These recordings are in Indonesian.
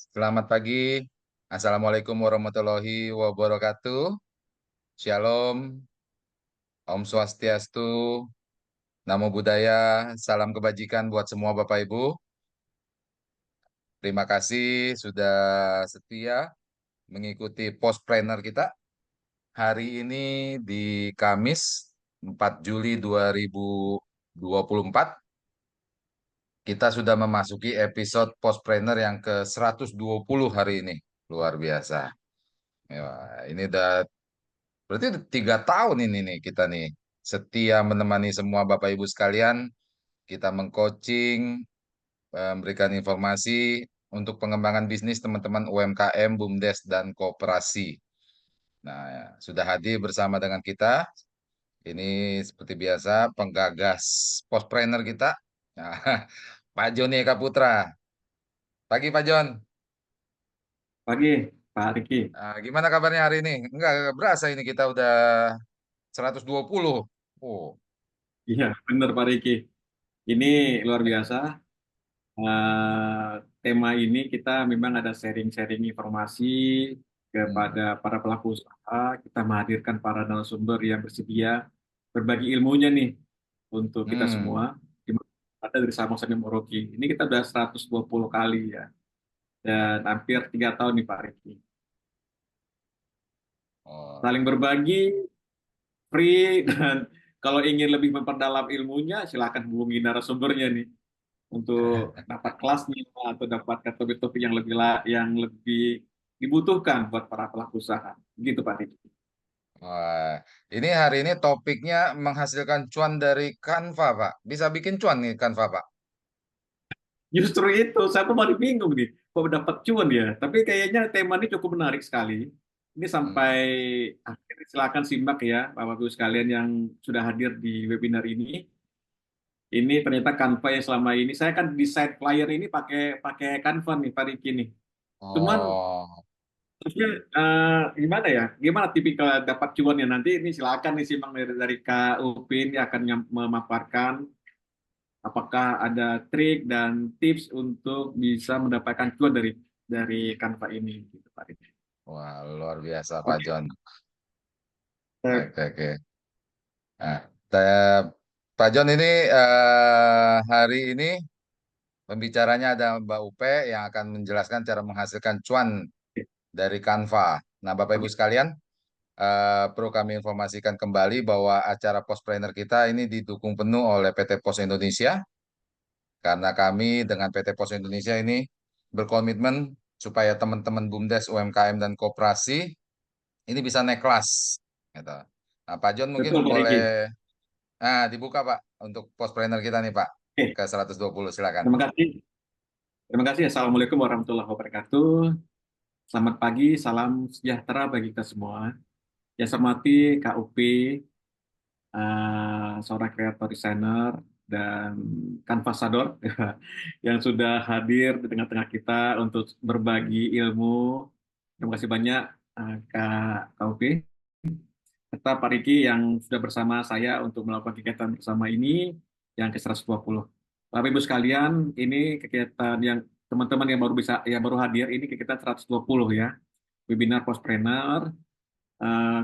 Selamat pagi. Assalamualaikum warahmatullahi wabarakatuh. Shalom, Om Swastiastu, Namo Buddhaya, salam kebajikan buat semua Bapak Ibu. Terima kasih sudah setia mengikuti Postpreneur kita hari ini di Kamis 4 Juli 2024. Kita sudah memasuki episode Postpreneur yang ke-120 hari ini. Luar biasa. Ya, ini udah berarti udah 3 tahun ini nih kita nih setia menemani semua Bapak Ibu sekalian. Kita mengcoaching, memberikan informasi untuk pengembangan bisnis teman-teman UMKM, BUMDes, dan koperasi. Nah, sudah hadir bersama dengan kita. Ini seperti biasa penggagas Postpreneur kita, nah, Pak Joni Eka Putra. Pagi Pak Jon. Pagi, Pak Riki. Gimana kabarnya hari ini? Enggak berasa ini kita udah 120. Oh. Iya, benar Pak Riki. Ini luar biasa. Tema ini kita memang ada sharing-sharing informasi Hmm. kepada para pelaku usaha. Kita menghadirkan para narasumber yang bersedia berbagi ilmunya nih untuk kita semua. Hmm. Di mana ada dari Sabang sampai Merauke. Ini kita udah 120 kali ya. Dan hampir 3 tahun nih Pak Riki. Oh. Saling berbagi, free, dan kalau ingin lebih memperdalam ilmunya, silakan hubungi narasumbernya nih untuk dapat kelasnya atau dapatkan topik-topik yang lebih dibutuhkan buat para pelaku usaha. Gitu Pak Riki. Wah, ini hari ini topiknya menghasilkan cuan dari Canva, Pak. Bisa bikin cuan nih Canva, Pak. Justru itu, saya tuh baru bingung nih, kok dapat cuan ya. Tapi kayaknya tema ini cukup menarik sekali. Ini sampai Hmm. akhir, silakan simak ya, Bapak Ibu sekalian yang sudah hadir di webinar ini. Ini ternyata Canva yang selama ini, saya kan desain flyer ini pakai pakai Canva nih, Pak Riki nih. Cuman Oh. terusnya gimana ya? Gimana tipikal dapat cuannya nanti? Ini silakan nih simak dari Kak Upin yang akan memaparkan apakah ada trik dan tips untuk bisa mendapatkan cuan dari Canva ini, gitu Pak Rizky. Wah, luar biasa Pak Oke. John. Eh, Oke, oke. Nah, saya, Pak John ini hari ini pembicaranya ada Mbak Upe yang akan menjelaskan cara menghasilkan cuan dari Canva. Nah, Bapak Ibu Oke. sekalian, perlu kami informasikan kembali bahwa acara Postpreneur kita ini didukung penuh oleh PT Pos Indonesia, karena kami dengan PT Pos Indonesia ini berkomitmen supaya teman-teman BUMDes, UMKM, dan koperasi ini bisa naik kelas. Gitu. Nah, Pak John mungkin Betul Pak boleh Riki. dibuka Pak untuk Postpreneur kita nih Pak, Oke. ke 120 silakan. Terima kasih. Terima kasih. Assalamualaikum warahmatullahi wabarakatuh. Selamat pagi, salam sejahtera bagi kita semua. Yang saya hormati Kak Upi, seorang kreator desainer dan kanvasador yang sudah hadir di tengah-tengah kita untuk berbagi ilmu. Terima kasih banyak Kak Upi, serta Pak Riki yang sudah bersama saya untuk melakukan kegiatan bersama ini yang ke-120. Bapak Ibu sekalian, ini kegiatan yang teman-teman yang baru hadir ini kegiatan 120 ya, webinar Postpreneur.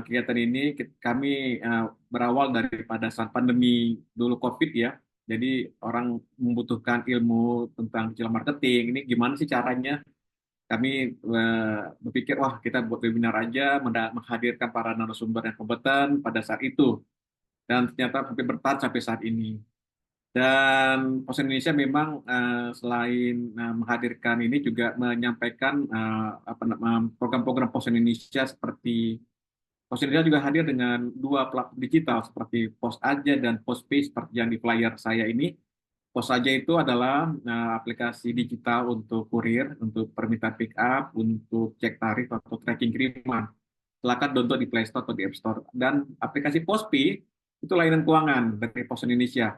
Kegiatan ini kami berawal daripada saat pandemi dulu COVID ya. Jadi orang membutuhkan ilmu tentang digital marketing. Ini gimana sih caranya? Kami berpikir, wah kita buat webinar aja, menghadirkan para narasumber yang kompeten pada saat itu. Dan ternyata sampai bertahan sampai saat ini. Dan Pos Indonesia memang selain menghadirkan ini juga menyampaikan program-program Pos Indonesia seperti Pos Indonesia juga hadir dengan dua platform digital seperti Pos Aja dan Postpay seperti yang di flyer saya ini. Pos Aja itu adalah aplikasi digital untuk kurir, untuk permintaan pick up, untuk cek tarif atau tracking kiriman. Silakan download di Play Store atau di App Store. Dan aplikasi Postpay itu layanan keuangan dari Pos Indonesia.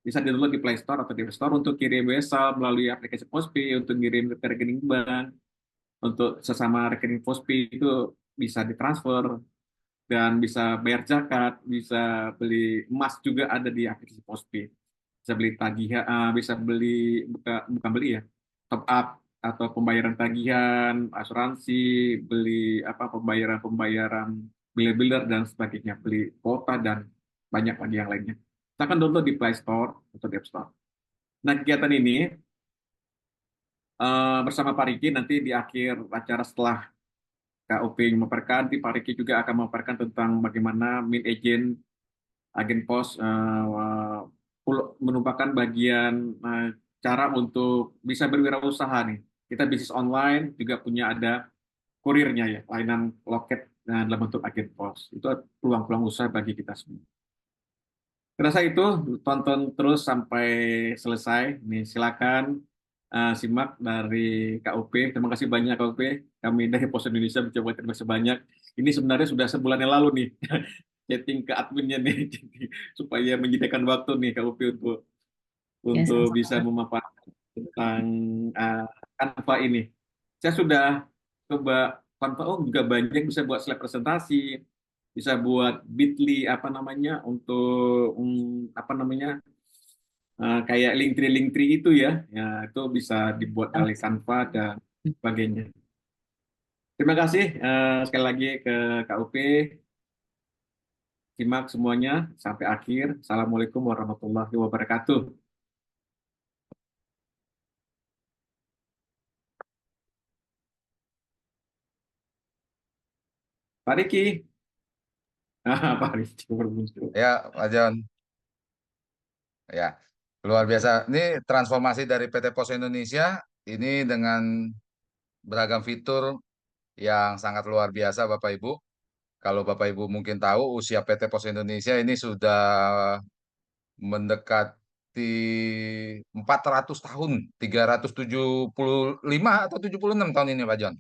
Bisa di-download di Play Store atau di App Store untuk kirim wesel melalui aplikasi Postpay, untuk kirim ke rekening bank, untuk sesama rekening Postpay itu bisa ditransfer dan bisa bayar zakat, bisa beli emas juga ada di aplikasi Postpay. Bisa beli tagihan, bisa beli bukan beli ya, top up. atau pembayaran tagihan, asuransi, beli apa pembayaran bill-biller dan sebagainya, beli kuota dan banyak lagi yang lainnya. Silakan download di Play Store atau di App Store. Nah, kegiatan ini bersama Pak Riki nanti di akhir acara setelah KOP memaparkan, nanti Pak Riki juga akan memaparkan tentang bagaimana main agent, agen pos merupakan bagian cara untuk bisa berwirausaha nih. Kita bisnis online juga punya ada kurirnya ya, layanan loket dalam bentuk agen pos. Itu peluang-peluang usaha bagi kita semua. Rasa itu tonton terus sampai selesai. Nih silakan simak dari KUP. Terima kasih banyak KUP. Kami dari Pos Indonesia mencoba terima kasih banyak. Ini sebenarnya sudah sebulan yang lalu nih chatting ke adminnya nih supaya menyediakan waktu nih KUP untuk Ya, bisa sama-sama. memaparkan tentang Canva ini. Saya sudah coba Canva juga banyak bisa buat slide presentasi, bisa buat Bitly apa namanya untuk apa namanya kayak Linktree itu ya, ya itu bisa dibuat oleh Canva dan sebagainya. Terima kasih sekali lagi ke KUP. Simak semuanya sampai akhir. Assalamualaikum warahmatullahi wabarakatuh. Pak Riki. Pak Riki bermuncul. Ya, Pak John. Ya, luar biasa. Ini transformasi dari PT Pos Indonesia ini dengan beragam fitur yang sangat luar biasa, Bapak Ibu. Kalau Bapak Ibu mungkin tahu, usia PT Pos Indonesia ini sudah mendekati 400 tahun, 375 atau 76 tahun ini, Pak John.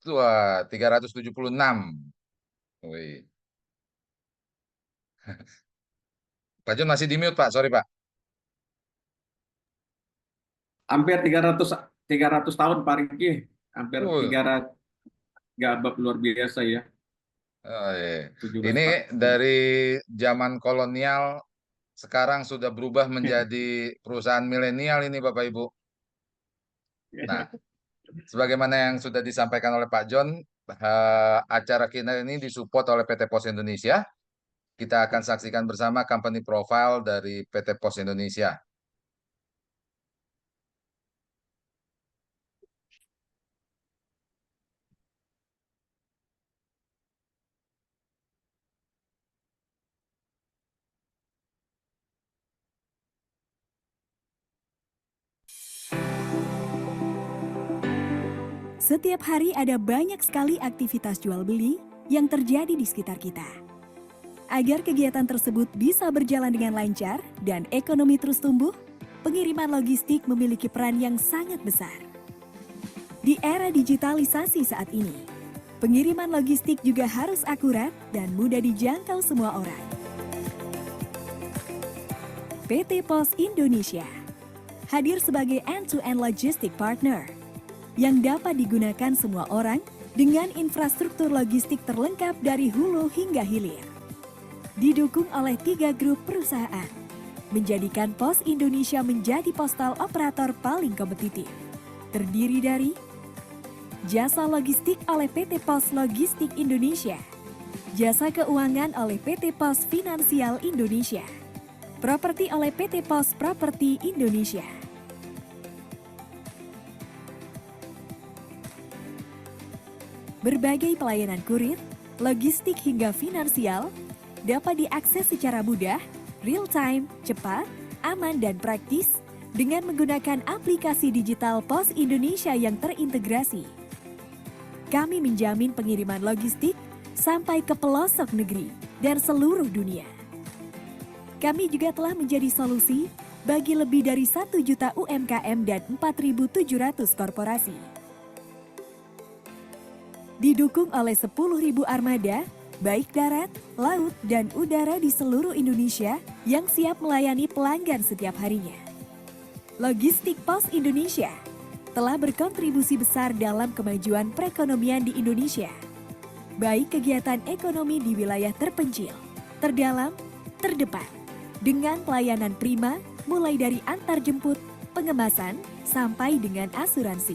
Wah, 376. Wih. Pak John masih di mute, Pak. Sorry, Pak. Hampir 300 tahun Pak Riki. Hampir Uh, 300 abad luar biasa ya. oh, iya. Ini 17 tahun. dari zaman kolonial sekarang sudah berubah menjadi perusahaan milenial ini, Bapak Ibu. Nah, sebagaimana yang sudah disampaikan oleh Pak John, acara kita ini disupport oleh PT Pos Indonesia. Kita akan saksikan bersama company profile dari PT Pos Indonesia. Setiap hari ada banyak sekali aktivitas jual beli yang terjadi di sekitar kita. Agar kegiatan tersebut bisa berjalan dengan lancar dan ekonomi terus tumbuh, pengiriman logistik memiliki peran yang sangat besar. Di era digitalisasi saat ini, pengiriman logistik juga harus akurat dan mudah dijangkau semua orang. PT Pos Indonesia hadir sebagai end-to-end logistic partner yang dapat digunakan semua orang dengan infrastruktur logistik terlengkap dari hulu hingga hilir. Didukung oleh 3 grup perusahaan, menjadikan Pos Indonesia menjadi postal operator paling kompetitif. Terdiri dari jasa logistik oleh PT Pos Logistik Indonesia, jasa keuangan oleh PT Pos Finansial Indonesia, properti oleh PT Pos Properti Indonesia. Berbagai pelayanan kurir, logistik hingga finansial dapat diakses secara mudah, real time, cepat, aman dan praktis dengan menggunakan aplikasi digital Pos Indonesia yang terintegrasi. Kami menjamin pengiriman logistik sampai ke pelosok negeri dan seluruh dunia. Kami juga telah menjadi solusi bagi lebih dari 1 juta UMKM dan 4.700 korporasi. Didukung oleh 10.000 armada, baik darat, laut, dan udara di seluruh Indonesia yang siap melayani pelanggan setiap harinya. Logistik Pos Indonesia telah berkontribusi besar dalam kemajuan perekonomian di Indonesia, baik kegiatan ekonomi di wilayah terpencil, terdalam, terdepan, dengan pelayanan prima mulai dari antar jemput, pengemasan, sampai dengan asuransi.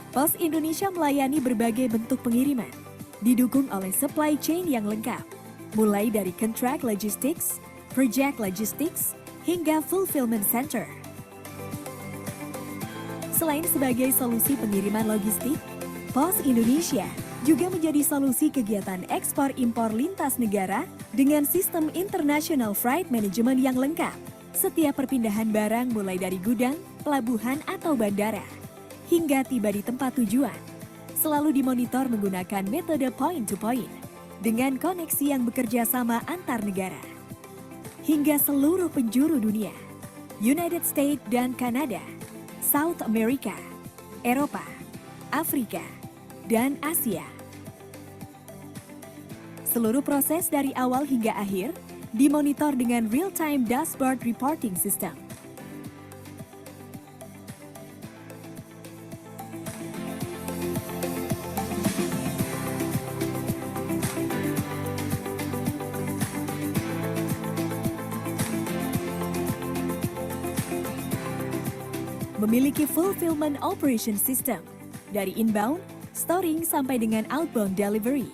Pos Indonesia melayani berbagai bentuk pengiriman, didukung oleh supply chain yang lengkap, mulai dari contract logistics, project logistics, hingga fulfillment center. Selain sebagai solusi pengiriman logistik, Pos Indonesia juga menjadi solusi kegiatan ekspor-impor lintas negara dengan sistem International Freight Management yang lengkap. Setiap perpindahan barang mulai dari gudang, pelabuhan atau bandara, hingga tiba di tempat tujuan, selalu dimonitor menggunakan metode point-to-point dengan koneksi yang bekerja sama antar negara. Hingga seluruh penjuru dunia, United States dan Kanada, South America, Eropa, Afrika, dan Asia. Seluruh proses dari awal hingga akhir dimonitor dengan real-time dashboard reporting system. Memiliki fulfillment operation system dari inbound, storing sampai dengan outbound delivery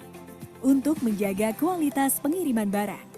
untuk menjaga kualitas pengiriman barang.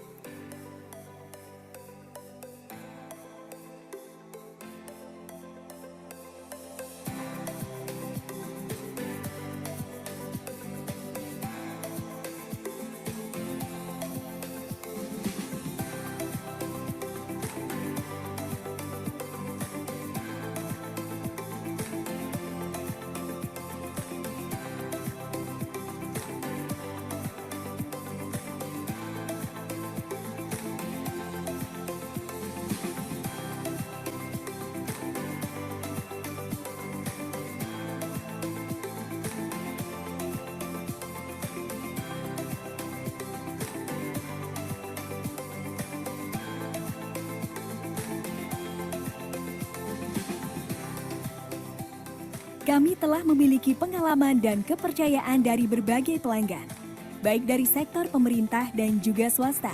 Kami telah memiliki pengalaman dan kepercayaan dari berbagai pelanggan, baik dari sektor pemerintah dan juga swasta.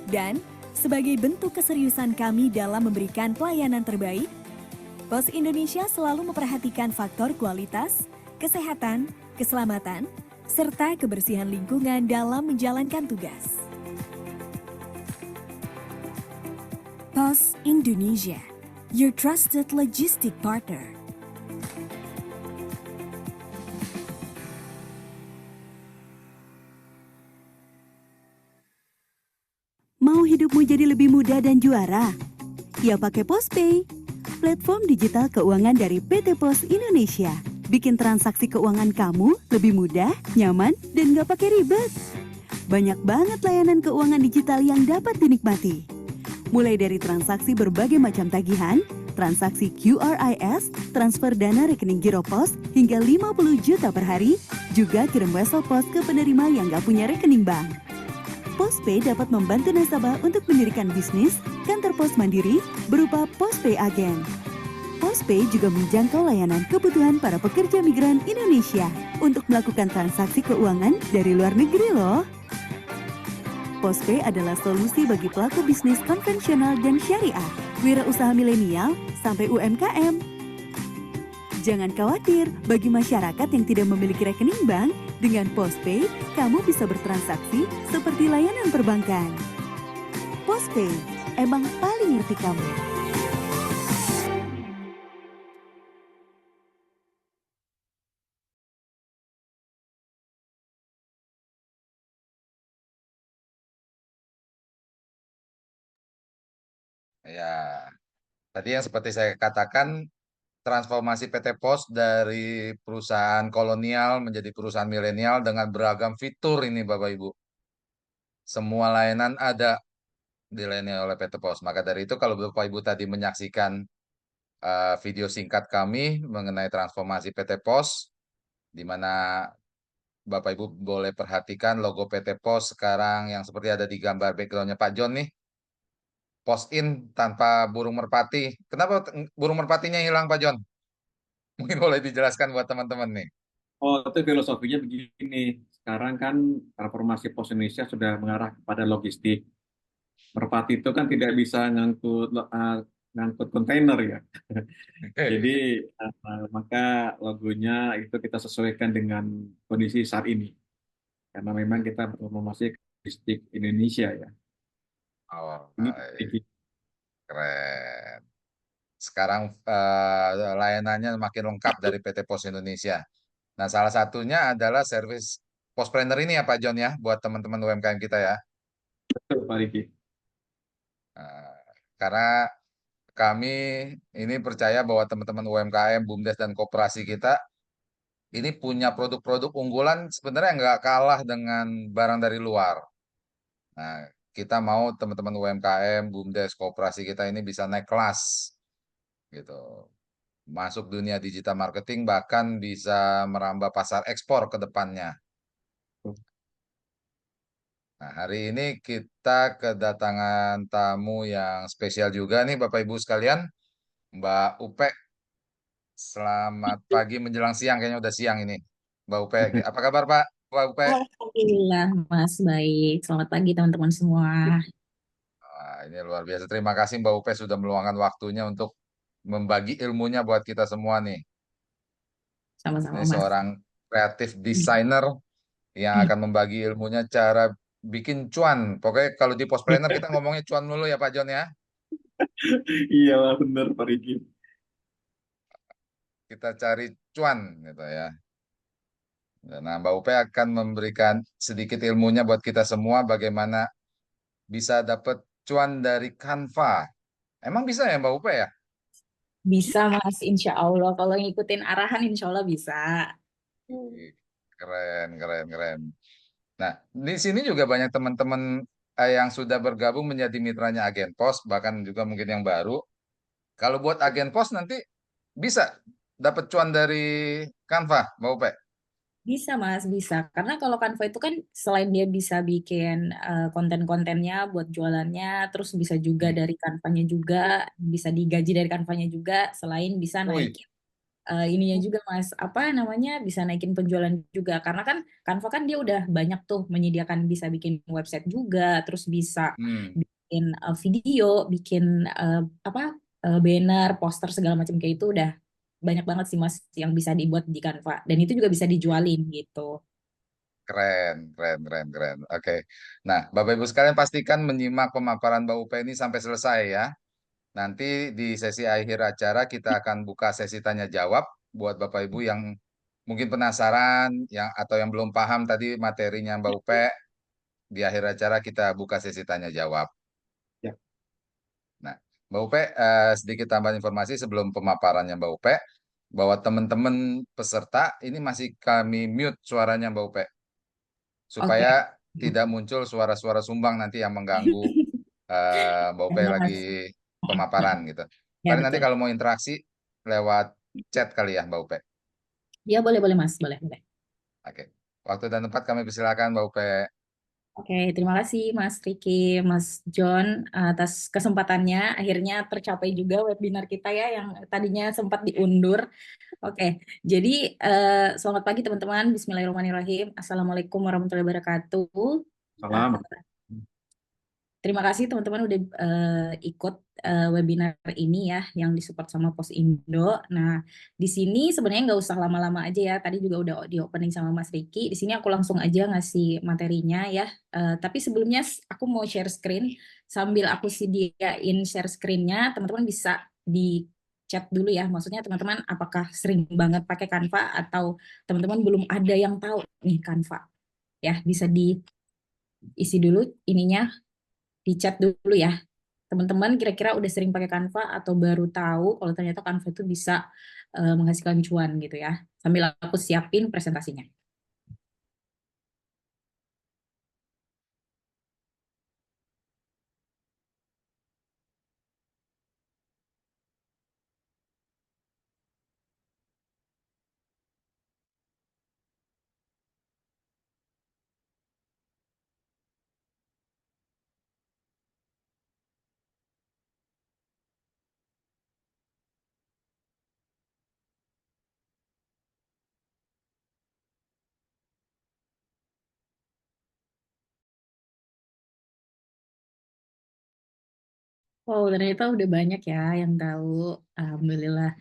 Dan sebagai bentuk keseriusan kami dalam memberikan pelayanan terbaik, Pos Indonesia selalu memperhatikan faktor kualitas, kesehatan, keselamatan, serta kebersihan lingkungan dalam menjalankan tugas. Pos Indonesia, your trusted logistic partner. Mau hidupmu jadi lebih mudah dan juara? Ya pakai PosPay, platform digital keuangan dari PT Pos Indonesia. Bikin transaksi keuangan kamu lebih mudah, nyaman, dan gak pakai ribet. Banyak banget layanan keuangan digital yang dapat dinikmati. Mulai dari transaksi berbagai macam tagihan, transaksi QRIS, transfer dana rekening Giro Pos hingga 50 juta per hari, juga kirim wesel pos ke penerima yang gak punya rekening bank. PosPay dapat membantu nasabah untuk mendirikan bisnis, kantor pos mandiri berupa PosPay Agen. PosPay juga menjangkau layanan kebutuhan para pekerja migran Indonesia untuk melakukan transaksi keuangan dari luar negeri loh. PosPay adalah solusi bagi pelaku bisnis konvensional dan syariah, wirausaha milenial sampai UMKM. Jangan khawatir, bagi masyarakat yang tidak memiliki rekening bank, dengan PosPay, kamu bisa bertransaksi seperti layanan perbankan. PosPay, emang paling ngerti kamu. Ya, tadi yang seperti saya katakan, transformasi PT Pos dari perusahaan kolonial menjadi perusahaan milenial dengan beragam fitur ini Bapak Ibu. Semua layanan ada dilayani oleh PT Pos. Maka dari itu kalau Bapak Ibu tadi menyaksikan video singkat kami mengenai transformasi PT Pos, di mana Bapak Ibu boleh perhatikan logo PT Pos sekarang yang seperti ada di gambar backgroundnya Pak John nih. Pos in tanpa burung merpati. Kenapa burung merpatinya hilang Pak John? Mungkin boleh dijelaskan buat teman-teman nih. Oh, itu filosofinya begini. Sekarang kan transformasi pos Indonesia sudah mengarah kepada logistik. Merpati itu kan tidak bisa ngangkut kontainer ya. Jadi maka logonya itu kita sesuaikan dengan kondisi saat ini. Karena memang kita berpromosi ke logistik Indonesia ya. Oh, Ini baik. Keren. Sekarang layanannya makin lengkap dari PT Pos Indonesia. Nah, salah satunya adalah servis Postpreneur ini ya Pak John ya, buat teman-teman UMKM kita ya. betul Pak Riki. Nah, karena kami ini percaya bahwa teman-teman UMKM, BUMDes, dan koperasi kita ini punya produk-produk unggulan sebenarnya nggak kalah dengan barang dari luar. Nah, kita mau teman-teman UMKM, BUMDes, koperasi kita ini bisa naik kelas gitu. Masuk dunia digital marketing bahkan bisa merambah pasar ekspor ke depannya. Nah, hari ini kita kedatangan tamu yang spesial juga nih Bapak Ibu sekalian. Mbak Upe, selamat pagi menjelang siang, kayaknya udah siang ini. Mbak Upe, apa kabar Pak? Mbak Upe? Alhamdulillah, Mas. Baik. Selamat pagi, teman-teman semua. Wah, ini luar biasa. Terima kasih Mbak Upe sudah meluangkan waktunya untuk membagi ilmunya buat kita semua nih. Ini Sama-sama, Mas. seorang kreatif designer yang akan membagi ilmunya cara bikin cuan. Pokoknya kalau di Postpreneur kita ngomongnya cuan dulu ya Pak John ya. Iya benar Pak Riki. Kita cari cuan gitu ya. Nah, Mbak Upe akan memberikan sedikit ilmunya buat kita semua bagaimana bisa dapat cuan dari Canva. Emang bisa ya Mbak Upe ya? Bisa, Mas. Insya Allah. Kalau ngikutin arahan, insya Allah bisa. Ih, keren, keren, keren. Nah, di sini juga banyak teman-teman yang sudah bergabung menjadi mitranya Agen Pos, bahkan juga mungkin yang baru. Kalau buat Agen Pos nanti bisa dapat cuan dari Canva, Mbak Upe. Bisa, Mas. Bisa. Karena kalau Canva itu kan selain dia bisa bikin konten-kontennya buat jualannya, terus bisa juga Hmm. dari Canva-nya juga, bisa digaji dari Canva-nya juga, selain bisa Wih, naikin ininya juga Mas, apa namanya, bisa naikin penjualan juga karena kan Canva kan dia udah banyak tuh menyediakan bisa bikin website juga, terus bisa hmm, bikin video, bikin eh, apa banner, poster segala macam kayak itu udah banyak banget sih Mas yang bisa dibuat di Canva dan itu juga bisa dijualin gitu. keren, keren, keren, keren. Oke. Nah, Bapak Ibu sekalian pastikan menyimak pemaparan Mbak Upe ini sampai selesai ya. Nanti di sesi akhir acara kita akan buka sesi tanya jawab buat Bapak Ibu yang mungkin penasaran yang atau yang belum paham tadi materinya Mbak Upe. Di akhir acara kita buka sesi tanya jawab. Ya. Nah, Mbak Upe, sedikit tambahan informasi sebelum pemaparannya Mbak Upe, bahwa teman-teman peserta ini masih kami mute suaranya Mbak Upe, Oke. supaya tidak muncul suara-suara sumbang nanti yang mengganggu Mbak Upe Benar, lagi Mas. pemaparan gitu. Ya Paling nanti betul. kalau mau interaksi lewat chat kali ya Mbak Upe. Ya boleh boleh Mas, boleh boleh. Oke. Waktu dan tempat kami persilakan Mbak Upe. Oke, terima kasih Mas Riki, Mas John atas kesempatannya. Akhirnya tercapai juga webinar kita ya yang tadinya sempat diundur. Oke, jadi selamat pagi teman-teman. Bismillahirrahmanirrahim. Assalamualaikum warahmatullahi wabarakatuh. Eh, Salam. Terima kasih teman-teman udah ikut webinar ini ya yang disupport sama Pos Indo. Nah, di sini sebenarnya nggak usah lama-lama aja ya. Tadi juga udah di opening sama Mas Riki. Di sini aku langsung aja ngasih materinya ya. Tapi sebelumnya aku mau share screen. Sambil aku sediain share screen-nya, teman-teman bisa di chat dulu ya. Maksudnya teman-teman apakah sering banget pakai Canva atau teman-teman belum ada yang tahu nih Canva. Ya, bisa diisi dulu ininya di chat dulu ya. Teman-teman kira-kira udah sering pakai Canva atau baru tahu kalau ternyata Canva itu bisa menghasilkan cuan gitu ya. Sambil aku siapin presentasinya. Wow, ternyata udah banyak ya yang tahu. Alhamdulillah.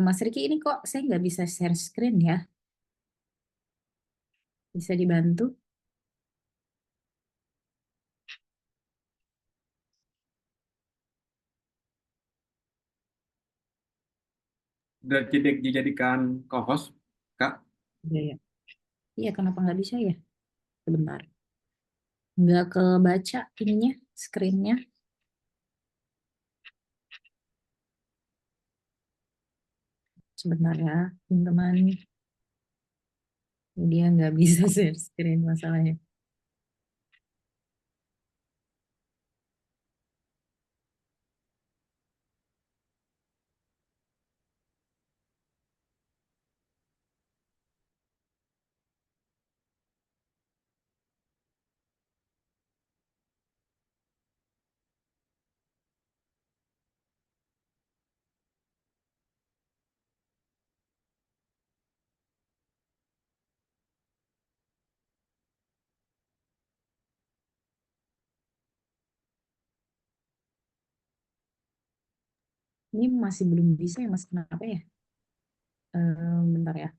Mas Riki, ini kok saya nggak bisa share screen ya? Bisa dibantu? Udah dijadikan co-host, Kak. Iya, ya. Iya, kenapa nggak bisa ya? Sebentar. Nggak kebaca ininya, screen-nya. Sebentar ya, teman-teman. Dia nggak bisa share screen masalahnya. Ini masih belum bisa ya, Mas. Kenapa ya? Bentar ya.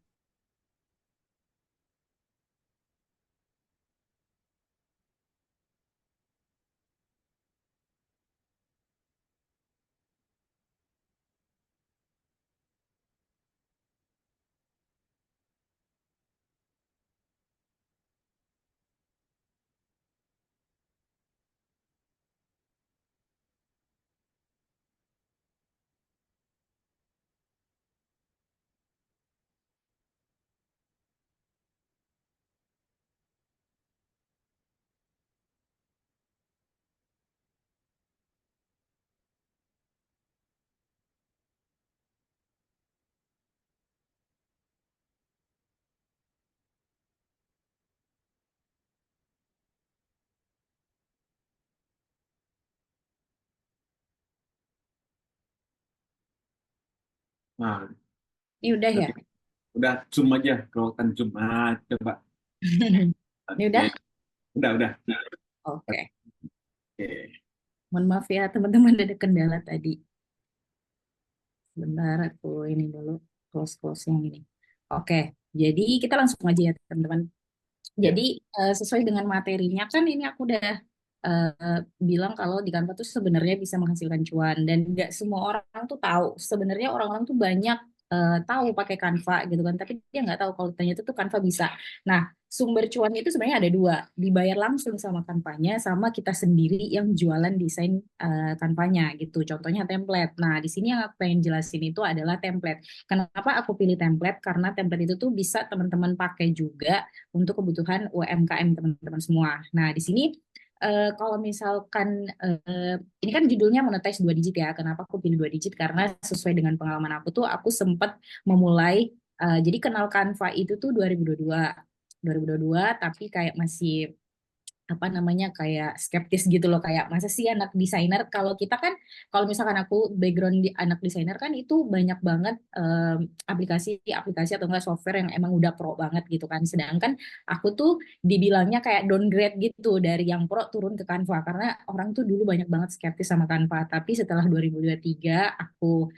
Nah, Ini udah ya? berarti udah zoom aja, kalau kan zoom. Coba. Ini udah? Oke, udah. Oke. Oke. Mohon maaf ya, teman-teman ada kendala tadi. Sebentar, aku ini dulu. Close yang ini. Oke, jadi kita langsung aja ya, teman-teman. Ya. Jadi sesuai dengan materinya kan ini aku udah bilang kalau di Canva tuh sebenarnya bisa menghasilkan cuan dan nggak semua orang tuh tahu. Sebenarnya orang-orang tuh banyak tahu pakai Canva gitu kan, tapi dia nggak tahu kalau ternyata tuh Canva bisa. Nah, sumber cuan itu sebenarnya ada dua, dibayar langsung sama Canvanya sama kita sendiri yang jualan desain Canvanya gitu. Contohnya template. Nah, di sini yang aku pengen jelasin itu adalah template. Kenapa aku pilih template? Karena template itu tuh bisa teman-teman pakai juga untuk kebutuhan UMKM teman-teman semua. Nah, di sini kalau misalkan ini kan judulnya monetize 2 digit ya. Kenapa aku pilih 2 digit? Karena sesuai dengan pengalaman aku tuh aku sempat memulai jadi kenal Canva itu tuh 2022 tapi kayak masih apa namanya kayak skeptis gitu loh kayak masa sih anak desainer kalau kita kan kalau misalkan aku background di anak desainer kan itu banyak banget aplikasi-aplikasi atau enggak software yang emang udah pro banget gitu kan sedangkan aku tuh dibilangnya kayak downgrade gitu dari yang pro turun ke Canva karena orang tuh dulu banyak banget skeptis sama Canva tapi setelah 2023 aku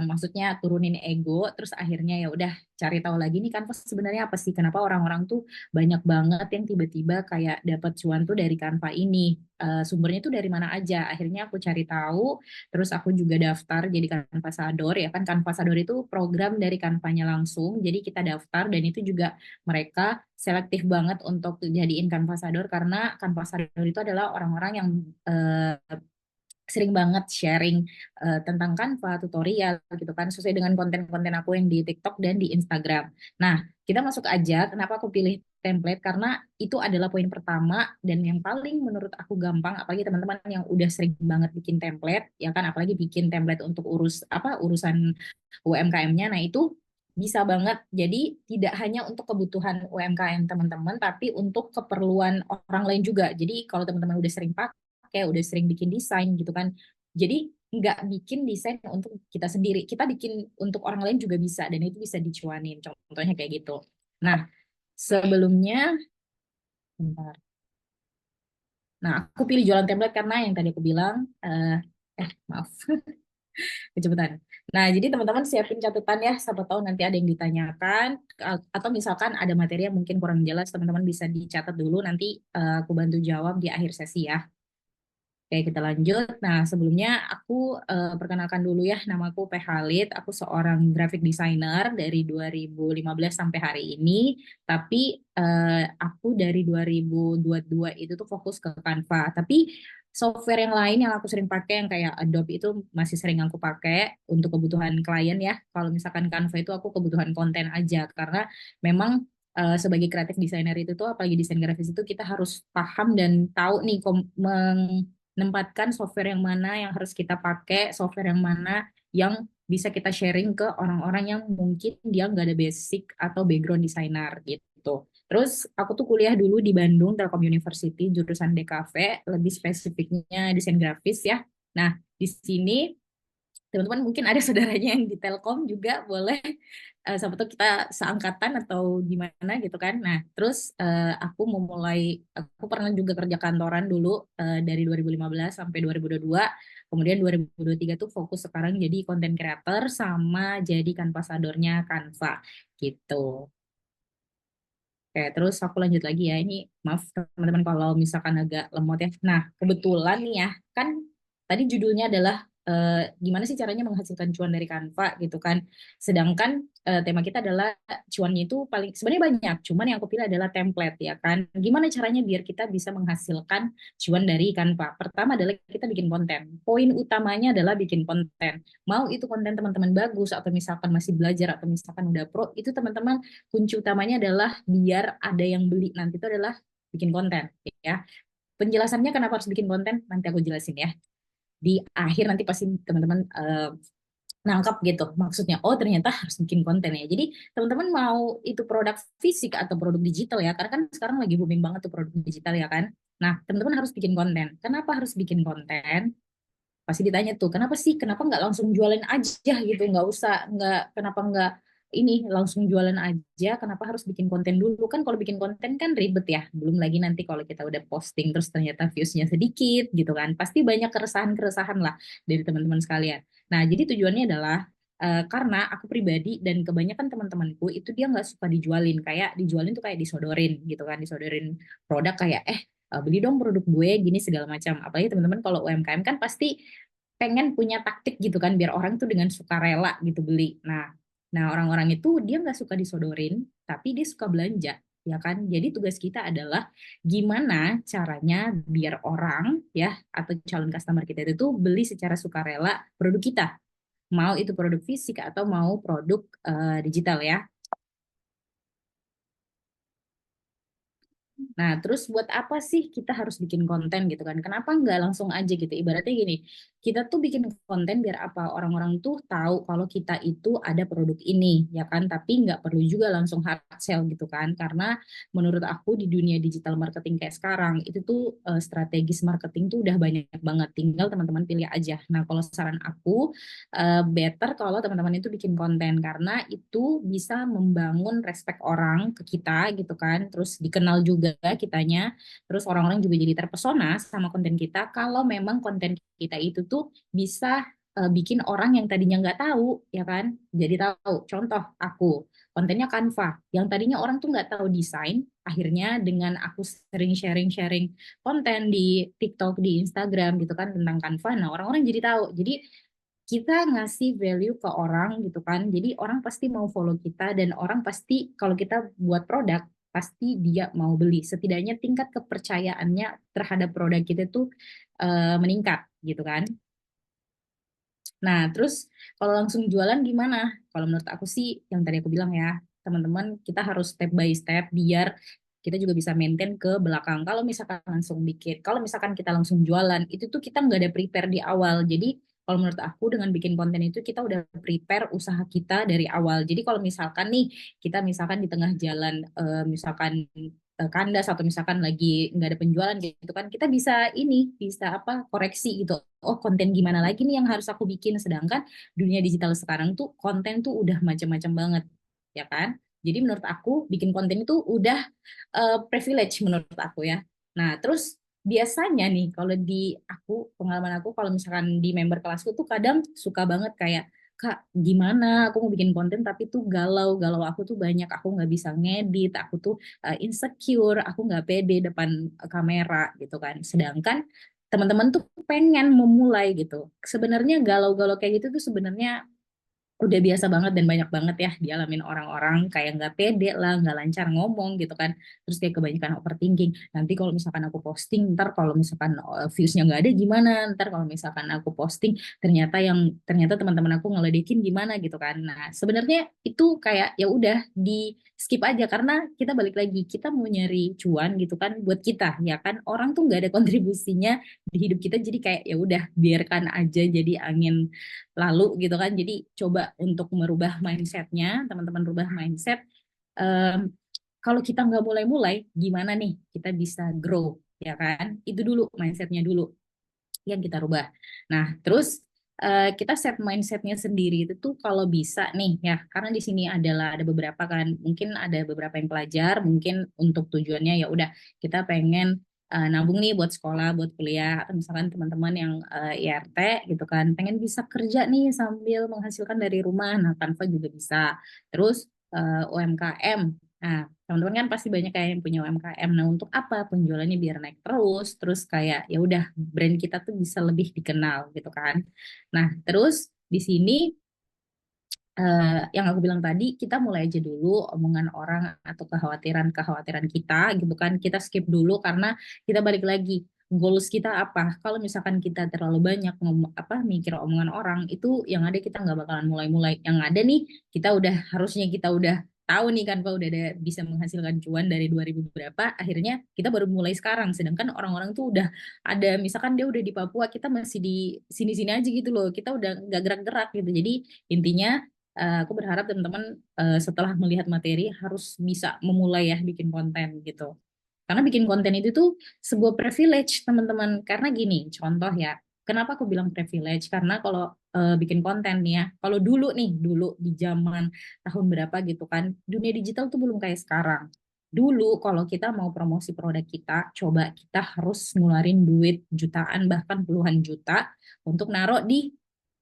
maksudnya turunin ego terus akhirnya ya udah cari tahu lagi nih Canva sebenarnya apa sih kenapa orang-orang tuh banyak banget yang tiba-tiba kayak dapat cuan tuh dari Canva ini. Sumbernya tuh dari mana aja. Akhirnya aku cari tahu, terus aku juga daftar jadi Canvasador ya kan. Canvasador itu program dari Canvanya langsung. Jadi kita daftar dan itu juga mereka selektif banget untuk jadiin Canvasador karena Canvasador itu adalah orang-orang yang eh, sering banget sharing tentang Canva, tutorial gitu kan, sesuai dengan konten-konten aku yang di TikTok dan di Instagram. Nah, kita masuk aja, kenapa aku pilih template, karena itu adalah poin pertama dan yang paling menurut aku gampang, apalagi teman-teman yang udah sering banget bikin template, ya kan, apalagi bikin template untuk urusan UMKM-nya, nah itu bisa banget. Jadi tidak hanya untuk kebutuhan UMKM teman-teman, tapi untuk keperluan orang lain juga. Jadi kalau teman-teman udah sering pakai, udah sering bikin desain gitu kan. Jadi nggak bikin desain untuk kita sendiri, kita bikin untuk orang lain juga bisa dan itu bisa dicuanin. Contohnya kayak gitu. Nah, sebelumnya, bentar. Nah, aku pilih jualan template karena yang tadi aku bilang Maaf, kecepatan. Nah, jadi teman-teman siapin catatan ya, siapa tahu nanti ada yang ditanyakan, atau misalkan ada materi yang mungkin kurang jelas, teman-teman bisa dicatat dulu, nanti aku bantu jawab di akhir sesi ya. Oke, kita lanjut. Nah, sebelumnya aku perkenalkan dulu ya, namaku P. Khalid. Aku seorang graphic designer dari 2015 sampai hari ini. Tapi aku dari 2022 itu tuh fokus ke Canva. Tapi software yang lain yang aku sering pakai, yang kayak Adobe itu masih sering aku pakai untuk kebutuhan klien ya. Kalau misalkan Canva itu aku kebutuhan konten aja. Karena memang sebagai kreatif designer itu tuh, apalagi desain grafis itu kita harus paham dan tahu nih menempatkan software yang mana yang harus kita pakai, software yang mana yang bisa kita sharing ke orang-orang yang mungkin dia nggak ada basic atau background designer gitu. Terus aku tuh kuliah dulu di Bandung Telkom University jurusan DKV, lebih spesifiknya desain grafis ya. Nah, di sini teman-teman mungkin ada saudaranya yang di Telkom juga, boleh siapa tahu kita seangkatan atau gimana gitu kan. Nah, terus aku pernah juga kerja kantoran dulu dari 2015 sampai 2022. Kemudian 2023 tuh fokus sekarang jadi content creator sama jadi kanvasadornya Canva gitu. Oke, terus aku lanjut lagi ya. Ini maaf teman-teman kalau misalkan agak lemot ya. Nah, kebetulan nih ya, kan tadi judulnya adalah gimana sih caranya menghasilkan cuan dari Canva gitu kan. Sedangkan tema kita adalah cuannya itu paling sebenarnya banyak, cuman yang aku pilih adalah template ya kan. Gimana caranya biar kita bisa menghasilkan cuan dari Canva? Pertama adalah kita bikin konten. Poin utamanya adalah bikin konten. Mau itu konten teman-teman bagus atau misalkan masih belajar atau misalkan udah pro, itu teman-teman kunci utamanya adalah biar ada yang beli nanti itu adalah bikin konten ya. Penjelasannya kenapa harus bikin konten nanti aku jelasin ya. Di akhir nanti pasti teman-teman nangkap gitu maksudnya. Oh, ternyata harus bikin konten ya. Jadi teman-teman mau itu produk fisik atau produk digital ya, karena kan sekarang lagi booming banget tuh produk digital ya kan. Nah, teman-teman harus bikin konten. Kenapa harus bikin konten? Pasti ditanya tuh, kenapa nggak langsung jualin aja gitu, kenapa nggak ini langsung jualan aja, kenapa harus bikin konten dulu? Kan kalau bikin konten kan ribet ya, belum lagi nanti kalau kita udah posting terus ternyata viewsnya sedikit gitu kan, pasti banyak keresahan-keresahan lah dari teman-teman sekalian. Nah, jadi tujuannya adalah karena aku pribadi dan kebanyakan teman-temanku itu dia nggak suka dijualin tuh kayak disodorin gitu kan, disodorin produk kayak beli dong produk gue gini segala macam. Apalagi teman-teman kalau UMKM kan pasti pengen punya taktik gitu kan biar orang tuh dengan sukarela gitu beli. Nah, orang-orang itu dia nggak suka disodorin, tapi dia suka belanja, ya kan? Jadi tugas kita adalah gimana caranya biar orang ya atau calon customer kita itu tuh beli secara sukarela produk kita. Mau itu produk fisik atau mau produk digital ya. Nah, terus buat apa sih kita harus bikin konten gitu kan? Kenapa nggak langsung aja gitu? Ibaratnya gini, kita tuh bikin konten biar apa? Orang-orang tuh tahu kalau kita itu ada produk ini, ya kan? Tapi nggak perlu juga langsung hard sell gitu kan? Karena menurut aku di dunia digital marketing kayak sekarang, itu tuh strategis marketing tuh udah banyak banget. Tinggal teman-teman pilih aja. Nah, kalau saran aku, better kalau teman-teman itu bikin konten karena itu bisa membangun respect orang ke kita gitu kan, terus dikenal juga kitanya, terus orang-orang juga jadi terpesona sama konten kita kalau memang konten kita itu tuh bisa bikin orang yang tadinya nggak tahu ya kan jadi tahu. Contoh aku kontennya Canva yang tadinya orang tuh nggak tahu desain, akhirnya dengan aku sering sharing-sharing konten di TikTok, di Instagram gitu kan tentang Canva, nah orang-orang jadi tahu. Jadi kita ngasih value ke orang gitu kan. Jadi orang pasti mau follow kita dan orang pasti kalau kita buat produk pasti dia mau beli. Setidaknya tingkat kepercayaannya terhadap produk kita tuh meningkat gitu kan. Nah, terus kalau langsung jualan gimana? Kalau menurut aku sih yang tadi aku bilang ya, teman-teman kita harus step by step biar kita juga bisa maintain ke belakang. Kalau misalkan kita langsung jualan, itu tuh kita nggak ada prepare di awal. Jadi kalau menurut aku dengan bikin konten itu kita udah prepare usaha kita dari awal. Jadi kalau misalkan nih kita misalkan di tengah jalan misalkan kandas atau misalkan lagi nggak ada penjualan gitu kan, kita bisa apa koreksi gitu. Oh, konten gimana lagi nih yang harus aku bikin? Sedangkan dunia digital sekarang tuh konten tuh udah macam-macam banget, ya kan? Jadi menurut aku bikin konten itu udah privilege menurut aku ya. Nah, terus biasanya nih kalau di aku pengalaman aku kalau misalkan di member kelasku tuh kadang suka banget kayak Kak gimana aku mau bikin konten tapi tuh galau aku tuh banyak aku nggak bisa ngedit aku tuh insecure aku nggak pede depan kamera gitu kan sedangkan teman-teman tuh pengen memulai gitu sebenarnya galau-galau kayak gitu tuh sebenarnya udah biasa banget dan banyak banget ya dialamin orang-orang kayak nggak pede lah, nggak lancar ngomong gitu kan. Terus kayak kebanyakan overthinking. Nanti kalau misalkan aku posting, ntar kalau misalkan viewsnya nggak ada gimana? Ntar kalau misalkan aku posting ternyata teman-teman aku ngeledekin gimana gitu kan. Nah sebenarnya itu kayak ya udah di skip aja karena kita balik lagi kita mau nyari cuan gitu kan buat kita ya kan orang tuh nggak ada kontribusinya di hidup kita jadi kayak ya udah biarkan aja jadi angin lalu gitu kan. Jadi coba untuk merubah mindsetnya, teman-teman rubah mindset. Em, Kalau kita nggak mulai-mulai, gimana nih kita bisa grow, ya kan? Itu dulu mindsetnya dulu yang kita rubah. Nah, terus kita set mindsetnya sendiri itu tuh kalau bisa nih ya, karena di sini ada beberapa kan, mungkin ada beberapa yang pelajar, mungkin untuk tujuannya ya udah kita pengen nabung nih buat sekolah, buat kuliah, atau misalkan teman-teman yang IRT gitu kan, pengen bisa kerja nih sambil menghasilkan dari rumah, nah Canva juga bisa. Terus UMKM. Nah, teman-teman kan pasti banyak kayak yang punya UMKM. Nah, untuk apa? Penjualannya biar naik terus kayak ya udah brand kita tuh bisa lebih dikenal gitu kan. Nah, terus di sini yang aku bilang tadi, kita mulai aja dulu omongan orang atau kekhawatiran-kekhawatiran kita gitu kan. Kita skip dulu karena kita balik lagi goals kita apa. Kalau misalkan kita terlalu banyak mikir omongan orang, itu yang ada kita nggak bakalan mulai-mulai. Yang ada nih, harusnya kita udah tahu nih kan, Pak, udah ada bisa menghasilkan cuan dari 2000 berapa, akhirnya kita baru mulai sekarang. Sedangkan orang-orang tuh udah ada, misalkan dia udah di Papua, kita masih di sini-sini aja gitu loh. Kita udah nggak gerak-gerak gitu. Jadi intinya aku berharap teman-teman setelah melihat materi harus bisa memulai ya bikin konten gitu. Karena bikin konten itu tuh sebuah privilege teman-teman. Karena gini, contoh ya, kenapa aku bilang privilege? Karena kalau bikin konten nih ya, kalau dulu di zaman tahun berapa gitu kan, dunia digital tuh belum kayak sekarang. Dulu kalau kita mau promosi produk kita, coba kita harus ngeluarin duit jutaan bahkan puluhan juta untuk naruh di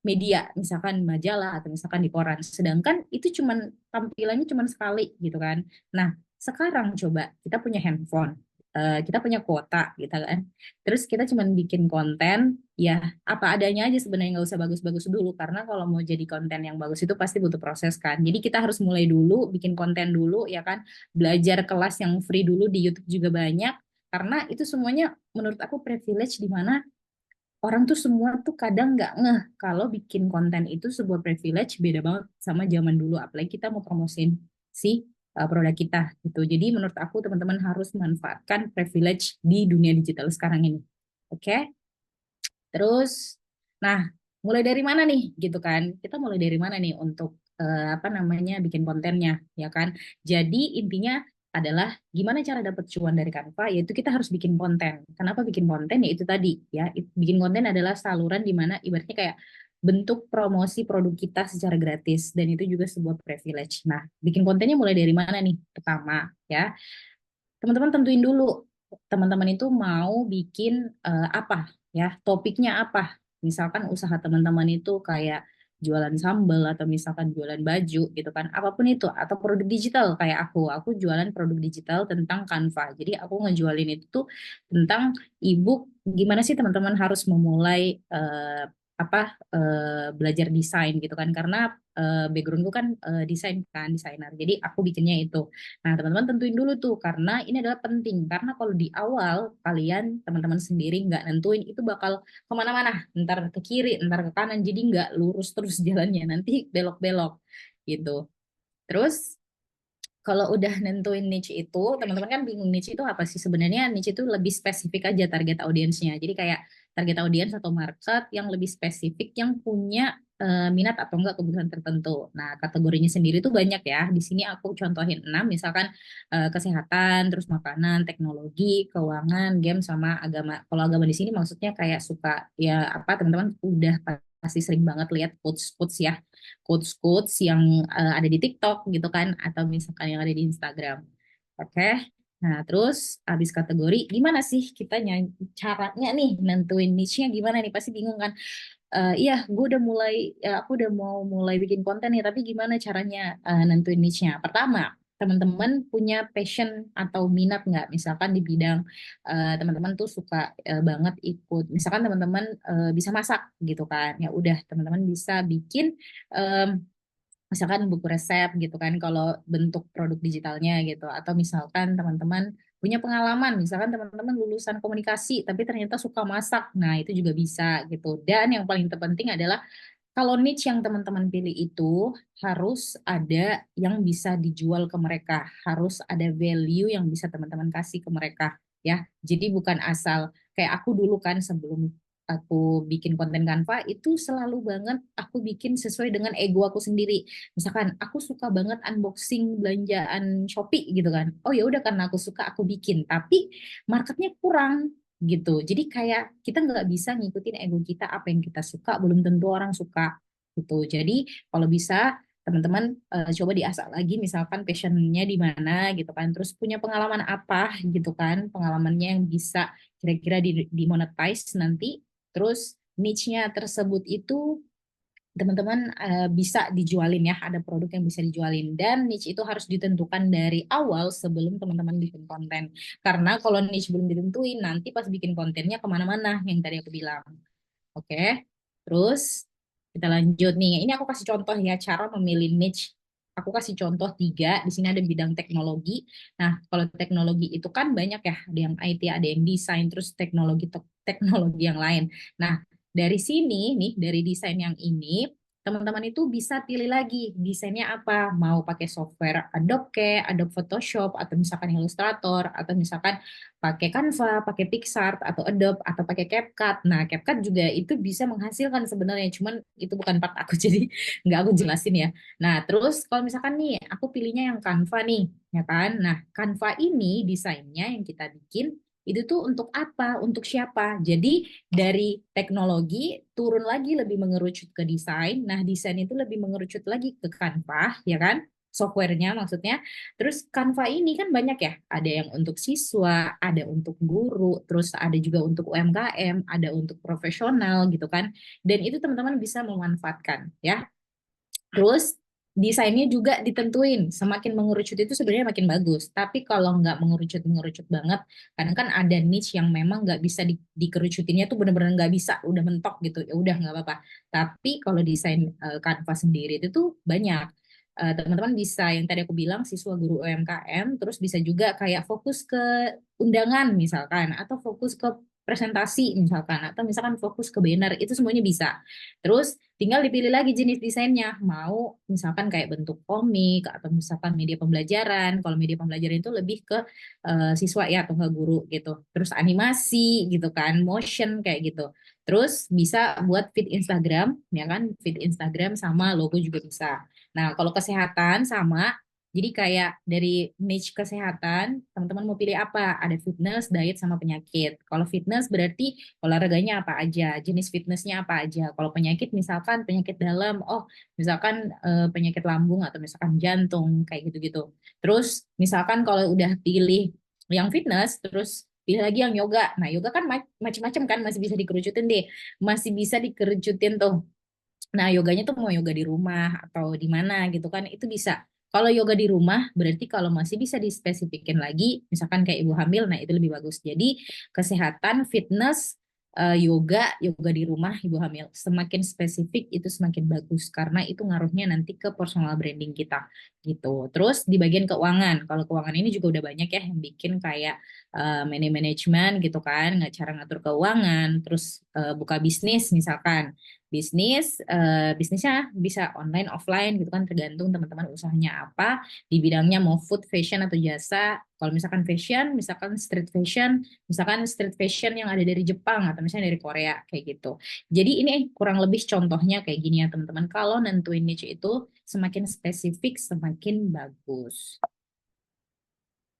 media, misalkan majalah atau misalkan di koran. Sedangkan itu cuman tampilannya cuman sekali gitu kan. Nah, sekarang coba kita punya handphone, kita punya kuota gitu kan. Terus kita cuman bikin konten ya apa adanya aja sebenarnya nggak usah bagus-bagus dulu karena kalau mau jadi konten yang bagus itu pasti butuh proses kan. Jadi kita harus mulai dulu bikin konten dulu ya kan. Belajar kelas yang free dulu di YouTube juga banyak karena itu semuanya menurut aku privilege di mana orang tuh semua tuh kadang nggak ngeh kalau bikin konten itu sebuah privilege beda banget sama zaman dulu apalagi kita mau promosin si produk kita gitu. Jadi menurut aku teman-teman harus manfaatkan privilege di dunia digital sekarang ini. Oke? Terus nah, mulai dari mana nih gitu kan? Kita mulai dari mana nih untuk bikin kontennya ya kan? Jadi intinya adalah gimana cara dapat cuan dari Canva, yaitu kita harus bikin konten. Kenapa bikin konten? Ya itu tadi ya, bikin konten adalah saluran di mana ibaratnya kayak bentuk promosi produk kita secara gratis dan itu juga sebuah privilege. Nah, bikin kontennya mulai dari mana nih? Pertama ya, teman-teman tentuin dulu teman-teman itu mau bikin apa ya, topiknya apa. Misalkan usaha teman-teman itu kayak jualan sambal atau misalkan jualan baju gitu kan, apapun itu atau produk digital kayak aku jualan produk digital tentang Canva. Jadi aku ngejualin itu tuh tentang ebook gimana sih teman-teman harus memulai belajar desain gitu kan karena backgroundku kan desainer. Jadi aku bikinnya itu. Nah, teman-teman tentuin dulu tuh karena ini adalah penting karena kalau di awal kalian teman-teman sendiri nggak nentuin itu bakal kemana-mana, ntar ke kiri, ntar ke kanan, jadi nggak lurus terus jalannya, nanti belok-belok gitu. Terus kalau udah nentuin niche itu, teman-teman kan bingung niche itu apa sih? Sebenarnya niche itu lebih spesifik aja target audiensnya. Jadi kayak target audiens atau market yang lebih spesifik yang punya minat atau enggak kebutuhan tertentu. Nah, kategorinya sendiri tuh banyak ya. Di sini aku contohin 6, misalkan kesehatan, terus makanan, teknologi, keuangan, game, sama agama. Kalau agama di sini maksudnya kayak suka ya apa teman-teman udah pasti sering banget lihat quotes-quotes ya quotes-quotes yang ada di TikTok gitu kan atau misalkan yang ada di Instagram. Oke. Nah, terus habis kategori, gimana sih kita caranya nih nentuin niche-nya gimana nih? Pasti bingung kan? Iya, gue udah mulai, aku udah mau mulai bikin konten nih, tapi gimana caranya nentuin niche-nya? Pertama, teman-teman punya passion atau minat nggak? Misalkan di bidang teman-teman tuh suka banget ikut, misalkan teman-teman bisa masak gitu kan? Ya udah, teman-teman bisa bikin misalkan buku resep gitu kan kalau bentuk produk digitalnya gitu, atau misalkan teman-teman punya pengalaman, misalkan teman-teman lulusan komunikasi tapi ternyata suka masak, nah itu juga bisa gitu. Dan yang paling terpenting adalah kalau niche yang teman-teman pilih itu harus ada yang bisa dijual ke mereka, harus ada value yang bisa teman-teman kasih ke mereka ya. Jadi bukan asal kayak aku dulu kan sebelum aku bikin konten Canva itu selalu banget aku bikin sesuai dengan ego aku sendiri. Misalkan aku suka banget unboxing belanjaan Shopee gitu kan. Oh ya udah karena aku suka aku bikin, tapi marketnya kurang gitu. Jadi kayak kita nggak bisa ngikutin ego kita, apa yang kita suka belum tentu orang suka gitu. Jadi kalau bisa teman-teman coba diasah lagi misalkan passionnya di mana gitu kan. Terus punya pengalaman apa gitu kan, pengalamannya yang bisa kira-kira dimonetize nanti. Terus niche-nya tersebut itu teman-teman bisa dijualin ya, ada produk yang bisa dijualin dan niche itu harus ditentukan dari awal sebelum teman-teman bikin konten. Karena kalau niche belum ditentuin nanti pas bikin kontennya kemana-mana yang tadi aku bilang. Oke, terus kita lanjut nih. Ini aku kasih contoh ya cara memilih niche. Aku kasih contoh 3. Di sini ada bidang teknologi. Nah, kalau teknologi itu kan banyak ya. Ada yang IT, ada yang desain, terus teknologi yang lain. Nah, dari sini nih, dari desain yang ini, teman-teman itu bisa pilih lagi desainnya apa. Mau pakai software Adobe kayak Adobe Photoshop, atau misalkan Illustrator, atau misalkan pakai Canva, pakai Pixar atau Adobe atau pakai CapCut. Nah, CapCut juga itu bisa menghasilkan sebenarnya, cuman itu bukan part aku jadi nggak aku jelasin ya. Nah, terus kalau misalkan nih aku pilihnya yang Canva nih, ya kan? Nah, Canva ini desainnya yang kita bikin itu tuh untuk apa? Untuk siapa? Jadi dari teknologi turun lagi lebih mengerucut ke desain. Nah, desain itu lebih mengerucut lagi ke Canva, ya kan? Softwarenya maksudnya. Terus Canva ini kan banyak ya, ada yang untuk siswa, ada untuk guru, terus ada juga untuk UMKM, ada untuk profesional gitu kan. Dan itu teman-teman bisa memanfaatkan ya. Terus desainnya juga ditentuin, semakin mengerucut itu sebenarnya makin bagus. Tapi kalau nggak mengerucut-mengerucut banget, kadang kan ada niche yang memang nggak bisa dikerucutinnya tuh bener-bener nggak bisa, udah mentok gitu, ya udah nggak apa-apa. Tapi kalau desain Canva sendiri itu tuh banyak. Teman-teman bisa yang tadi aku bilang siswa guru UMKM, terus bisa juga kayak fokus ke undangan misalkan, atau fokus ke presentasi misalkan, atau misalkan fokus ke banner, itu semuanya bisa. Terus tinggal dipilih lagi jenis desainnya. Mau misalkan kayak bentuk komik atau misalkan media pembelajaran. Kalau media pembelajaran itu lebih ke siswa ya atau ke guru gitu. Terus animasi gitu kan, motion kayak gitu. Terus bisa buat feed Instagram, ya kan? Feed Instagram sama logo juga bisa. Nah, kalau kesehatan sama, jadi kayak dari niche kesehatan, teman-teman mau pilih apa? Ada fitness, diet, sama penyakit. Kalau fitness berarti olahraganya apa aja, jenis fitnessnya apa aja. Kalau penyakit misalkan penyakit dalam, oh misalkan penyakit lambung atau misalkan jantung, kayak gitu-gitu. Terus misalkan kalau udah pilih yang fitness, terus pilih lagi yang yoga. Nah yoga kan macam-macam kan, masih bisa dikerucutin deh. Masih bisa dikerucutin tuh. Nah, yoganya tuh mau yoga di rumah atau di mana gitu kan, itu bisa. Kalau yoga di rumah, berarti kalau masih bisa dispesifikin lagi, misalkan kayak ibu hamil, nah itu lebih bagus. Jadi, kesehatan, fitness, yoga di rumah ibu hamil. Semakin spesifik itu semakin bagus, karena itu ngaruhnya nanti ke personal branding kita gitu. Terus di bagian keuangan, kalau keuangan ini juga udah banyak ya yang bikin kayak manajemen gitu kan, nggak cara ngatur keuangan, terus buka bisnis misalkan bisnisnya bisa online offline gitu kan, tergantung teman-teman usahanya apa di bidangnya, mau food fashion atau jasa. Kalau misalkan fashion, misalkan street fashion yang ada dari Jepang atau misalnya dari Korea kayak gitu. Jadi ini kurang lebih contohnya kayak gini ya teman-teman. Kalau nentuin niche itu semakin spesifik semakin bagus.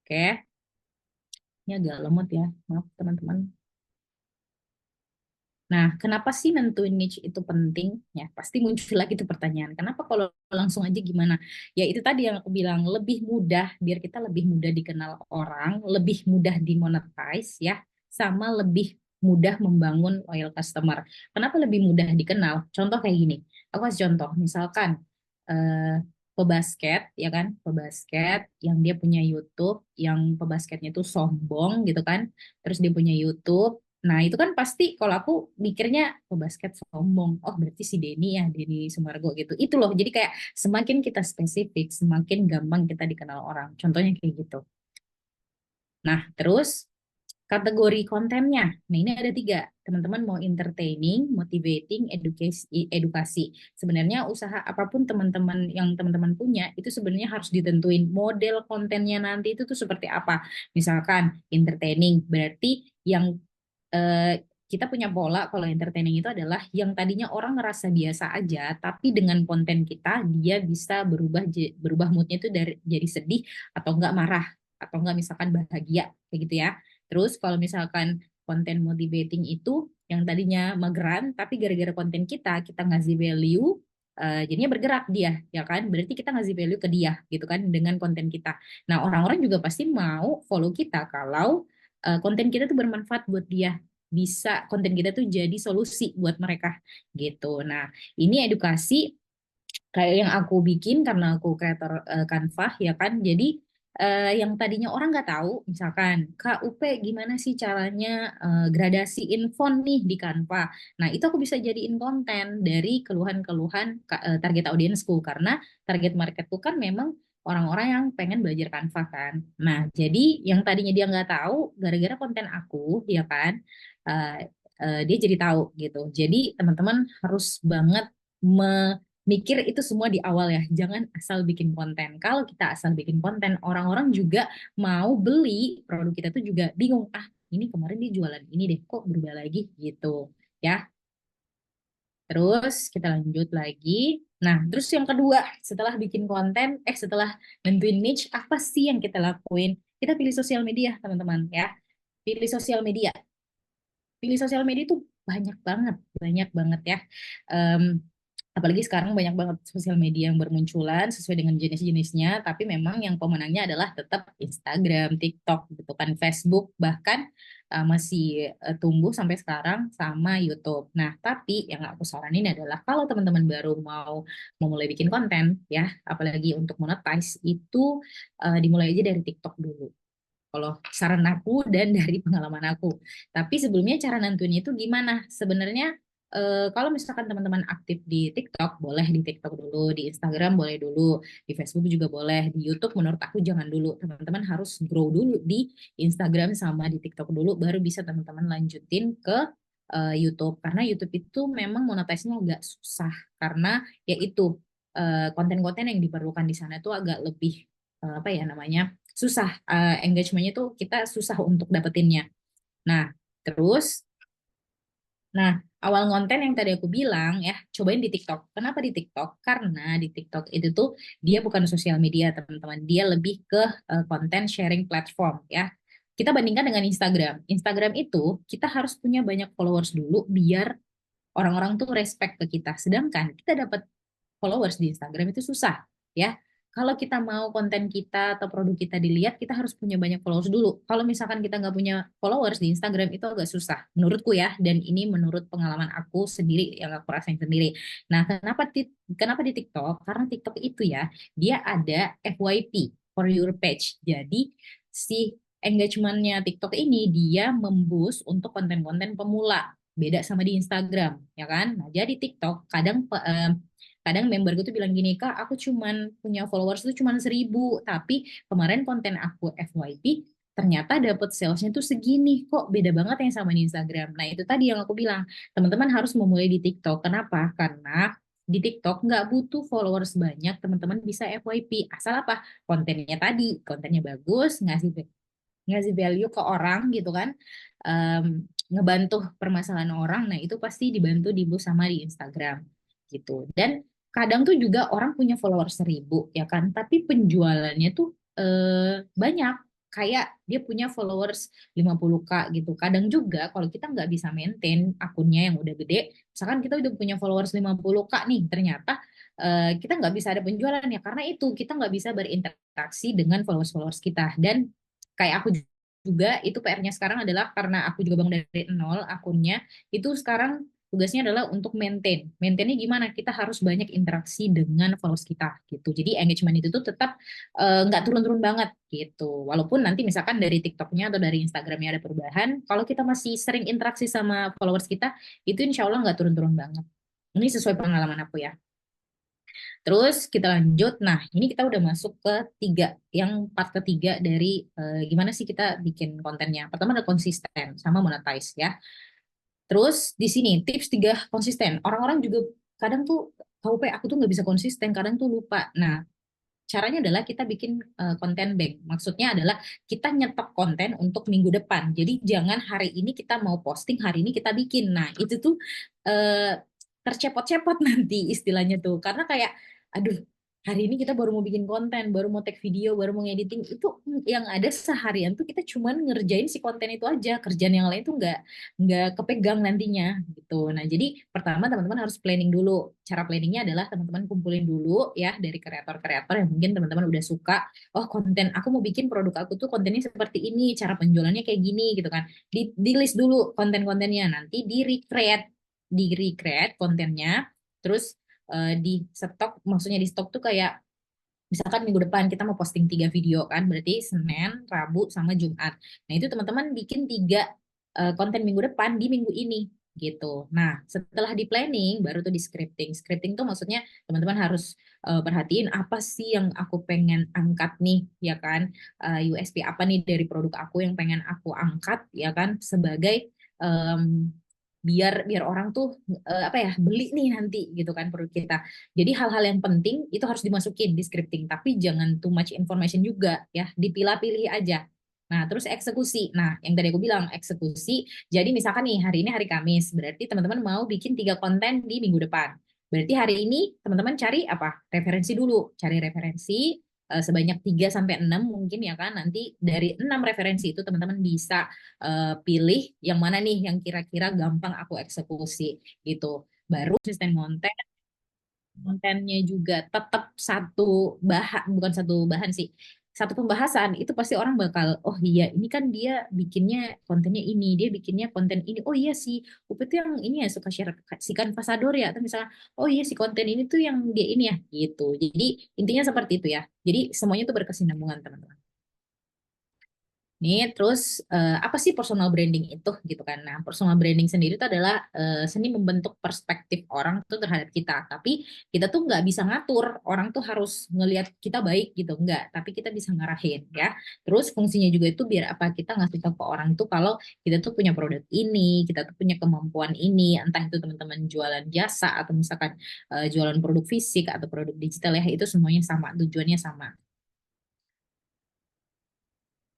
Oke, ini agak lemot ya, maaf teman-teman. Nah, kenapa sih nentuin niche itu penting? Ya, pasti muncul lagi tuh pertanyaan. Kenapa kalau langsung aja gimana? Ya itu tadi yang aku bilang, lebih mudah, biar kita lebih mudah dikenal orang, lebih mudah dimonetize ya, sama lebih mudah membangun loyal customer. Kenapa lebih mudah dikenal? Contoh kayak gini. Aku kasih contoh, misalkan eh, pebasket, ya kan? Pebasket yang dia punya YouTube, yang pebasketnya tuh sombong gitu kan. Terus dia punya YouTube. Nah, itu kan pasti kalau aku mikirnya basket sombong. Oh, berarti si Denny ya, Denny Sumargo gitu. Itu loh. Jadi kayak semakin kita spesifik, semakin gampang kita dikenal orang. Contohnya kayak gitu. Nah, terus kategori kontennya. Nah, ini ada 3. Teman-teman mau entertaining, motivating, edukasi. Sebenarnya usaha apapun teman-teman yang teman-teman punya, itu sebenarnya harus ditentuin model kontennya nanti itu tuh seperti apa. Misalkan entertaining, berarti yang kita punya pola kalau entertaining itu adalah yang tadinya orang ngerasa biasa aja, tapi dengan konten kita dia bisa berubah moodnya itu dari jadi sedih atau enggak marah atau enggak misalkan bahagia kayak gitu ya. Terus kalau misalkan konten motivating itu yang tadinya mageran, tapi gara-gara konten kita ngasih value, jadinya bergerak dia, ya kan? Berarti kita ngasih value ke dia, gitu kan, dengan konten kita. Nah, orang-orang juga pasti mau follow kita kalau konten kita tuh bermanfaat buat dia, bisa konten kita tuh jadi solusi buat mereka gitu. Nah, ini edukasi kayak yang aku bikin karena aku kreator Canva ya kan. Jadi yang tadinya orang nggak tahu, misalkan KUP gimana sih caranya gradasiin font nih di Canva. Nah, itu aku bisa jadiin konten dari keluhan-keluhan target audiensku karena target marketku kan memang orang-orang yang pengen belajar Canva kan. Nah, jadi yang tadinya dia nggak tahu, gara-gara konten aku, ya kan, dia jadi tahu gitu. Jadi teman-teman harus banget mikir itu semua di awal ya. Jangan asal bikin konten. Kalau kita asal bikin konten, orang-orang juga mau beli produk kita tuh juga bingung. Ah, ini kemarin dia jualan ini deh, kok berubah lagi gitu. Ya, terus kita lanjut lagi. Nah, terus yang kedua, setelah bikin konten, setelah nentuin niche, apa sih yang kita lakuin? Kita pilih sosial media, teman-teman ya. Pilih sosial media. Pilih sosial media itu banyak banget ya. Em, Apalagi sekarang banyak banget sosial media yang bermunculan sesuai dengan jenis-jenisnya, tapi memang yang pemenangnya adalah tetap Instagram, TikTok, gitu kan, Facebook, bahkan masih tumbuh sampai sekarang sama YouTube. Nah, tapi yang aku saranin adalah kalau teman-teman baru mau memulai bikin konten, ya, apalagi untuk monetize, itu dimulai aja dari TikTok dulu. Kalau saran aku dan dari pengalaman aku. Tapi sebelumnya cara nentuinnya itu gimana? Sebenarnya kalau misalkan teman-teman aktif di TikTok, boleh di TikTok dulu, di Instagram boleh dulu, di Facebook juga boleh, di YouTube menurut aku jangan dulu. Teman-teman harus grow dulu di Instagram sama di TikTok dulu, baru bisa teman-teman lanjutin ke YouTube. Karena YouTube itu memang monetize-nya agak susah, karena yaitu konten-konten yang diperlukan di sana itu agak lebih apa ya namanya, susah, engagementnya tuh kita susah untuk dapetinnya. Nah, terus, nah awal konten yang tadi aku bilang ya, cobain di TikTok. Kenapa di TikTok? Karena di TikTok itu tuh dia bukan sosial media teman-teman, dia lebih ke konten sharing platform ya. Kita bandingkan dengan Instagram. Instagram itu kita harus punya banyak followers dulu biar orang-orang tuh respect ke kita. Sedangkan kita dapat followers di Instagram itu susah ya. Kalau kita mau konten kita atau produk kita dilihat, kita harus punya banyak followers dulu. Kalau misalkan kita nggak punya followers di Instagram, itu agak susah. Menurutku ya, dan ini menurut pengalaman aku sendiri, yang aku rasain sendiri. Nah, kenapa di TikTok? Karena TikTok itu ya, dia ada FYP, for your page. Jadi, si engagementnya TikTok ini, dia memboost untuk konten-konten pemula. Beda sama di Instagram, ya kan? Nah, jadi TikTok kadang member gue tuh bilang gini, Kak, aku cuman punya followers tuh cuman 1.000, tapi kemarin konten aku FYP, ternyata dapet salesnya tuh segini, kok beda banget yang sama di Instagram. Nah, itu tadi yang aku bilang, teman-teman harus memulai di TikTok. Kenapa? Karena di TikTok nggak butuh followers banyak, teman-teman bisa FYP. Asal apa? Kontennya tadi, kontennya bagus, ngasih ngasih value ke orang gitu kan, ngebantu permasalahan orang, nah itu pasti dibantu di boost sama di Instagram gitu. Dan kadang tuh juga orang punya follower 1.000 ya kan, tapi penjualannya tuh banyak kayak dia punya followers 50K gitu. Kadang juga kalau kita nggak bisa maintain akunnya yang udah gede, misalkan kita udah punya followers 50K nih, ternyata kita nggak bisa ada penjualan ya, karena itu kita nggak bisa berinteraksi dengan followers-followers kita. Dan kayak aku juga, itu PR-nya sekarang adalah karena aku juga bangun dari nol akunnya, itu sekarang tugasnya adalah untuk maintain. Maintainnya gimana? Kita harus banyak interaksi dengan followers kita gitu. Jadi engagement itu tuh tetap nggak turun-turun banget gitu. Walaupun nanti misalkan dari TikToknya atau dari Instagramnya ada perubahan, kalau kita masih sering interaksi sama followers kita, itu insya Allah nggak turun-turun banget. Ini sesuai pengalaman aku ya. Terus kita lanjut. Nah, ini kita udah masuk ke part ketiga dari gimana sih kita bikin kontennya. Pertama ada konsisten sama monetize ya. Terus di sini tips 3 konsisten. Orang-orang juga kadang tuh KUP aku tuh nggak bisa konsisten, kadang tuh lupa. Nah, caranya adalah kita bikin konten bank. Maksudnya adalah kita nyetok konten untuk minggu depan. Jadi jangan hari ini kita mau posting, hari ini kita bikin. Nah, itu tuh eh, tercepot-cepot nanti istilahnya tuh. Karena kayak, aduh, hari ini kita baru mau bikin konten, baru mau take video, baru mau editing. Itu yang ada seharian tuh kita cuman ngerjain si konten itu aja. Kerjaan yang lain tuh nggak kepegang nantinya gitu. Nah, jadi pertama teman-teman harus planning dulu. Cara planningnya adalah teman-teman kumpulin dulu ya dari kreator-kreator yang mungkin teman-teman udah suka. Oh, konten aku mau bikin produk aku tuh kontennya seperti ini, cara penjualannya kayak gini gitu kan. Di list dulu konten-kontennya, nanti di recreate kontennya, terus di stok, maksudnya di stok tuh kayak misalkan minggu depan kita mau posting 3 video kan, berarti Senin, Rabu, sama Jumat. Nah, itu teman-teman bikin 3 konten minggu depan di minggu ini gitu. Nah, setelah di planning baru tuh di scripting. Scripting tuh maksudnya teman-teman harus perhatiin apa sih yang aku pengen angkat nih, ya kan? USP apa nih dari produk aku yang pengen aku angkat, ya kan? Sebagai em, biar biar orang tuh apa ya, beli nih nanti gitu kan produk kita. Jadi hal-hal yang penting itu harus dimasukin di scripting, tapi jangan too much information juga ya, dipilah-pilih aja. Nah, terus eksekusi. Nah, yang tadi aku bilang eksekusi. Jadi misalkan nih hari ini hari Kamis, berarti teman-teman mau bikin 3 konten di minggu depan. Berarti hari ini teman-teman cari apa? Referensi dulu, cari referensi sebanyak 3 sampai 6 mungkin ya kan. Nanti dari 6 referensi itu teman-teman bisa pilih yang mana nih yang kira-kira gampang aku eksekusi gitu. Baru konsisten konten, kontennya juga tetap satu bahan, bukan satu bahan sih, satu pembahasan, itu pasti orang bakal, oh iya ini kan dia bikinnya kontennya ini, dia bikinnya konten ini, oh iya sih Upet tuh yang ini ya suka share si Kanvasador ya, atau misalnya oh iya si konten ini tuh yang dia ini ya gitu. Jadi intinya seperti itu ya, jadi semuanya tuh berkesinambungan teman-teman. Nih, terus apa sih personal branding itu gitu kan? Nah, personal branding sendiri itu adalah seni membentuk perspektif orang tuh terhadap kita. Tapi kita tuh nggak bisa ngatur orang tuh harus ngelihat kita baik gitu, nggak. Tapi kita bisa ngarahin ya. Terus fungsinya juga itu biar apa, kita ngasih tahu ke orang tuh kalau kita tuh punya produk ini, kita tuh punya kemampuan ini, entah itu teman-teman jualan jasa atau misalkan jualan produk fisik atau produk digital ya, itu semuanya sama, tujuannya sama.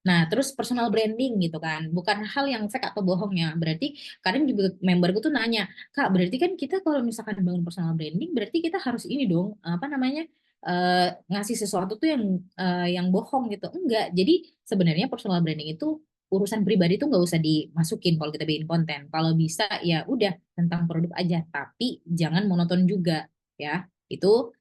Nah, terus personal branding gitu kan, bukan hal yang fake atau bohong ya. Berarti kadang juga memberku tuh nanya, Kak, berarti kan kita kalau misalkan bangun personal branding, berarti kita harus ini dong, apa namanya, ngasih sesuatu tuh yang bohong gitu. Enggak. Jadi sebenarnya personal branding itu urusan pribadi tuh nggak usah dimasukin kalau kita bikin konten. Kalau bisa ya udah tentang produk aja, tapi jangan monoton juga ya. Itu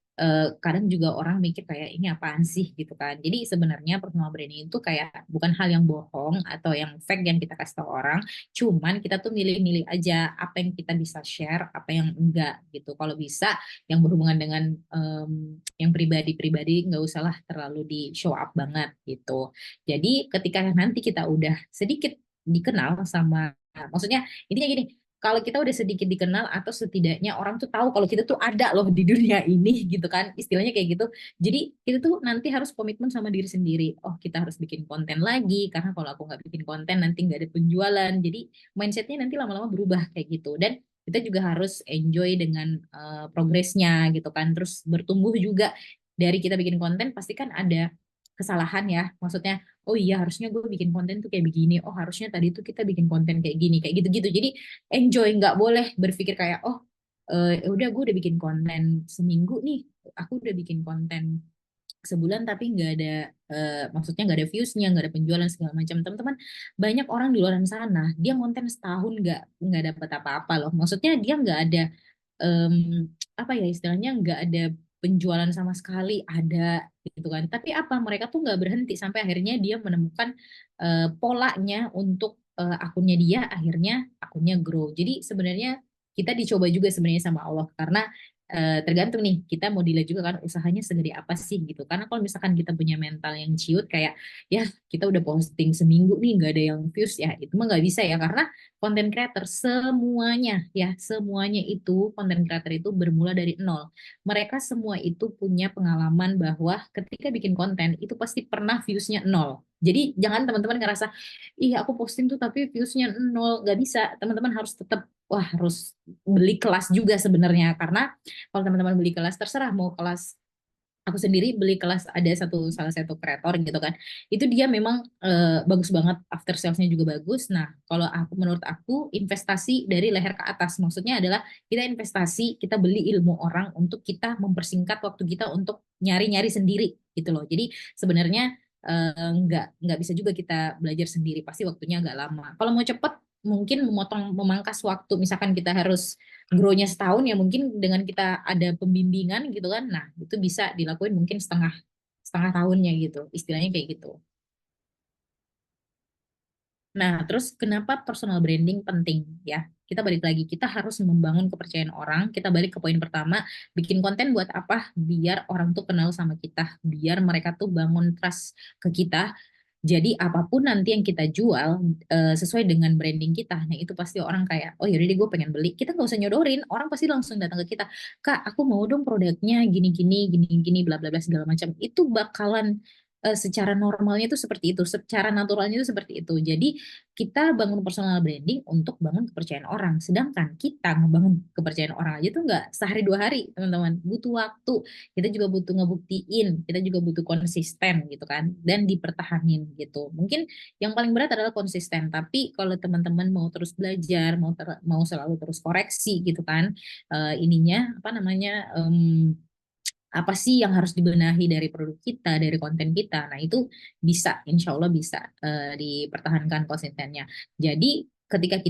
kadang juga orang mikir kayak ini apaan sih gitu kan. Jadi sebenarnya personal branding itu kayak bukan hal yang bohong atau yang fake yang kita kasih tahu orang, cuman kita tuh milih-milih aja apa yang kita bisa share, apa yang enggak gitu. Kalau bisa yang berhubungan dengan yang pribadi-pribadi nggak usahlah terlalu di show up banget gitu. Jadi ketika nanti kita udah sedikit dikenal sama, maksudnya intinya gini, kalau kita udah sedikit dikenal atau setidaknya orang tuh tahu kalau kita tuh ada loh di dunia ini gitu kan, istilahnya kayak gitu. Jadi kita tuh nanti harus komitmen sama diri sendiri. Oh, kita harus bikin konten lagi karena kalau aku nggak bikin konten nanti nggak ada penjualan. Jadi mindsetnya nanti lama-lama berubah kayak gitu. Dan kita juga harus enjoy dengan progresnya gitu kan. Terus bertumbuh juga dari kita bikin konten pasti kan ada kesalahan ya. Maksudnya oh iya harusnya gue bikin konten tuh kayak begini, oh harusnya tadi tuh kita bikin konten kayak gini, kayak gitu-gitu. Jadi enjoy, nggak boleh berpikir kayak oh ya udah gue udah bikin konten seminggu nih, aku udah bikin konten sebulan tapi nggak ada maksudnya nggak ada viewsnya, nggak ada penjualan segala macam. Teman-teman, banyak orang di luar sana dia konten setahun nggak dapat apa-apa loh. Maksudnya dia nggak ada em, apa ya istilahnya, nggak ada penjualan sama sekali, ada gitu kan. Tapi apa, mereka tuh nggak berhenti sampai akhirnya dia menemukan polanya untuk akunnya dia, akhirnya akunnya grow. Jadi sebenarnya kita dicoba juga sebenarnya sama Allah, karena tergantung nih kita mau dilihat juga kan usahanya segede apa sih gitu. Karena kalau misalkan kita punya mental yang ciut kayak ya kita udah posting seminggu nih nggak ada yang views, ya itu mah nggak bisa ya, karena konten creator semuanya ya, semuanya itu konten creator itu bermula dari nol. Mereka semua itu punya pengalaman bahwa ketika bikin konten itu pasti pernah viewsnya nol. Jadi jangan teman-teman ngerasa, ih aku posting tuh tapi viewsnya nol. Gak bisa, teman-teman harus tetap, wah harus beli kelas juga sebenarnya. Karena kalau teman-teman beli kelas, terserah mau kelas, aku sendiri beli kelas ada salah satu kreator gitu kan, itu dia memang bagus banget, after salesnya juga bagus. Nah kalau aku, menurut aku investasi dari leher ke atas, maksudnya adalah kita investasi, kita beli ilmu orang untuk kita mempersingkat waktu kita untuk nyari-nyari sendiri gitu loh. Jadi sebenarnya nggak bisa juga kita belajar sendiri, pasti waktunya agak lama. Kalau mau cepet mungkin memangkas waktu, misalkan kita harus grow-nya setahun, ya mungkin dengan kita ada pembimbingan gitu kan, nah itu bisa dilakuin mungkin setengah setengah tahunnya gitu, istilahnya kayak gitu. Nah, terus kenapa personal branding penting ya? Kita balik lagi, kita harus membangun kepercayaan orang. Kita balik ke poin pertama, bikin konten buat apa? Biar orang tuh kenal sama kita, biar mereka tuh bangun trust ke kita. Jadi apapun nanti yang kita jual sesuai dengan branding kita, nah itu pasti orang kayak, oh yaudah deh gue pengen beli. Kita nggak usah nyodorin, orang pasti langsung datang ke kita. Kak, aku mau dong produknya gini-gini, gini-gini, bla bla bla segala macam. Itu bakalan secara normalnya itu seperti itu, secara naturalnya itu seperti itu. Jadi kita bangun personal branding untuk bangun kepercayaan orang. Sedangkan kita ngebangun kepercayaan orang aja tuh nggak sehari dua hari, teman-teman. Butuh waktu. Kita juga butuh ngebuktiin, kita juga butuh konsisten gitu kan, dan dipertahanin gitu. Mungkin yang paling berat adalah konsisten. Tapi kalau teman-teman mau terus belajar, mau selalu terus koreksi gitu kan, ininya apa namanya? Apa sih yang harus dibenahi dari produk kita, dari konten kita. Nah, itu bisa, insya Allah bisa dipertahankan konsistennya. Jadi, ketika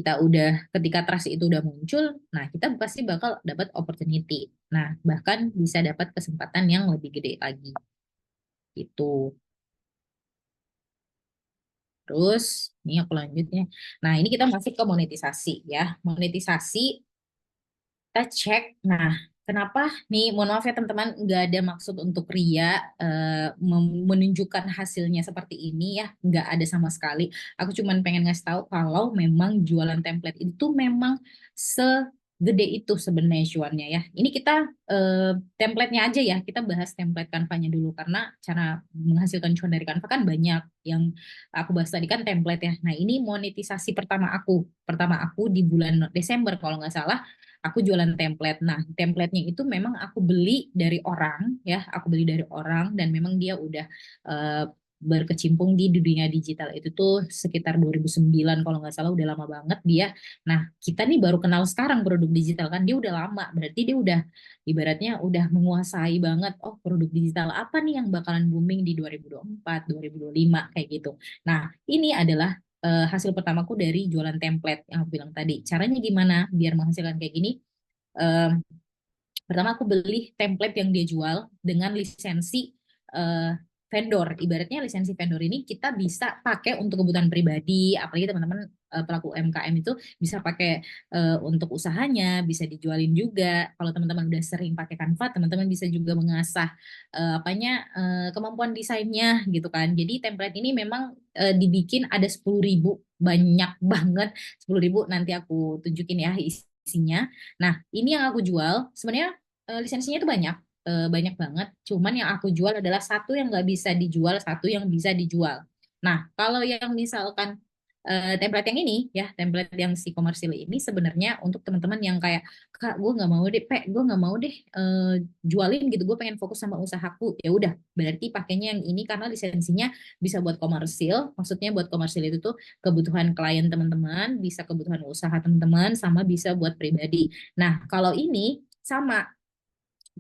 trust itu udah muncul, nah kita pasti bakal dapat opportunity. Nah, bahkan bisa dapat kesempatan yang lebih gede lagi. Itu. Terus, ini aku lanjutnya. Nah, ini kita masuk ke monetisasi ya. Monetisasi kita cek. Nah, kenapa nih? Mohon maaf ya teman-teman, nggak ada maksud untuk ria menunjukkan hasilnya seperti ini ya, nggak ada sama sekali. Aku cuma pengen ngasih tahu kalau memang jualan template itu memang segede itu sebenarnya cuannya ya. Ini kita template-nya aja ya, kita bahas template Canva-nya dulu karena cara menghasilkan cuan dari Canva kan banyak. Yang aku bahas tadi kan template ya. Nah, ini monetisasi pertama aku. Pertama aku di bulan Desember kalau nggak salah aku jualan template. Nah, template-nya itu memang aku beli dari orang, ya, aku beli dari orang dan memang dia udah berkecimpung di dunia digital itu tuh sekitar 2009 kalau nggak salah, udah lama banget dia. Nah, kita nih baru kenal sekarang produk digital kan, dia udah lama, berarti dia udah ibaratnya udah menguasai banget, oh produk digital apa nih yang bakalan booming di 2024, 2025 kayak gitu. Nah, ini adalah hasil pertamaku dari jualan template yang aku bilang tadi. Caranya gimana biar menghasilkan kayak gini? Em, Pertama aku beli template yang dia jual dengan lisensi eh, vendor. Ibaratnya lisensi vendor ini kita bisa pakai untuk kebutuhan pribadi, apalagi teman-teman pelaku UMKM itu bisa pakai untuk usahanya, bisa dijualin juga. Kalau teman-teman udah sering pakai Canva, teman-teman bisa juga mengasah kemampuan desainnya gitu kan. Jadi template ini memang dibikin ada 10.000, banyak banget, 10.000, nanti aku tunjukin ya isinya. Nah, ini yang aku jual. Sebenarnya lisensinya itu banyak, banyak banget. Cuman yang aku jual adalah satu yang nggak bisa dijual, satu yang bisa dijual. Nah, kalau yang misalkan template yang ini, ya, template yang si komersil ini sebenarnya untuk teman-teman yang kayak, Kak, gue nggak mau deh, gue nggak mau deh jualin gitu, gue pengen fokus sama usahaku. Ya udah, berarti pakainya yang ini karena lisensinya bisa buat komersil. Maksudnya buat komersil itu tuh kebutuhan klien teman-teman, bisa kebutuhan usaha teman-teman, sama bisa buat pribadi. Nah, kalau ini sama,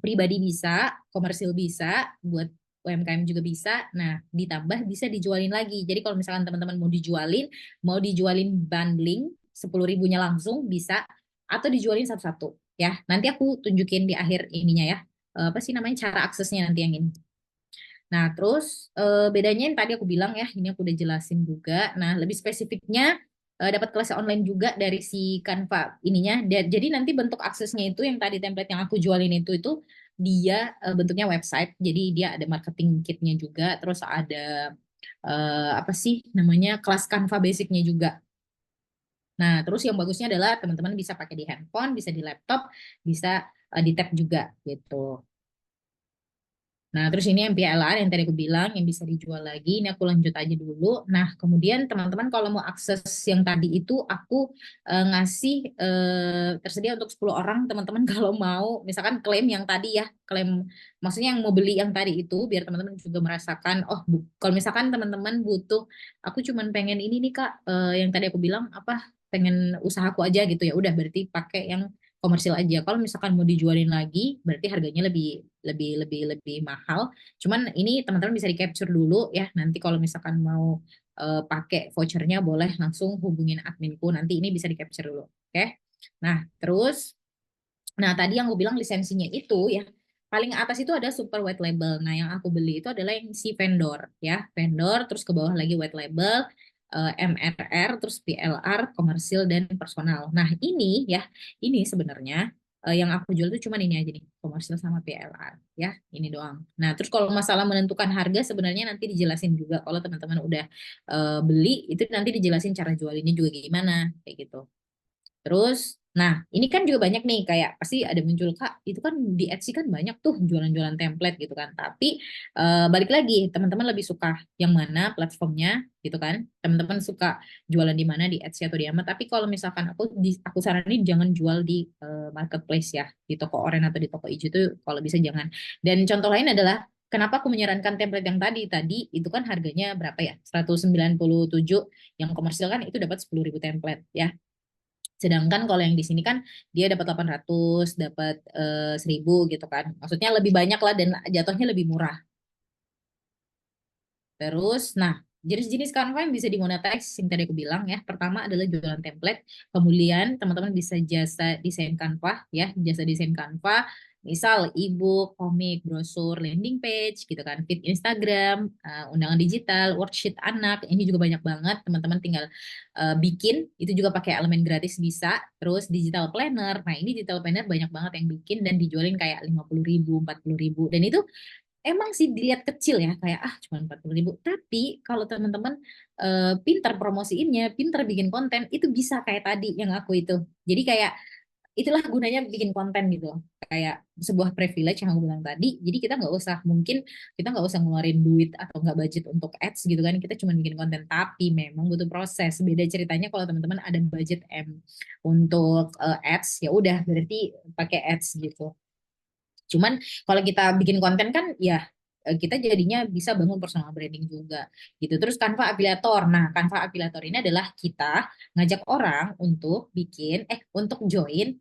pribadi bisa, komersil bisa, buat UMKM juga bisa. Nah, ditambah bisa dijualin lagi. Jadi kalau misalkan teman-teman mau dijualin bundling 10.000-nya langsung bisa, atau dijualin satu-satu ya. Nanti aku tunjukin di akhir ininya ya. Apa sih namanya cara aksesnya nanti yang ini. Nah, terus bedanya yang tadi aku bilang ya, ini aku udah jelasin juga. Nah, lebih spesifiknya dapat kelas online juga dari si Canva ininya. Jadi nanti bentuk aksesnya itu yang tadi template yang aku jualin itu dia bentuknya website. Jadi dia ada marketing kitnya juga, terus ada apa sih namanya kelas Canva basicnya juga. Nah, terus yang bagusnya adalah teman-teman bisa pakai di handphone, bisa di laptop, bisa di tab juga gitu. Nah, terus ini yang PLR yang tadi aku bilang yang bisa dijual lagi. Ini aku lanjut aja dulu. Nah, kemudian teman-teman kalau mau akses yang tadi itu aku ngasih tersedia untuk 10 orang teman-teman kalau mau misalkan klaim yang tadi ya, klaim maksudnya yang mau beli yang tadi itu biar teman-teman juga merasakan kalau misalkan teman-teman butuh aku cuman pengen ini nih Kak yang tadi aku bilang apa pengen usahaku aja gitu ya udah berarti pakai yang komersil aja. Kalau misalkan mau dijualin lagi, berarti harganya lebih mahal. Cuman ini teman-teman bisa di capture dulu ya. Nanti kalau misalkan mau pakai vouchernya boleh langsung hubungin adminku. Nanti ini bisa di capture dulu. Oke. Nah, terus tadi yang aku bilang lisensinya itu ya paling atas itu ada super white label. Nah, yang aku beli itu adalah yang si vendor ya, vendor terus ke bawah lagi white label, MRR, terus PLR, komersil dan personal. Nah, ini sebenarnya yang aku jual itu cuma ini aja nih, komersil sama PLR ya, ini doang. Nah, terus kalau masalah menentukan harga sebenarnya nanti dijelasin juga kalau teman-teman udah beli itu nanti dijelasin cara jualinnya juga gimana kayak gitu. Terus, ini kan juga banyak nih, kayak pasti ada muncul, Kak, itu kan di Etsy kan banyak tuh jualan-jualan template gitu kan. Tapi balik lagi, teman-teman lebih suka yang mana platformnya gitu kan. Teman-teman suka jualan di mana di Etsy atau di Ama. Tapi kalau misalkan aku saranin jangan jual di marketplace ya, di toko oranye atau di toko hijau itu kalau bisa jangan. Dan contoh lain adalah kenapa aku menyarankan template yang tadi itu kan harganya berapa ya? 197 yang komersil kan itu dapat 10.000 template ya. Sedangkan kalau yang di sini kan dia dapat 800, dapat 1.000 gitu kan. Maksudnya lebih banyak lah dan jatuhnya lebih murah. Terus, jenis-jenis Canva yang bisa dimonetize yang tadi aku bilang ya. Pertama adalah jualan template. Kemudian teman-teman bisa jasa desain Canva ya, jasa desain Canva. Misal e-book, komik, brosur, landing page gitu kan, feed Instagram, undangan digital, worksheet anak, ini juga banyak banget. Teman-teman tinggal bikin, itu juga pakai elemen gratis bisa. Terus digital planner, nah ini digital planner banyak banget yang bikin dan dijualin kayak 50.000, 40.000. Dan itu emang sih dilihat kecil ya, kayak cuma 40.000. Tapi kalau teman-teman pintar promosiinnya, pintar bikin konten, itu bisa kayak tadi yang aku itu. Jadi kayak itulah gunanya bikin konten gitu loh. Kayak sebuah privilege yang aku bilang tadi. Jadi kita nggak usah ngeluarin duit atau nggak budget untuk ads gitu kan. Kita cuma bikin konten. Tapi memang butuh proses. Beda ceritanya kalau teman-teman ada budget untuk ads, ya udah berarti pakai ads gitu. Cuman kalau kita bikin konten kan ya kita jadinya bisa bangun personal branding juga gitu. Terus Canva Affiliator. Nah, Canva Affiliator ini adalah kita ngajak orang untuk untuk join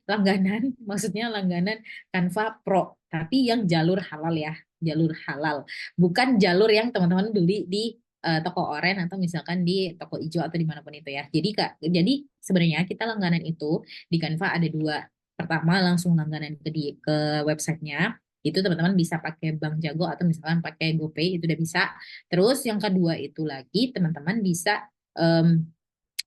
langganan, maksudnya langganan Canva Pro, tapi yang jalur halal ya, jalur halal. Bukan jalur yang teman-teman beli di toko oren atau misalkan di toko hijau atau dimanapun itu ya. Jadi sebenarnya kita langganan itu di Canva ada dua. Pertama langsung langganan ke websitenya, itu teman-teman bisa pakai Bank Jago atau misalkan pakai GoPay, itu udah bisa. Terus yang kedua itu lagi teman-teman bisa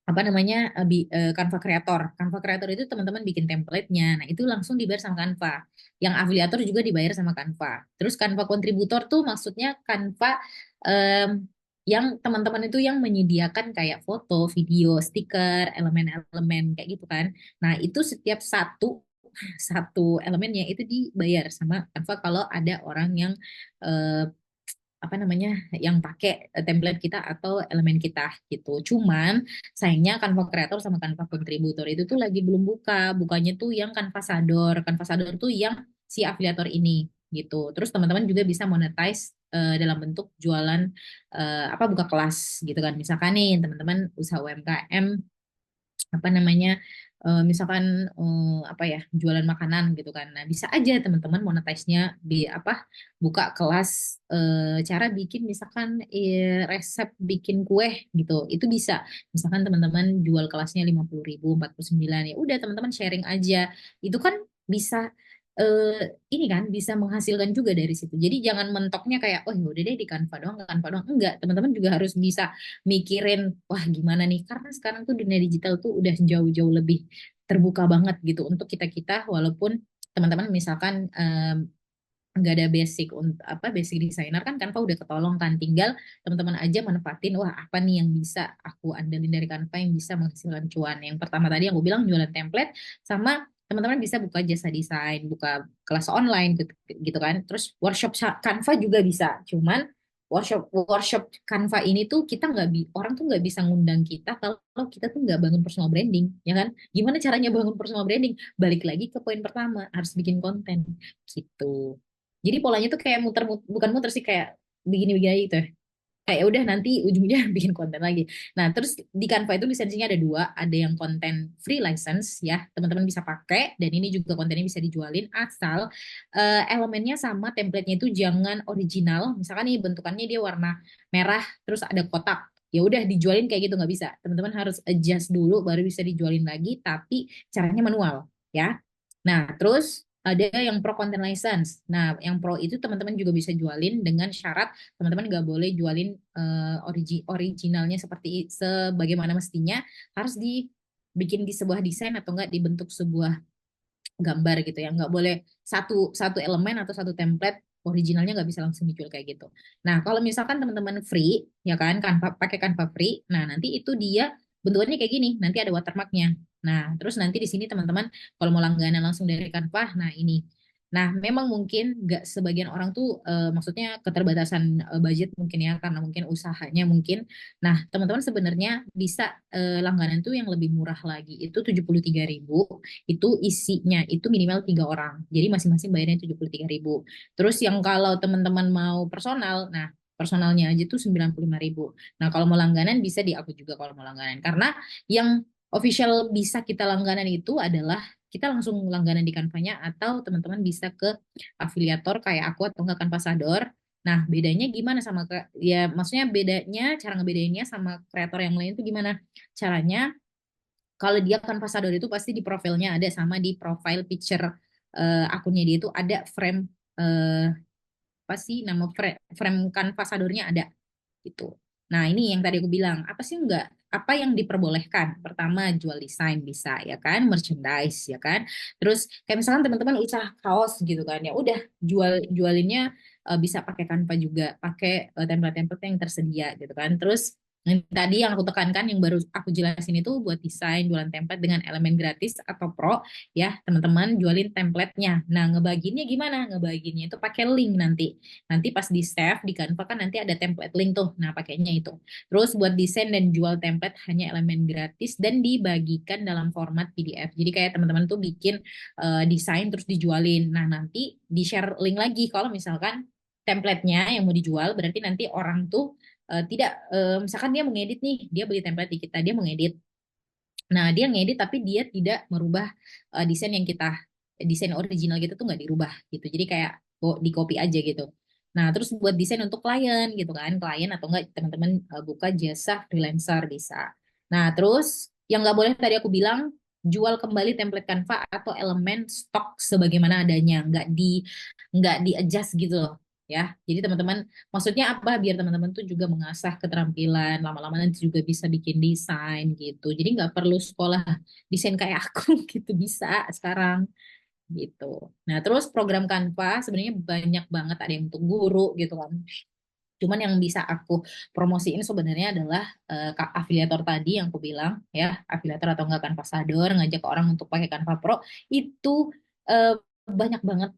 Canva Creator. Canva Creator itu teman-teman bikin template-nya. Nah, itu langsung dibayar sama Canva. Yang afiliator juga dibayar sama Canva. Terus Canva Contributor tuh maksudnya Canva yang teman-teman itu yang menyediakan kayak foto, video, stiker, elemen-elemen kayak gitu kan. Nah, itu setiap satu elemennya itu dibayar sama Canva kalau ada orang yang yang pakai template kita atau elemen kita gitu. Cuman sayangnya Canva Creator sama Canva Contributor itu tuh lagi belum bukanya tuh yang Canva Sador tuh yang si afiliator ini gitu. Terus teman-teman juga bisa monetize dalam bentuk jualan buka kelas gitu kan. Misalkan nih teman-teman usaha UMKM apa namanya, misalkan apa ya, jualan makanan gitu kan. Nah, bisa aja teman-teman monetize-nya di apa, buka kelas cara bikin misalkan resep bikin kue gitu. Itu bisa. Misalkan teman-teman jual kelasnya 50.000, 49, ya udah teman-teman sharing aja. Itu kan bisa ini kan bisa menghasilkan juga dari situ. Jadi jangan mentoknya kayak oh ya udah deh di Canva doang, Canva doang. Enggak, teman-teman juga harus bisa mikirin, wah gimana nih, karena sekarang tuh dunia digital tuh udah jauh-jauh lebih terbuka banget gitu untuk kita-kita, walaupun teman-teman misalkan nggak ada basic untuk apa basic designer kan Canva udah ketolong kan, tinggal teman-teman aja manfaatin, wah apa nih yang bisa aku andelin dari Canva yang bisa menghasilkan cuan. Yang pertama tadi yang aku bilang jualan template, sama teman-teman bisa buka jasa desain, buka kelas online gitu, gitu kan. Terus workshop Canva juga bisa, cuman workshop workshop Canva ini tuh kita orang tuh nggak bisa ngundang kita kalau kita tuh nggak bangun personal branding, ya kan? Gimana caranya bangun personal branding? Balik lagi ke poin pertama, harus bikin konten gitu. Jadi polanya tuh kayak bukan muter sih, kayak begini-begini gitu ya. Kayak udah nanti ujungnya bikin konten lagi. Nah, terus di Canva itu lisensinya ada dua, ada yang konten free license ya, teman-teman bisa pakai, dan ini juga kontennya bisa dijualin asal elemennya sama, template-nya itu jangan original. Misalkan nih bentukannya dia warna merah, terus ada kotak. Ya udah dijualin kayak gitu nggak bisa. Teman-teman harus adjust dulu baru bisa dijualin lagi, tapi caranya manual ya. Nah, terus ada yang pro content license. Nah, yang pro itu teman-teman juga bisa jualin dengan syarat teman-teman nggak boleh jualin originalnya seperti sebagaimana mestinya, harus dibikin di sebuah desain atau enggak dibentuk sebuah gambar gitu ya, nggak boleh satu satu elemen atau satu template originalnya nggak bisa langsung dijual kayak gitu. Nah, kalau misalkan teman-teman free ya kan, pakai Canva free, nah nanti itu dia bentukannya kayak gini, nanti ada watermarknya. Nah, terus nanti di sini teman-teman kalau mau langganan langsung dari Canva, nah ini. Nah, memang mungkin nggak sebagian orang tuh, maksudnya keterbatasan budget mungkin ya, karena mungkin usahanya mungkin. Nah, teman-teman sebenarnya bisa langganan tuh yang lebih murah lagi, itu 73.000, itu isinya itu minimal 3 orang. Jadi masing-masing bayarnya 73.000. Terus yang kalau teman-teman mau personal, nah personalnya aja tuh 95.000. Nah, kalau mau langganan bisa di aku juga kalau mau langganan. Karena yang official bisa kita langganan itu adalah kita langsung langganan di Canva-nya, atau teman-teman bisa ke afiliator kayak aku atau enggak Canvasador. Nah, bedanya gimana sama ya maksudnya bedanya, cara ngebedainnya sama kreator yang lain itu gimana? Caranya kalau dia Canvasador itu pasti di profilnya ada, sama di profile picture akunnya dia itu ada frame, apa sih nama frame Canvasadornya ada gitu. Nah, ini yang tadi aku bilang, apa sih enggak, apa yang diperbolehkan? Pertama, jual desain bisa ya kan, merchandise ya kan. Terus kayak misalkan teman-teman usaha kaos gitu kan, ya udah jualinnya bisa pakai Canva juga, pakai template-template yang tersedia gitu kan. Terus yang tadi yang aku tekankan, yang baru aku jelasin itu buat desain, jualan template dengan elemen gratis atau pro ya, teman-teman jualin templatenya. Nah, ngebaginya gimana? Ngebaginya itu pakai link nanti. Nanti pas di save di Canva kan nanti ada template link tuh. Nah, pakainya itu. Terus buat desain dan jual template hanya elemen gratis dan dibagikan dalam format PDF. Jadi kayak teman-teman tuh bikin desain terus dijualin. Nah, nanti di-share link lagi kalau misalkan templatenya yang mau dijual, berarti nanti orang tuh tidak misalkan dia mengedit nih, dia beli template di kita, dia mengedit. Nah, dia ngedit tapi dia tidak merubah desain yang kita, desain original gitu tuh nggak dirubah gitu. Jadi kayak di copy aja gitu. Nah, terus buat desain untuk klien gitu kan, klien atau enggak teman-teman buka jasa freelancer bisa. Nah, terus yang nggak boleh tadi aku bilang, jual kembali template Canva atau elemen stok sebagaimana adanya, nggak di adjust gitu loh ya. Jadi teman-teman, maksudnya apa? Biar teman-teman tuh juga mengasah keterampilan, lama-lama nanti juga bisa bikin desain gitu. Jadi nggak perlu sekolah desain kayak aku gitu, bisa sekarang gitu. Nah, terus program Canva sebenarnya banyak banget, ada yang untuk guru gitu kan. Cuman yang bisa aku promosiin sebenarnya adalah afiliator tadi yang aku bilang ya, afiliator atau enggak Canvasador, ngajak orang untuk pakai Canva Pro itu banyak banget,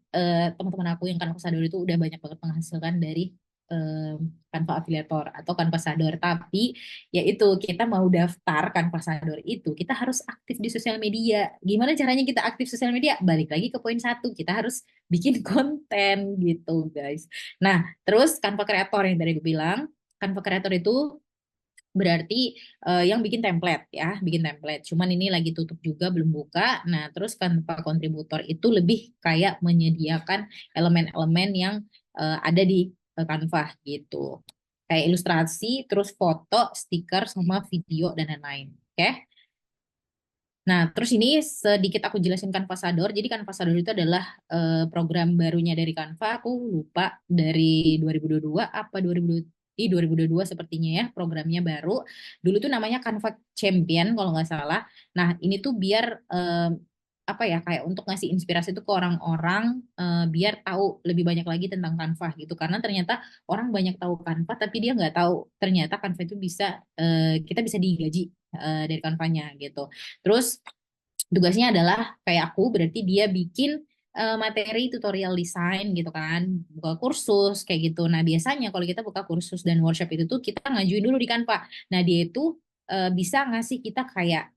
teman-teman aku yang Canvasador itu udah banyak banget menghasilkan dari eh, Canva afiliator atau Canvasador. Tapi ya itu, kita mau daftar Canvasador itu kita harus aktif di sosial media. Gimana caranya kita aktif sosial media? Balik lagi ke poin satu, kita harus bikin konten gitu guys. Nah, terus Canva Creator yang tadi gue bilang, Canva Creator itu Berarti yang bikin template ya, bikin template. Cuman ini lagi tutup juga, belum buka. Nah, terus Canva Contributor itu lebih kayak menyediakan elemen-elemen yang ada di Canva gitu. Kayak ilustrasi, terus foto, stiker, sama video, dan lain-lain. Oke? Nah, terus ini sedikit aku jelasin Canvasador. Jadi Canvasador itu adalah program barunya dari Canva. Aku lupa dari 2022 apa 2022 sepertinya ya programnya baru. Dulu tuh namanya Canva Champion kalau nggak salah. Nah, ini tuh biar apa ya kayak untuk ngasih inspirasi itu ke orang-orang biar tahu lebih banyak lagi tentang Canva gitu. Karena ternyata orang banyak tahu Canva tapi dia nggak tahu ternyata Canva itu bisa kita bisa digaji dari Canva-nya gitu. Terus tugasnya adalah kayak aku, berarti dia bikin materi tutorial desain gitu kan, buka kursus kayak gitu. Nah, biasanya kalau kita buka kursus dan workshop itu tuh kita ngajuin dulu di Canva. Nah, dia itu bisa ngasih kita kayak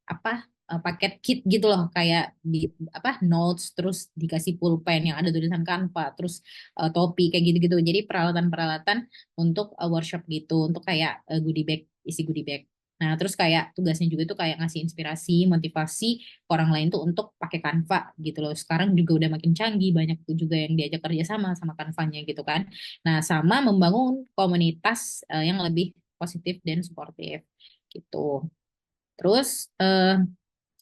apa paket kit gitu loh, kayak di apa notes, terus dikasih pulpen yang ada tulisan Canva, terus topi kayak gitu-gitu. Jadi peralatan-peralatan untuk workshop gitu, untuk kayak goodie bag, isi goodie bag. Nah, terus kayak tugasnya juga tuh kayak ngasih inspirasi, motivasi ke orang lain tuh untuk pakai Canva gitu loh. Sekarang juga udah makin canggih, banyak tuh juga yang diajak kerja sama Canva-nya gitu kan. Nah, sama membangun komunitas yang lebih positif dan suportif gitu. Terus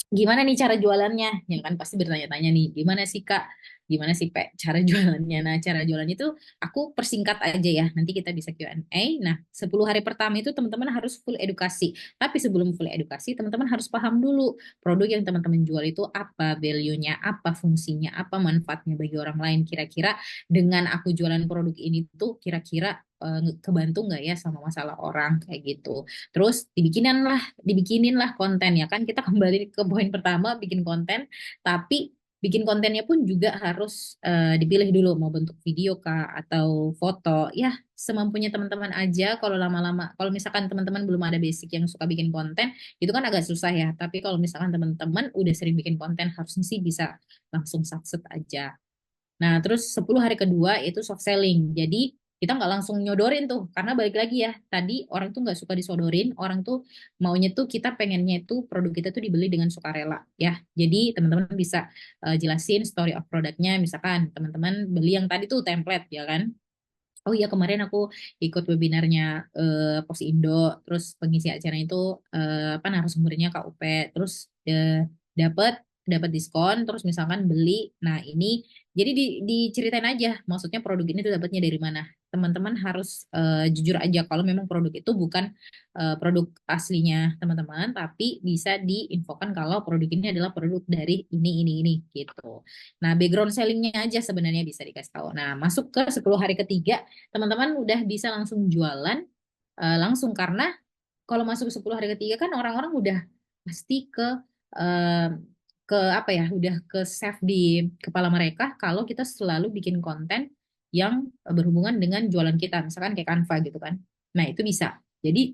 gimana nih cara jualannya? Yang kan pasti bertanya-tanya nih, gimana sih Kak? Gimana sih Pak cara jualannya? Nah, cara jualannya itu aku persingkat aja ya. Nanti kita bisa Q&A. Nah, 10 hari pertama itu teman-teman harus full edukasi. Tapi sebelum full edukasi, teman-teman harus paham dulu produk yang teman-teman jual itu apa, value-nya, apa fungsinya, apa manfaatnya bagi orang lain. Kira-kira dengan aku jualan produk ini tuh kira-kira kebantu nggak ya sama masalah orang kayak gitu. Terus dibikinin lah konten ya kan kita kembali ke poin pertama bikin konten, tapi bikin kontennya pun juga harus dipilih dulu mau bentuk video kah atau foto ya semampunya teman-teman aja. Kalau lama-lama kalau misalkan teman-teman belum ada basic yang suka bikin konten itu kan agak susah ya, tapi kalau misalkan teman-teman udah sering bikin konten harusnya sih bisa langsung sukses aja. Nah, terus 10 hari kedua itu soft selling. Jadi kita nggak langsung nyodorin tuh, karena balik lagi ya, tadi orang tuh nggak suka disodorin, orang tuh maunya tuh kita pengennya itu produk kita tuh dibeli dengan sukarela ya. Jadi teman-teman bisa jelasin story of produknya, misalkan teman-teman beli yang tadi tuh template ya kan. Oh iya kemarin aku ikut webinarnya Pos Indo, terus pengisi acara itu apa narasumbernya KUP, terus dapat dapat diskon, terus misalkan beli, nah ini jadi diceritain aja, maksudnya produk ini tuh dapatnya dari mana. Teman-teman harus jujur aja kalau memang produk itu bukan produk aslinya teman-teman, tapi bisa diinfokan kalau produk ini adalah produk dari ini gitu. Nah background sellingnya aja sebenarnya bisa dikasih tahu. Nah masuk ke 10 hari ketiga teman-teman udah bisa langsung jualan langsung karena kalau masuk 10 hari ketiga kan orang-orang udah pasti eh, ke apa ya udah ke save di kepala mereka kalau kita selalu bikin konten yang berhubungan dengan jualan kita misalkan kayak Canva gitu kan. Nah itu bisa jadi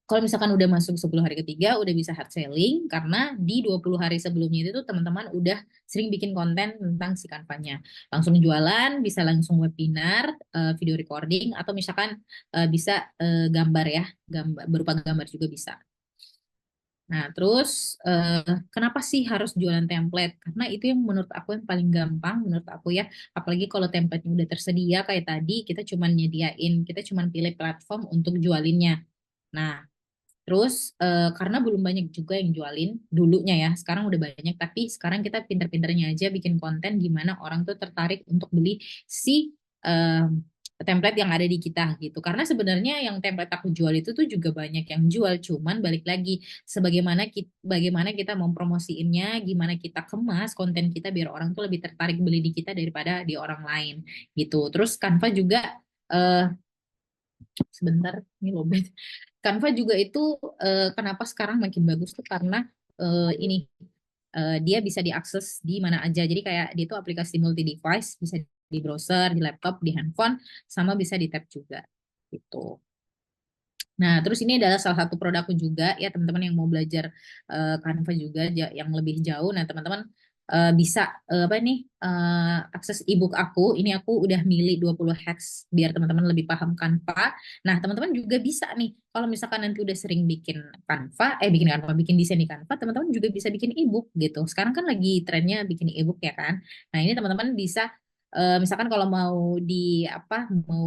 kalau misalkan udah masuk 10 hari ketiga, udah bisa hard selling, karena di 20 hari sebelumnya itu tuh teman-teman udah sering bikin konten tentang si Canva-nya. Langsung jualan, bisa langsung webinar, video recording, atau misalkan bisa gambar ya, berupa gambar juga bisa. Nah, terus kenapa sih harus jualan template? Karena itu yang menurut aku yang paling gampang, menurut aku ya. Apalagi kalau template udah tersedia kayak tadi, kita cuman pilih platform untuk jualinnya. Nah, terus karena belum banyak juga yang jualin dulunya ya, sekarang udah banyak, tapi sekarang kita pinter-pinternya aja bikin konten gimana orang tuh tertarik untuk beli si template yang ada di kita gitu. Karena sebenarnya yang template aku jual itu tuh juga banyak yang jual, cuman balik lagi bagaimana kita mempromosiinnya, gimana kita kemas konten kita biar orang tuh lebih tertarik beli di kita daripada di orang lain gitu. Terus Canva juga eh, sebentar ini lobet. Canva juga itu kenapa sekarang makin bagus tuh karena ini dia bisa diakses di mana aja. Jadi kayak dia itu aplikasi multi device, bisa di browser, di laptop, di handphone, sama bisa di tab juga gitu. Nah, terus ini adalah salah satu produkku juga ya teman-teman yang mau belajar Canva juga yang lebih jauh. Nah, teman-teman bisa apa nih akses ebook aku. Ini aku udah milih 20 hacks biar teman-teman lebih paham Canva. Nah, teman-teman juga bisa nih kalau misalkan nanti udah sering bikin Canva, bikin desain di Canva, teman-teman juga bisa bikin ebook gitu. Sekarang kan lagi trennya bikin ebook ya kan. Nah, ini teman-teman bisa misalkan kalau mau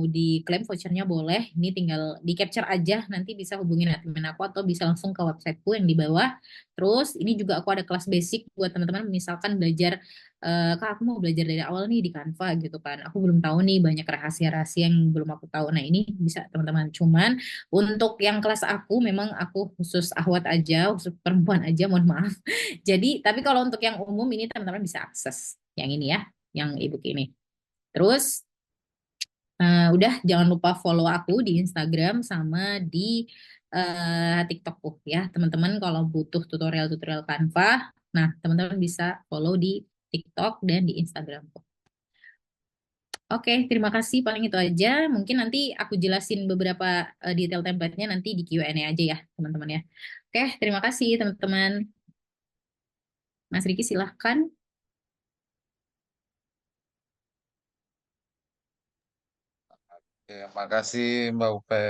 diklaim vouchernya boleh, ini tinggal di capture aja, nanti bisa hubungin admin aku atau bisa langsung ke websiteku yang di bawah. Terus ini juga aku ada kelas basic buat teman-teman misalkan belajar Kak, aku mau belajar dari awal nih di Canva gitu kan. Aku belum tahu nih, banyak rahasia-rahasia yang belum aku tahu. Nah, ini bisa teman-teman. Cuman untuk yang kelas aku memang aku khusus ahwat aja, khusus perempuan aja, mohon maaf. Jadi, tapi kalau untuk yang umum ini teman-teman bisa akses yang ini ya, yang ebook ini. Terus udah jangan lupa follow aku di Instagram sama di TikTokku ya. Teman-teman kalau butuh tutorial-tutorial Canva, nah teman-teman bisa follow di TikTok dan di Instagramku. Oke, terima kasih. Paling itu aja. Mungkin nanti aku jelasin beberapa detail template-nya nanti di Q&A aja ya, teman-teman ya. Oke, terima kasih teman-teman. Mas Riki silahkan. Oke, makasih Mbak Upe.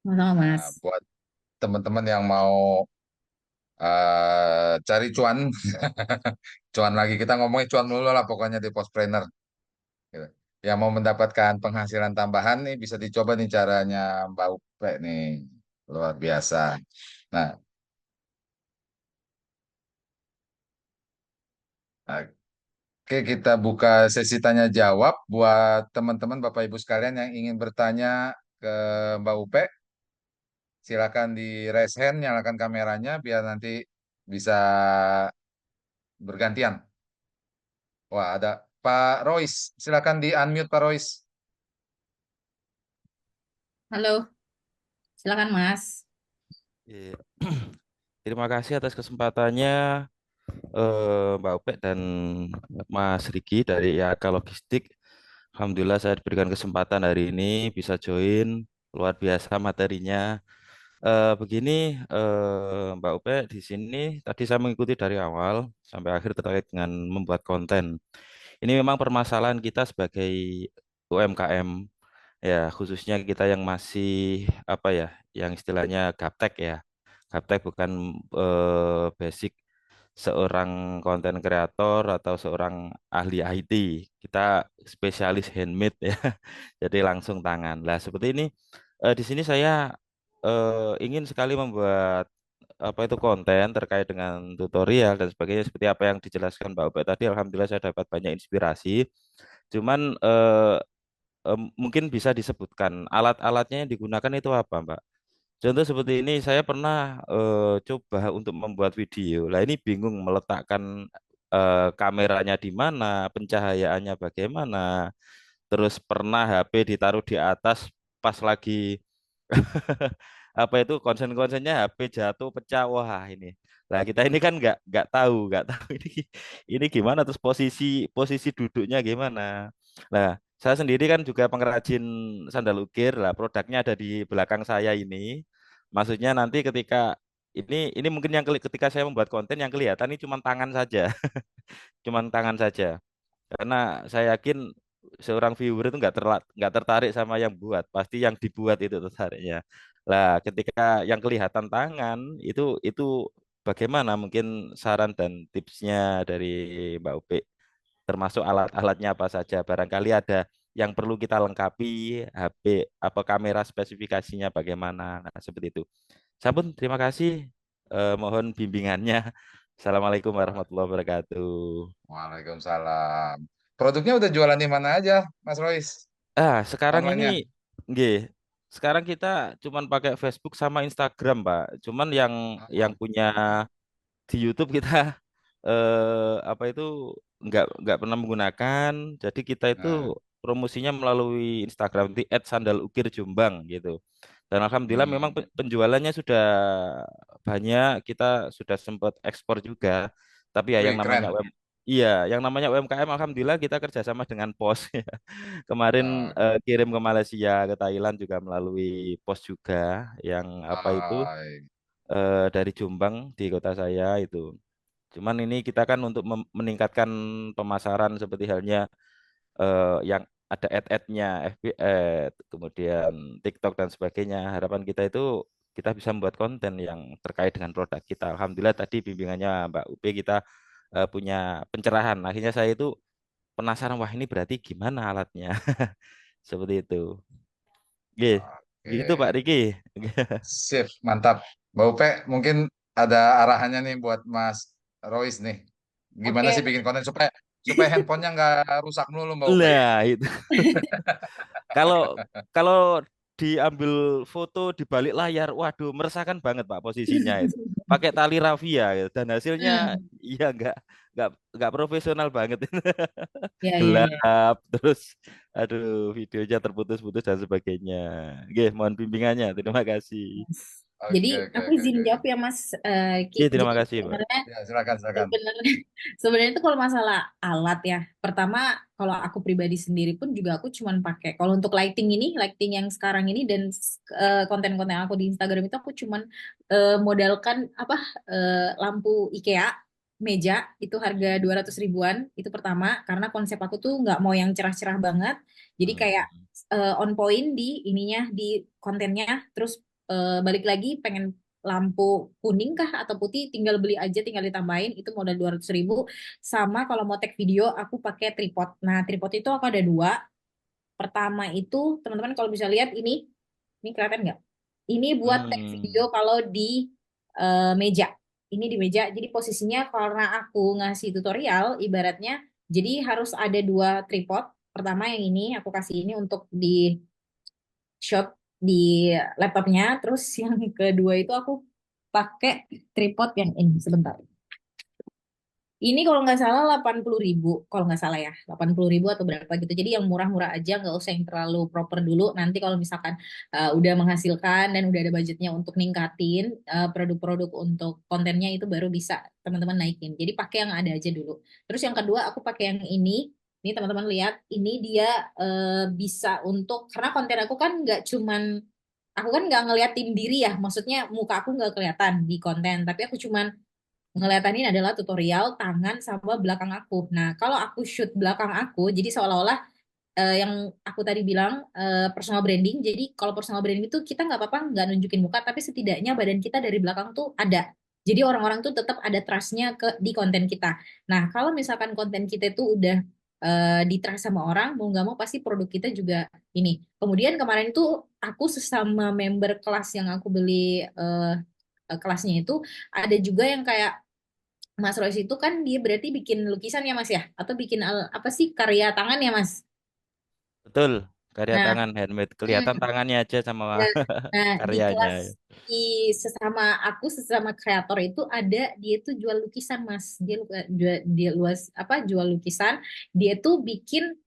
Sama-sama, Nah, Mas. buat teman-teman yang mau cari cuan, cuan lagi kita ngomongin cuan dulu lah pokoknya di Postpreneur. Gitu. Yang mau mendapatkan penghasilan tambahan nih bisa dicoba nih caranya Mbak Upe nih, luar biasa. Nah, oke kita buka sesi tanya jawab buat teman-teman Bapak Ibu sekalian yang ingin bertanya ke Mbak Upe. Silakan di raise hand, nyalakan kameranya biar nanti bisa bergantian. Wah, ada Pak Royce. Silakan di unmute Pak Royce. Halo, silakan Mas. Iya. Terima kasih atas kesempatannya Mbak Opek dan Mas Riki dari IAK Logistik. Alhamdulillah saya diberikan kesempatan hari ini bisa join, luar biasa materinya. Begini Mbak Opek, di sini tadi saya mengikuti dari awal sampai akhir terkait dengan membuat konten. Ini memang permasalahan kita sebagai UMKM, ya khususnya kita yang masih apa ya, yang istilahnya gaptek ya. Gaptek bukan basic seorang konten kreator atau seorang ahli IT. Kita spesialis handmade ya. Jadi langsung tangan. Lah seperti ini di sini saya ingin sekali membuat apa itu konten terkait dengan tutorial dan sebagainya seperti apa yang dijelaskan Mbak Ope tadi. Alhamdulillah saya dapat banyak inspirasi. Cuman mungkin bisa disebutkan alat-alatnya yang digunakan itu apa, Mbak? Contoh seperti ini, saya pernah coba untuk membuat video. Lah ini bingung meletakkan kameranya di mana, pencahayaannya bagaimana. Terus pernah HP ditaruh di atas pas lagi apa itu konsen-konsennya HP jatuh pecah. Wah ini. Nah kita ini kan nggak tahu ini gimana terus posisi posisi duduknya gimana. Nah saya sendiri kan juga pengrajin sandal ukir lah, produknya ada di belakang saya ini. Maksudnya nanti ketika ini mungkin ketika saya membuat konten yang kelihatan ini cuma tangan saja, cuma tangan saja. Karena saya yakin seorang viewer itu nggak tertarik sama yang buat, pasti yang dibuat itu tertariknya. Lah, ketika yang kelihatan tangan itu bagaimana? Mungkin saran dan tipsnya dari Mbak Upe, termasuk alat-alatnya apa saja. Barangkali ada yang perlu kita lengkapi, HP apa kamera spesifikasinya bagaimana. Nah, seperti itu. Sampun, terima kasih. Mohon bimbingannya. Assalamualaikum warahmatullahi wabarakatuh. Waalaikumsalam. Produknya udah jualan di mana aja, Mas Royce? Sekarang ini, Online-nya? nggih, sekarang kita cuman pakai Facebook sama Instagram, Pak. Cuman yang Oh, punya di YouTube kita apa itu nggak pernah menggunakan. Jadi kita itu nah, promosinya melalui Instagram di @sandalukirjombang gitu. Dan alhamdulillah memang hmm. penjualannya sudah banyak. Kita sudah sempat ekspor juga. Tapi ya yang Wih, namanya keren. iya, yang namanya UMKM alhamdulillah kita kerjasama dengan POS. Kemarin Oh, kirim ke Malaysia, ke Thailand juga melalui pos juga yang apa itu hai. dari Jombang di kota saya itu. Cuman ini kita kan untuk meningkatkan pemasaran seperti halnya yang ada ad-adnya, FB ad, kemudian TikTok dan sebagainya. Harapan kita itu kita bisa membuat konten yang terkait dengan produk kita. Alhamdulillah tadi bimbingannya Mbak Upi kita punya pencerahan. Akhirnya saya itu penasaran, wah ini berarti gimana alatnya? Seperti itu. Oke, gitu Pak Oke, Riki. sip, mantap. Mbak Upe, mungkin ada arahannya nih buat Mas Rois nih. Gimana Oke. sih bikin konten supaya supaya handphonenya nggak rusak melulu, Mbak Upe? Nah, itu. Kalau kalau diambil foto di balik layar, waduh, meresahkan banget Pak posisinya itu. Pakai tali rafia gitu. Dan hasilnya Hmm. ya nggak nggak profesional banget. Ya, ya, ya. Gelap terus, aduh, videonya terputus-putus dan sebagainya. Oke, mohon bimbingannya. Terima kasih. Jadi Oke, oke, aku oke, izin oke. jawab ya Mas Ki. Oke, terima Jadi kasih Pak. sebenarnya Ya, silakan, silakan. sebenarnya sebenarnya itu kalau masalah alat ya. Pertama kalau aku pribadi sendiri pun juga aku cuman pakai kalau untuk lighting ini, lighting yang sekarang ini dan konten-konten aku di Instagram itu aku cuman modalkan apa lampu IKEA meja itu harga 200 ribuan itu pertama karena konsep aku tuh nggak mau yang cerah-cerah banget. Jadi kayak Hmm. on point di ininya di kontennya terus balik lagi pengen lampu kuning kah atau putih tinggal beli aja tinggal ditambahin itu modal 200 ribu sama kalau mau take video aku pakai tripod. Nah tripod itu aku ada dua. Pertama itu teman-teman kalau bisa lihat ini kelihatan nggak, ini buat take video Hmm. kalau di meja, ini di meja jadi posisinya karena aku ngasih tutorial ibaratnya jadi harus ada dua tripod. Pertama yang ini aku kasih ini untuk di shot di laptopnya. Terus yang kedua itu aku pakai tripod yang ini sebentar. Ini kalau nggak salah 80 ribu, kalau nggak salah ya, 80 ribu atau berapa gitu. Jadi yang murah-murah aja, nggak usah yang terlalu proper dulu. Nanti kalau misalkan udah menghasilkan dan udah ada budgetnya untuk ningkatin produk-produk untuk kontennya itu baru bisa teman-teman naikin. Jadi pakai yang ada aja dulu. Terus yang kedua aku pakai yang ini. Ini teman-teman lihat, ini dia bisa untuk karena konten aku kan nggak cuman aku kan nggak ngeliatin diri ya, maksudnya muka aku nggak kelihatan di konten, tapi aku cuman ngeliatanin adalah tutorial tangan sama belakang aku. Nah, kalau aku shoot belakang aku, jadi seolah-olah yang aku tadi bilang personal branding. Jadi kalau personal branding itu kita nggak apa-apa nggak nunjukin muka, tapi setidaknya badan kita dari belakang tuh ada. Jadi orang-orang tuh tetap ada trust-nya ke di konten kita. Nah, kalau misalkan konten kita itu udah di-trust sama orang, mau nggak mau pasti produk kita juga ini. Kemudian kemarin tuh aku sesama member kelas yang aku beli kelasnya itu ada juga yang kayak Mas Royce itu kan dia berarti bikin lukisan ya Mas ya? Atau bikin apa sih karya tangan ya Mas? Betul, karya Nah, tangan handmade. Kelihatan hmm, tangannya aja sama nah, nah, di karyanya. kelas di sesama aku sesama kreator itu ada dia tuh jual lukisan Mas. Dia luas apa jual lukisan. Dia tuh bikin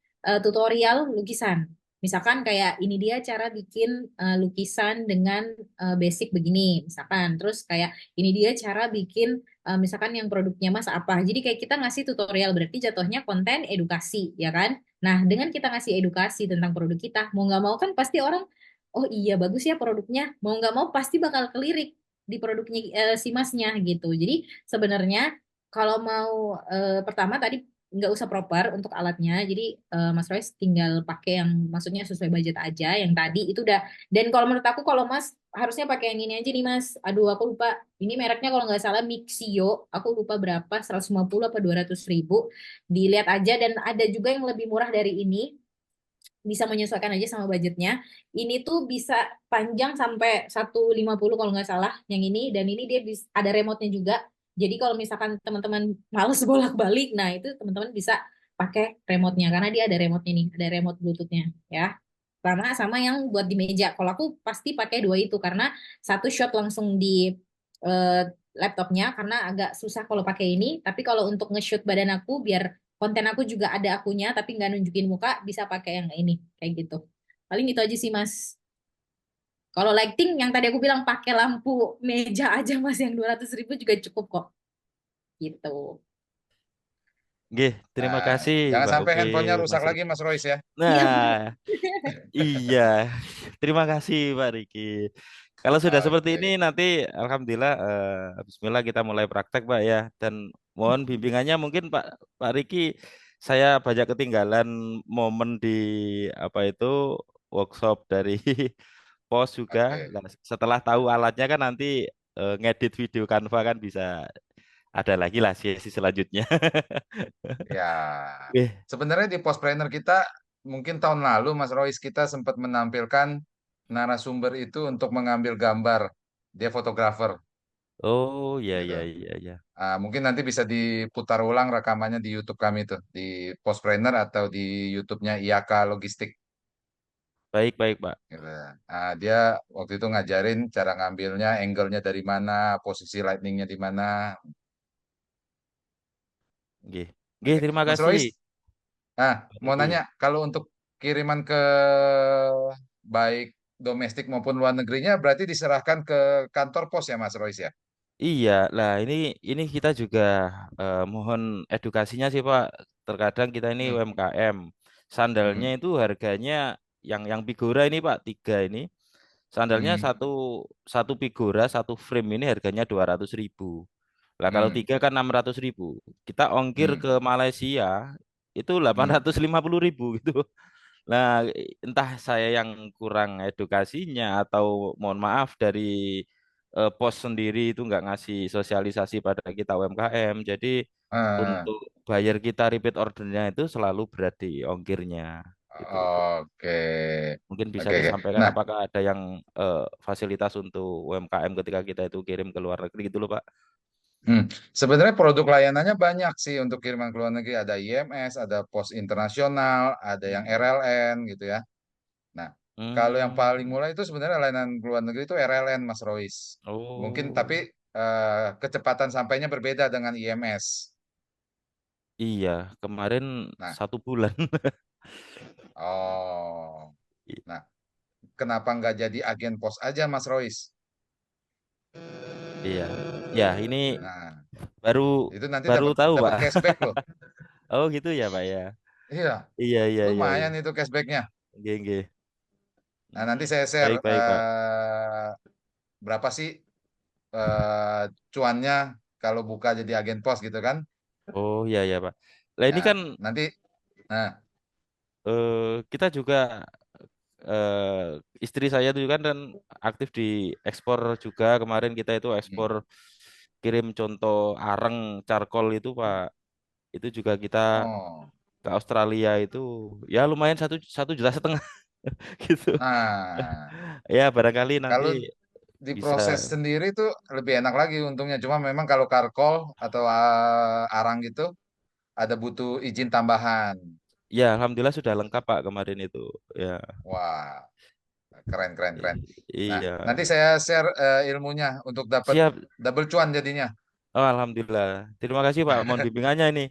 tutorial lukisan. Misalkan kayak ini dia cara bikin lukisan dengan basic begini, misalkan. Terus kayak ini dia cara bikin misalkan yang produknya Mas apa. Jadi kayak kita ngasih tutorial berarti jatuhnya konten edukasi, ya kan? Nah, dengan kita ngasih edukasi tentang produk kita, mau nggak mau kan pasti orang oh iya bagus ya produknya mau nggak mau pasti bakal kelirik di produknya si masnya gitu. Jadi sebenarnya kalau mau pertama tadi nggak usah proper untuk alatnya. Jadi Mas Royce tinggal pakai yang maksudnya sesuai budget aja yang tadi itu udah. Dan kalau menurut aku kalau Mas harusnya pakai yang ini aja nih Mas. Aduh aku lupa ini mereknya kalau nggak salah Mixio, aku lupa berapa 150 apa 200 ribu, dilihat aja. Dan ada juga yang lebih murah dari ini, bisa menyesuaikan aja sama budgetnya. Ini tuh bisa panjang sampai 150 kalau nggak salah yang ini, dan ini dia bisa, ada remote-nya juga. Jadi kalau misalkan teman-teman males bolak-balik, nah itu teman-teman bisa pakai remote-nya karena dia ada remote-nya nih, ada remote Bluetooth-nya ya. Sama yang buat di meja. Kalau aku pasti pakai dua itu karena satu shot langsung di eh, laptopnya karena agak susah kalau pakai ini. Tapi kalau untuk nge-shoot badan aku biar konten aku juga ada akunya tapi nggak nunjukin muka bisa pakai yang ini kayak gitu. Paling itu aja sih Mas. Kalau lighting yang tadi aku bilang pakai lampu meja aja Mas yang 200 ribu juga cukup kok gitu. Oke, terima Nah, kasih jangan Mbak sampai Upi, handphonenya rusak Mas lagi Riki. Mas Royce ya. Iya benar. Nah, iya, terima kasih Pak Riki. Kalau sudah seperti ini Oke. nanti, alhamdulillah, Bismillah kita mulai praktek Pak ya. Dan mohon bimbingannya mungkin Pak Riki, saya banyak ketinggalan momen di apa itu workshop dari pos juga. Oke. Nah, setelah tahu alatnya kan nanti ngedit video Canva kan bisa ada lagi lah sesi selanjutnya. Ya, Oke. sebenarnya di Postpreneur kita mungkin tahun lalu Mas Royce kita sempat menampilkan narasumber itu untuk mengambil gambar. Dia fotografer Oh ya gitu. ya ya ya. Mungkin nanti bisa diputar ulang rekamannya di YouTube kami tuh, di Postpreneur atau di YouTube-nya IAK Logistik Baik baik Pak. gitu. Dia waktu itu ngajarin cara ngambilnya, angle-nya dari mana, posisi lightning-nya di mana. Oke. Oke, Oke, terima Mas kasih Royce, Pak mau Riki. nanya kalau untuk kiriman ke baik domestik maupun luar negerinya berarti diserahkan ke kantor pos ya Mas Royce ya? Iya, lah ini kita juga mohon edukasinya sih Pak. Terkadang kita ini Hmm, UMKM, sandalnya hmm, itu harganya yang Figura ini Pak, tiga ini, sandalnya hmm, satu satu Figura satu frame ini harganya 200.000. Lah kalau hmm, tiga kan 600.000. Kita ongkir hmm, ke Malaysia itu hmm. 850.000 gitu. Nah, entah saya yang kurang edukasinya atau mohon maaf dari pos sendiri itu nggak ngasih sosialisasi pada kita UMKM. Jadi Eh, untuk bayar kita repeat ordernya itu selalu berat di ongkirnya gitu. oke, Mungkin bisa oke, oke. disampaikan Nah, apakah ada yang fasilitas untuk UMKM ketika kita itu kirim ke luar negeri gitu loh Pak. sebenarnya produk layanannya banyak sih untuk kiriman ke luar negeri. Ada IMS, ada pos internasional, ada yang RLN gitu ya. Nah, kalau yang paling Hmm. mulai itu sebenarnya layanan ke luar negeri itu RLN, Mas Royce. Mungkin tapi Oh, kecepatan sampainya berbeda dengan IMS. iya, kemarin Nah, 1 bulan. oh, nah, kenapa nggak jadi agen pos aja, Mas Royce? Iya. Ya, ini Nah, baru itu nanti baru dapat tahu, dapat Pak. cashback loh. Oh, gitu ya, Pak ya. Iya, Iya, iya, iya, iya. lumayan itu cashbacknya. Oke, oke. Nah, nanti saya share Baik, baik, Pak. berapa sih eh, cuannya kalau buka jadi agen pos gitu kan? Oh, iya, iya, Pak. Lah ini Nah, kan nanti, nah, kita juga istri saya itu kan dan aktif di ekspor juga. Kemarin kita itu ekspor hmm. kirim contoh areng charcoal itu, Pak. Itu juga kita Oh, ke Australia itu ya lumayan 1,5 juta gitu. nah, Ya, barangkali nanti kalau bisa. diproses sendiri tuh lebih enak lagi untungnya. Cuma memang kalau karkol atau arang gitu ada butuh izin tambahan. Ya, alhamdulillah sudah lengkap Pak kemarin itu. Ya, Wah, keren, keren, keren. Nah, iya. nanti saya share ilmunya untuk dapat Siap. double cuan jadinya. Oh, alhamdulillah. Terima kasih Pak. Mohon bimbingannya ini.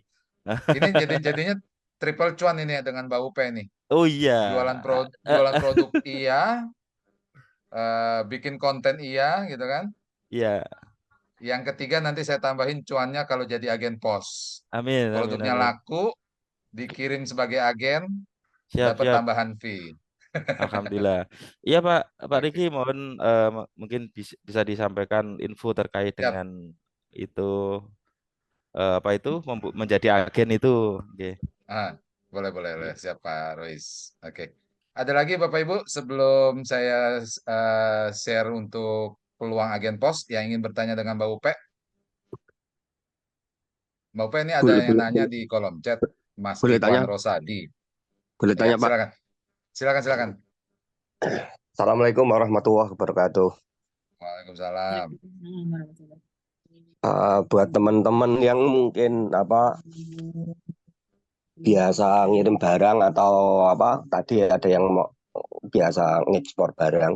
Ini jadinya triple cuan ini ya dengan Mbak Upe nih. Oh iya. Jualan produk iya, bikin konten iya gitu kan. Iya. Yang ketiga nanti saya tambahin cuannya kalau jadi agen pos. Amin, amin, Produknya amin. laku, dikirim sebagai agen, Siap, dapat siap. tambahan fee. Alhamdulillah. Iya Pak, Pak Riki Oke, mohon mungkin bisa disampaikan info terkait siap. dengan itu apa itu menjadi agen itu. Oke. Ah, boleh, boleh, boleh. Oke. Siap, Pak Rois. Oke. Ada lagi Bapak Ibu sebelum saya share untuk peluang agen pos yang ingin bertanya dengan Mbak Upe. Mbak Upe ini ada Boleh, yang boleh, nanya boleh, di kolom chat. Mas boleh Ridwan tanya, Rosadi. boleh Ya, tanya Pak. silakan. Silakan, silakan. Assalamualaikum warahmatullahi wabarakatuh. Waalaikumsalam. Buat teman-teman yang mungkin biasa ngirim barang atau tadi ada yang mau biasa ngekspor barang.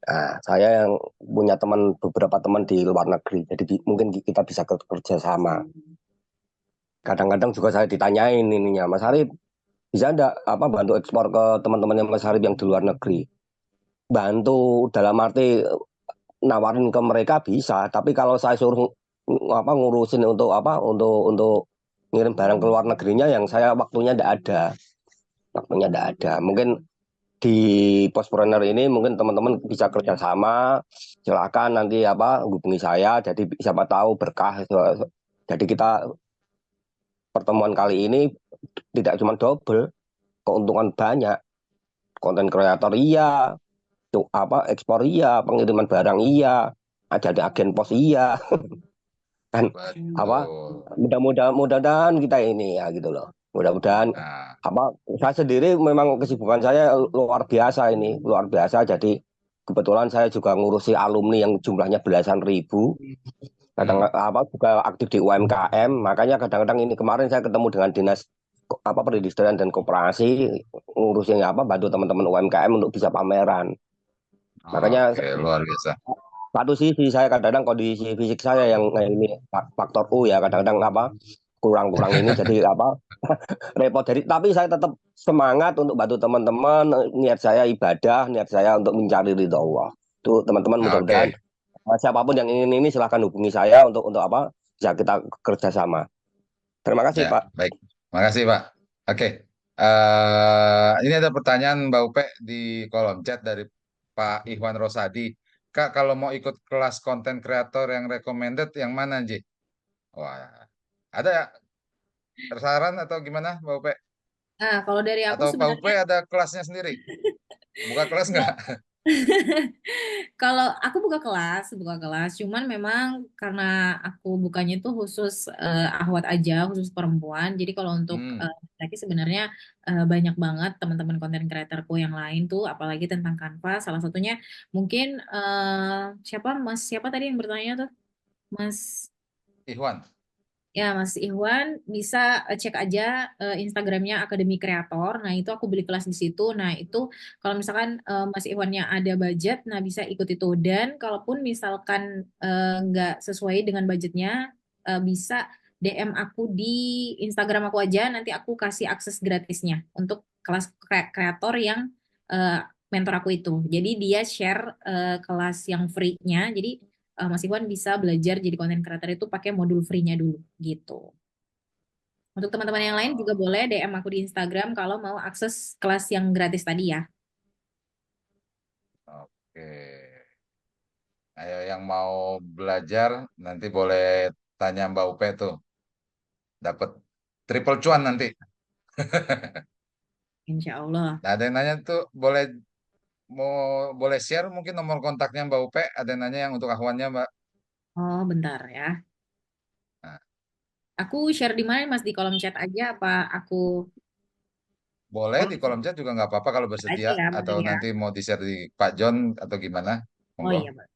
Nah, saya yang punya beberapa teman di luar negeri, jadi mungkin kita bisa kerja sama. Kadang-kadang juga saya ditanyain ininya, Mas Arif bisa enggak bantu ekspor ke teman-temannya Mas Arif yang di luar negeri? Bantu dalam arti nawarin ke mereka bisa, tapi kalau saya suruh ngurusin untuk ngirim barang ke luar negerinya, yang saya waktunya tidak ada. Mungkin di Postpreneur ini mungkin teman-teman bisa kerjasama, silakan nanti hubungi saya, jadi siapa tahu berkah Jadi kita pertemuan kali ini tidak cuma double, keuntungan banyak. Konten kreator iya, ekspor iya, pengiriman barang iya, ada agen pos iya, kan apa? Betul. Mudah-mudahan kita ini ya gitu loh. Mudah-mudahan Nah, saya sendiri memang kesibukan saya luar biasa ini, luar biasa. Jadi kebetulan saya juga ngurusi alumni yang jumlahnya belasan ribu. Kadang juga aktif di UMKM, makanya kadang-kadang ini kemarin saya ketemu dengan dinas perindustrian dan koperasi, ngurusin bantu teman-teman UMKM untuk bisa pameran. Makanya oke, luar biasa. satu sisi saya kadang-kadang kondisi fisik saya yang ini faktor U ya, kadang-kadang kurang ini jadi repot. Jadi tapi saya tetap semangat untuk bantu teman-teman. Niat saya ibadah, niat saya untuk mencari ridho Allah. Itu teman-teman mudah-mudahan Oke, siapapun yang ingin ini silahkan hubungi saya untuk apa bisa kita kerjasama. Terima kasih ya, Pak. baik. Makasih, Pak. Oke, ini ada pertanyaan Mbak Upe di kolom chat dari Pak Ikhwan Rosadi. Kak, kalau mau ikut kelas konten kreator yang recommended, yang mana, Ji? Wah, ada ya saran atau gimana, Mbak Upe? Nah, kalau dari aku Atau Pak Upe sebenarnya ada kelasnya sendiri? Buka kelas nggak? kalau aku buka kelas, cuman memang karena aku bukanya itu khusus ahwat aja, khusus perempuan. Jadi kalau untuk Hmm, laki sebenarnya banyak banget teman-teman konten kreatorku yang lain tuh, apalagi tentang Canva. Salah satunya mungkin siapa tadi yang bertanya tuh, Mas. Ikhwan. Ya, Mas Ikhwan bisa cek aja Instagramnya Akademi Kreator. Nah, itu aku beli kelas di situ. Nah, itu kalau misalkan Mas Ikhwannya ada budget, nah bisa ikut itu. Dan kalaupun misalkan nggak sesuai dengan budgetnya, bisa DM aku di Instagram aku aja. Nanti aku kasih akses gratisnya untuk kelas kreator yang eh, mentor aku itu. Jadi dia share kelas yang free-nya. Jadi Mas Iwan bisa belajar jadi konten creator itu pakai modul free-nya dulu gitu. Untuk teman-teman yang lain juga boleh DM aku di Instagram kalau mau akses kelas yang gratis tadi ya. Oke. Ayo yang mau belajar nanti boleh tanya Mbak Upe tuh. Dapat triple cuan nanti. Insya Allah. Nah, ada yang nanya tuh mau boleh share mungkin nomor kontaknya Mbak Upe. Ada yang nanya yang untuk akhwannya Mbak. Oh, bentar ya. Nah, Aku share di mana Mas? Di kolom chat aja apa aku boleh di kolom chat juga nggak apa-apa kalau chat aja bersedia ya atau bener ya. nanti mau di-share di Pak John atau gimana. Oh Monggo. iya, Mbak.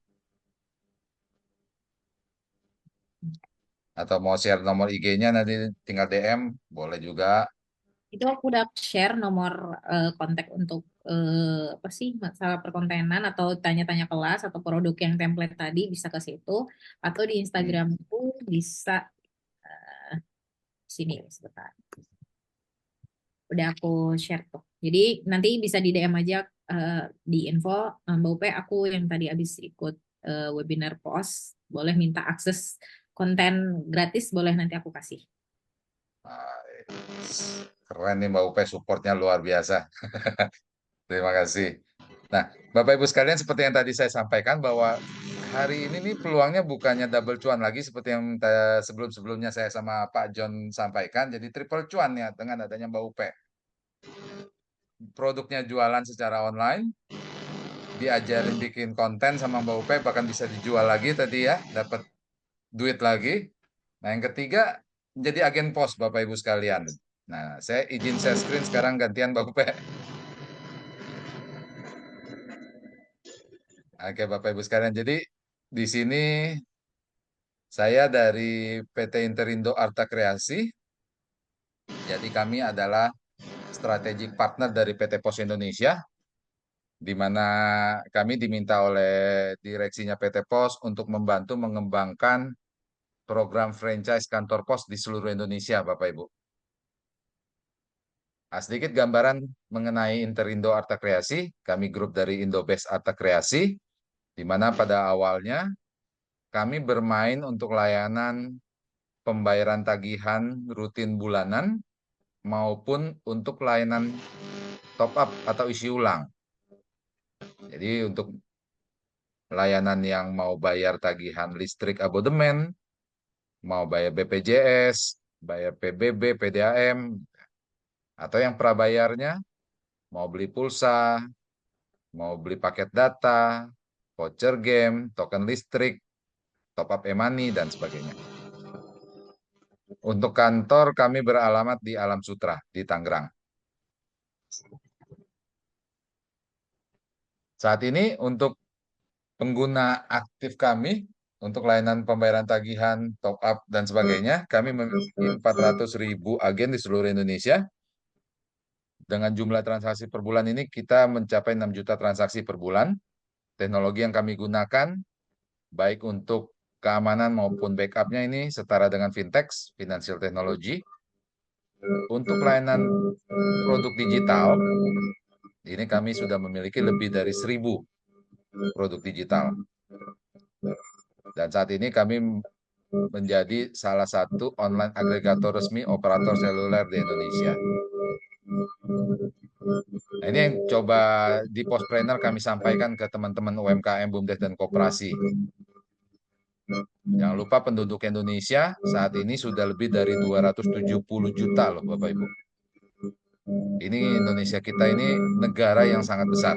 Atau mau share nomor IG-nya nanti tinggal DM, boleh juga. Itu aku udah share nomor kontak untuk apa sih masalah perkontenan atau tanya-tanya kelas atau produk yang template tadi bisa ke situ atau di Hmm. Instagramku bisa sini sebentar. Udah aku share tuh. Jadi nanti bisa di DM aja di info Mbak Upe aku yang tadi habis ikut webinar POS boleh minta akses konten gratis boleh nanti aku kasih. Nah, keren nih Mbak Upe, supportnya luar biasa. Terima kasih. Nah, Bapak Ibu sekalian, seperti yang tadi saya sampaikan bahwa hari ini nih peluangnya bukannya double cuan lagi seperti yang sebelum-sebelumnya saya sama Pak John sampaikan, jadi triple cuan ya dengan adanya Mbak Upe. Produknya jualan secara online, diajarin bikin konten sama Mbak Upe, bahkan bisa dijual lagi tadi ya, dapat duit lagi. Nah, yang ketiga, menjadi agen pos Bapak Ibu sekalian. Nah, saya izin share screen sekarang gantian Mbak Upe. Oke, Bapak Ibu sekalian. Jadi di sini saya dari PT Interindo Arta Kreasi. Jadi kami adalah strategic partner dari PT Pos Indonesia, di mana kami diminta oleh direksinya PT Pos untuk membantu mengembangkan program franchise kantor pos di seluruh Indonesia, Bapak Ibu. Nah, sedikit gambaran mengenai Interindo Arta Kreasi, kami grup dari Indobest Arta Kreasi, di mana pada awalnya kami bermain untuk layanan pembayaran tagihan rutin bulanan maupun untuk layanan top up atau isi ulang. Jadi untuk layanan yang mau bayar tagihan listrik abodemen, mau bayar BPJS, bayar PBB, PDAM, atau yang prabayarnya mau beli pulsa, mau beli paket data, voucher game, token listrik, top up e-money, dan sebagainya. Untuk kantor kami beralamat di Alam Sutra, di Tangerang. Saat ini untuk pengguna aktif kami, untuk layanan pembayaran tagihan, top up, dan sebagainya, kami memiliki 400.000 agen di seluruh Indonesia. Dengan jumlah transaksi per bulan ini, kita mencapai 6 juta transaksi per bulan. Teknologi yang kami gunakan, baik untuk keamanan maupun backupnya ini setara dengan fintech, financial technology. Untuk layanan produk digital, ini kami sudah memiliki lebih dari 1.000 produk digital. Dan saat ini kami menjadi salah satu online agregator resmi operator seluler di Indonesia. Nah, ini yang coba di Postpreneur kami sampaikan ke teman-teman UMKM, BUMDes, dan koperasi. Jangan lupa penduduk Indonesia saat ini sudah lebih dari 270 juta loh Bapak Ibu. Ini Indonesia kita ini negara yang sangat besar.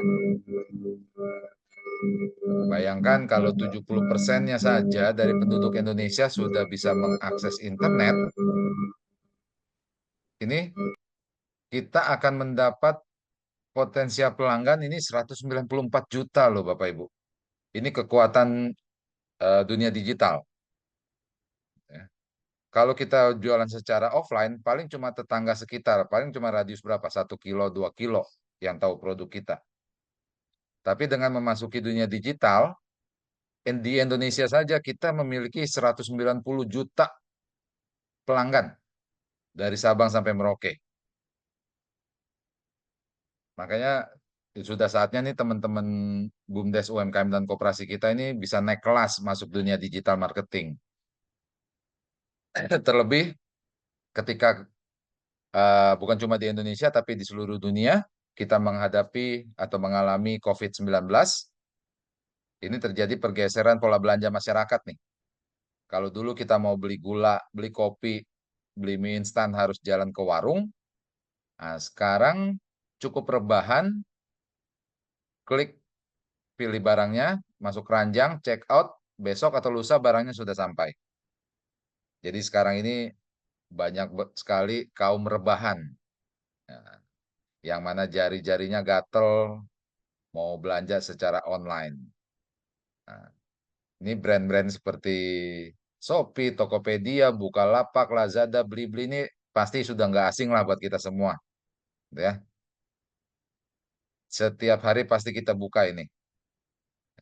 Bayangkan kalau 70%-nya saja dari penduduk Indonesia sudah bisa mengakses internet, ini kita akan mendapat potensial pelanggan ini 194 juta loh Bapak Ibu. Ini kekuatan dunia digital. Ya. Kalau kita jualan secara offline, paling cuma tetangga sekitar, paling cuma radius berapa, 1 kilo, 2 kilo yang tahu produk kita. Tapi dengan memasuki dunia digital, di Indonesia saja kita memiliki 190 juta pelanggan dari Sabang sampai Merauke. Makanya sudah saatnya nih teman-teman BUMDes, UMKM, dan koperasi kita ini bisa naik kelas masuk dunia digital marketing. Terlebih ketika bukan cuma di Indonesia, tapi di seluruh dunia, kita menghadapi atau mengalami COVID-19, ini terjadi pergeseran pola belanja masyarakat nih. Kalau dulu kita mau beli gula, beli kopi, beli mie instan harus jalan ke warung, nah sekarang cukup rebahan, klik, pilih barangnya, masuk keranjang, check out, besok atau lusa barangnya sudah sampai. Jadi sekarang ini banyak sekali kaum rebahan. Nah, yang mana jari-jarinya gatel, mau belanja secara online. Nah, ini brand-brand seperti Shopee, Tokopedia, Bukalapak, Lazada, Blibli ini pasti sudah nggak asing lah buat kita semua. Ya. Setiap hari pasti kita buka ini.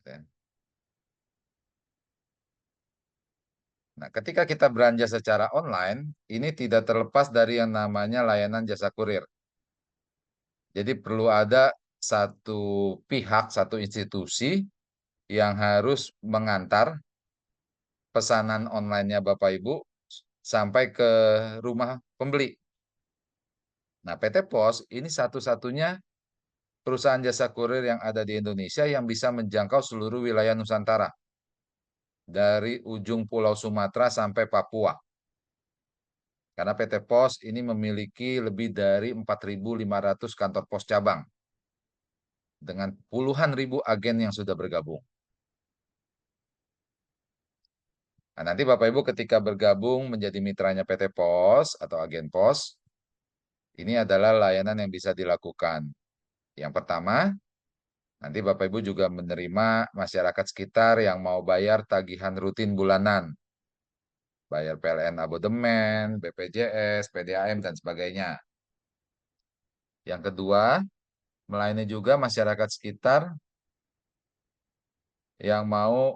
Ya. Nah, ketika kita belanja secara online, ini tidak terlepas dari yang namanya layanan jasa kurir. Jadi perlu ada satu pihak, satu institusi yang harus mengantar pesanan online-nya Bapak Ibu sampai ke rumah pembeli. Nah, PT Pos ini satu-satunya perusahaan jasa kurir yang ada di Indonesia yang bisa menjangkau seluruh wilayah Nusantara. Dari ujung Pulau Sumatera sampai Papua. Karena PT Pos ini memiliki lebih dari 4.500 kantor pos cabang. Dengan puluhan ribu agen yang sudah bergabung. Nah, nanti Bapak Ibu ketika bergabung menjadi mitranya PT Pos atau agen pos, ini adalah layanan yang bisa dilakukan. Yang pertama, nanti Bapak Ibu juga menerima masyarakat sekitar yang mau bayar tagihan rutin bulanan. Bayar PLN abodemen, BPJS, PDAM, dan sebagainya. Yang kedua, melayani juga masyarakat sekitar yang mau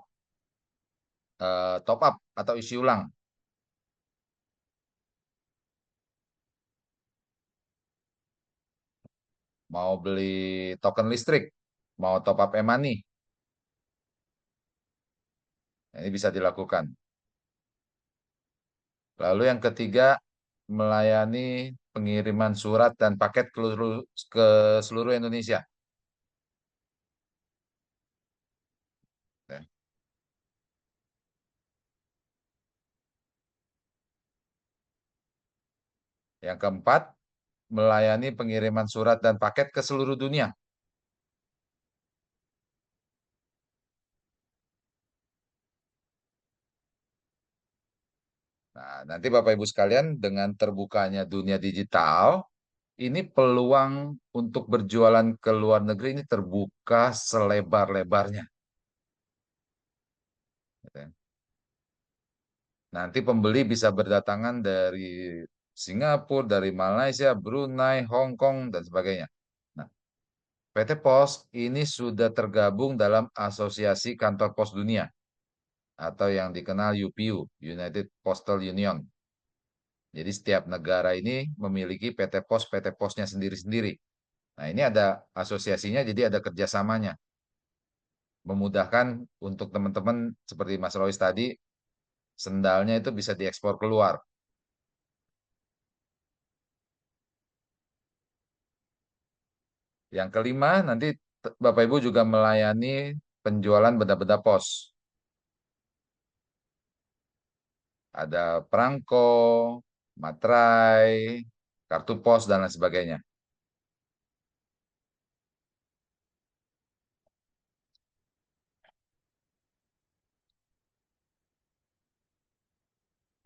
top up atau isi ulang. Mau beli token listrik, mau top up e-money. Ini bisa dilakukan. Lalu yang ketiga, melayani pengiriman surat dan paket ke seluruh Indonesia. Yang keempat, melayani pengiriman surat dan paket ke seluruh dunia. Nah, nanti Bapak Ibu sekalian, dengan terbukanya dunia digital, ini peluang untuk berjualan ke luar negeri ini terbuka selebar-lebarnya. Nanti pembeli bisa berdatangan dari Singapura, dari Malaysia, Brunei, Hong Kong, dan sebagainya. Nah, PT Pos ini sudah tergabung dalam Asosiasi Kantor Pos Dunia atau yang dikenal UPU, United Postal Union. Jadi setiap negara ini memiliki PT Posnya sendiri-sendiri. Nah, ini ada asosiasinya, jadi ada kerjasamanya. Memudahkan untuk teman-teman seperti Mas Royce tadi, sendalnya itu bisa diekspor keluar. Yang kelima, nanti Bapak Ibu juga melayani penjualan benda-benda pos. Ada perangko, materai, kartu pos, dan lain sebagainya.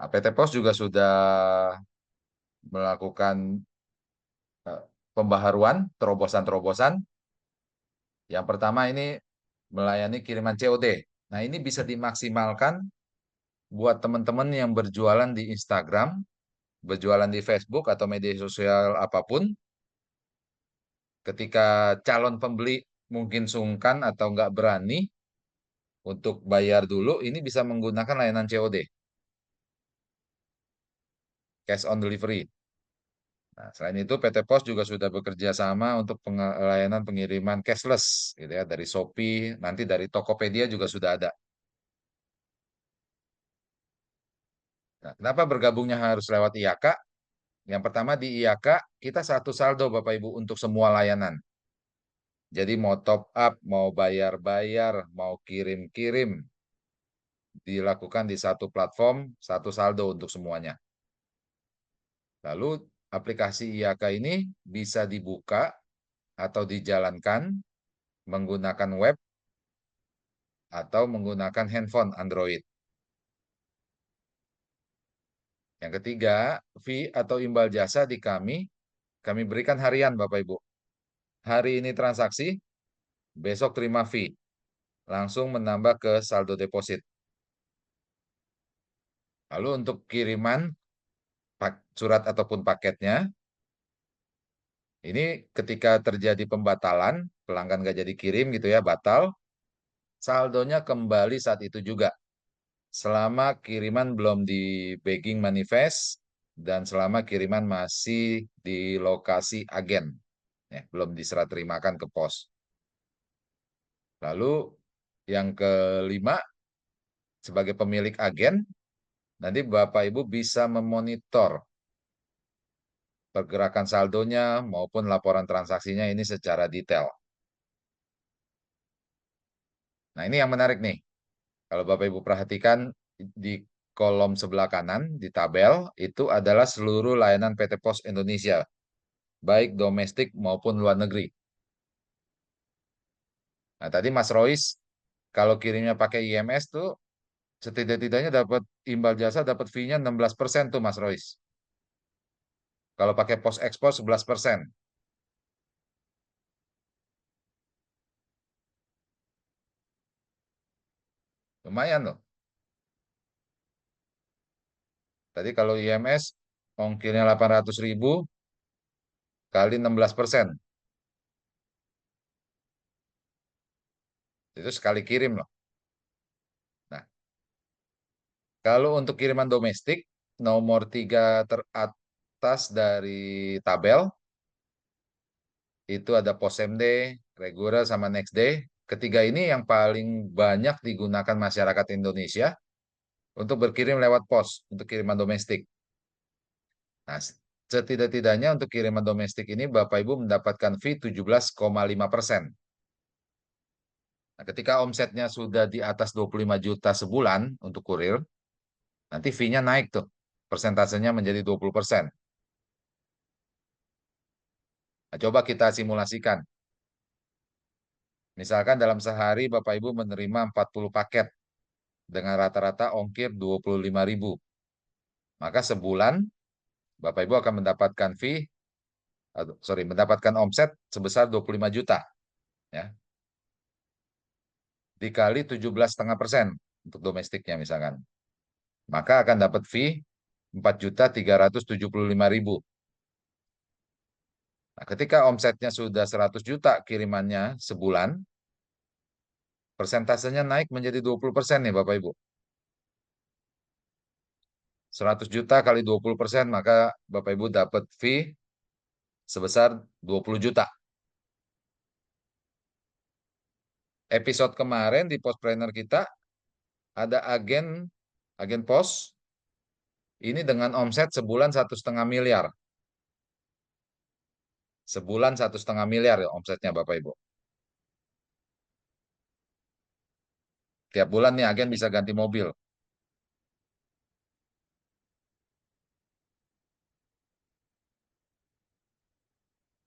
Nah, PT Pos juga sudah melakukan pembaharuan, terobosan-terobosan. Yang pertama ini melayani kiriman COD. Nah, ini bisa dimaksimalkan buat teman-teman yang berjualan di Instagram, berjualan di Facebook atau media sosial apapun. Ketika calon pembeli mungkin sungkan atau nggak berani untuk bayar dulu, ini bisa menggunakan layanan COD, cash on delivery. Nah, selain itu PT Pos juga sudah bekerja sama untuk layanan pengiriman cashless, gitu ya, dari Shopee, nanti dari Tokopedia juga sudah ada. Nah, kenapa bergabungnya harus lewat IAKA? Yang pertama di IAKA kita satu saldo Bapak Ibu untuk semua layanan. Jadi mau top up, mau bayar-bayar, mau kirim-kirim, dilakukan di satu platform, satu saldo untuk semuanya. Lalu aplikasi IAKA ini bisa dibuka atau dijalankan menggunakan web atau menggunakan handphone Android. Yang ketiga, fee atau imbal jasa di kami berikan harian Bapak Ibu. Hari ini transaksi, besok terima fee. Langsung menambah ke saldo deposit. Lalu untuk kiriman surat ataupun paketnya, ini ketika terjadi pembatalan, pelanggan nggak jadi kirim gitu ya, batal, saldonya kembali saat itu juga. Selama kiriman belum di bagging manifest dan selama kiriman masih di lokasi agen, ya, belum diserah terimakan ke pos. Lalu yang kelima, sebagai pemilik agen, nanti Bapak Ibu bisa memonitor pergerakan saldonya maupun laporan transaksinya ini secara detail. Nah, ini yang menarik nih. Kalau Bapak Ibu perhatikan di kolom sebelah kanan di tabel itu adalah seluruh layanan PT Pos Indonesia, baik domestik maupun luar negeri. Nah, tadi Mas Royce kalau kirimnya pakai IMS tuh setidak-tidaknya dapat imbal jasa, dapat fee-nya 16% tuh Mas Royce. Kalau pakai pos ekspor 11%. Lumayan loh. Tadi kalau IMS ongkirnya 800.000 kali 16%. Itu sekali kirim loh. Nah, kalau untuk kiriman domestik, nomor 3 teratas dari tabel, itu ada Pos-MD, Reguler, sama Next Day. Ketiga ini yang paling banyak digunakan masyarakat Indonesia untuk berkirim lewat pos, untuk kiriman domestik. Nah, setidak-tidaknya untuk kiriman domestik ini Bapak Ibu mendapatkan fee 17,5%. Nah, ketika omsetnya sudah di atas 25 juta sebulan untuk kurir, nanti fee-nya naik tuh. Persentasenya menjadi 20%. Nah, coba kita simulasikan. Misalkan dalam sehari Bapak Ibu menerima 40 paket dengan rata-rata ongkir 25.000. Maka sebulan Bapak Ibu akan mendapatkan mendapatkan omset sebesar 25 juta. Ya. Dikali 17,5% untuk domestiknya misalkan. Maka akan dapat fee 4.375.000. Nah, ketika omsetnya sudah 100 juta kirimannya sebulan, persentasenya naik menjadi 20% nih Bapak Ibu. 100 juta kali 20%, maka Bapak Ibu dapat fee sebesar 20 juta. Episode kemarin di Postpreneur kita ada agen pos ini dengan omset sebulan 1,5 miliar. Sebulan 1,5 miliar ya omsetnya Bapak Ibu. Tiap bulan nih agen bisa ganti mobil.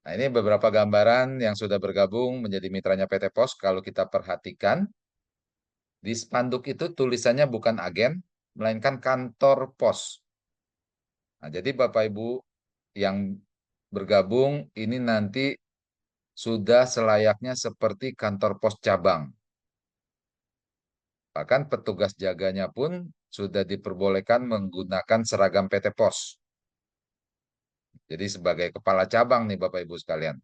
Nah, ini beberapa gambaran yang sudah bergabung menjadi mitranya PT Pos. Kalau kita perhatikan, di spanduk itu tulisannya bukan agen, melainkan kantor pos. Nah, jadi Bapak Ibu yang bergabung ini nanti sudah selayaknya seperti kantor pos cabang. Bahkan petugas jaganya pun sudah diperbolehkan menggunakan seragam PT Pos. Jadi sebagai kepala cabang nih Bapak Ibu sekalian.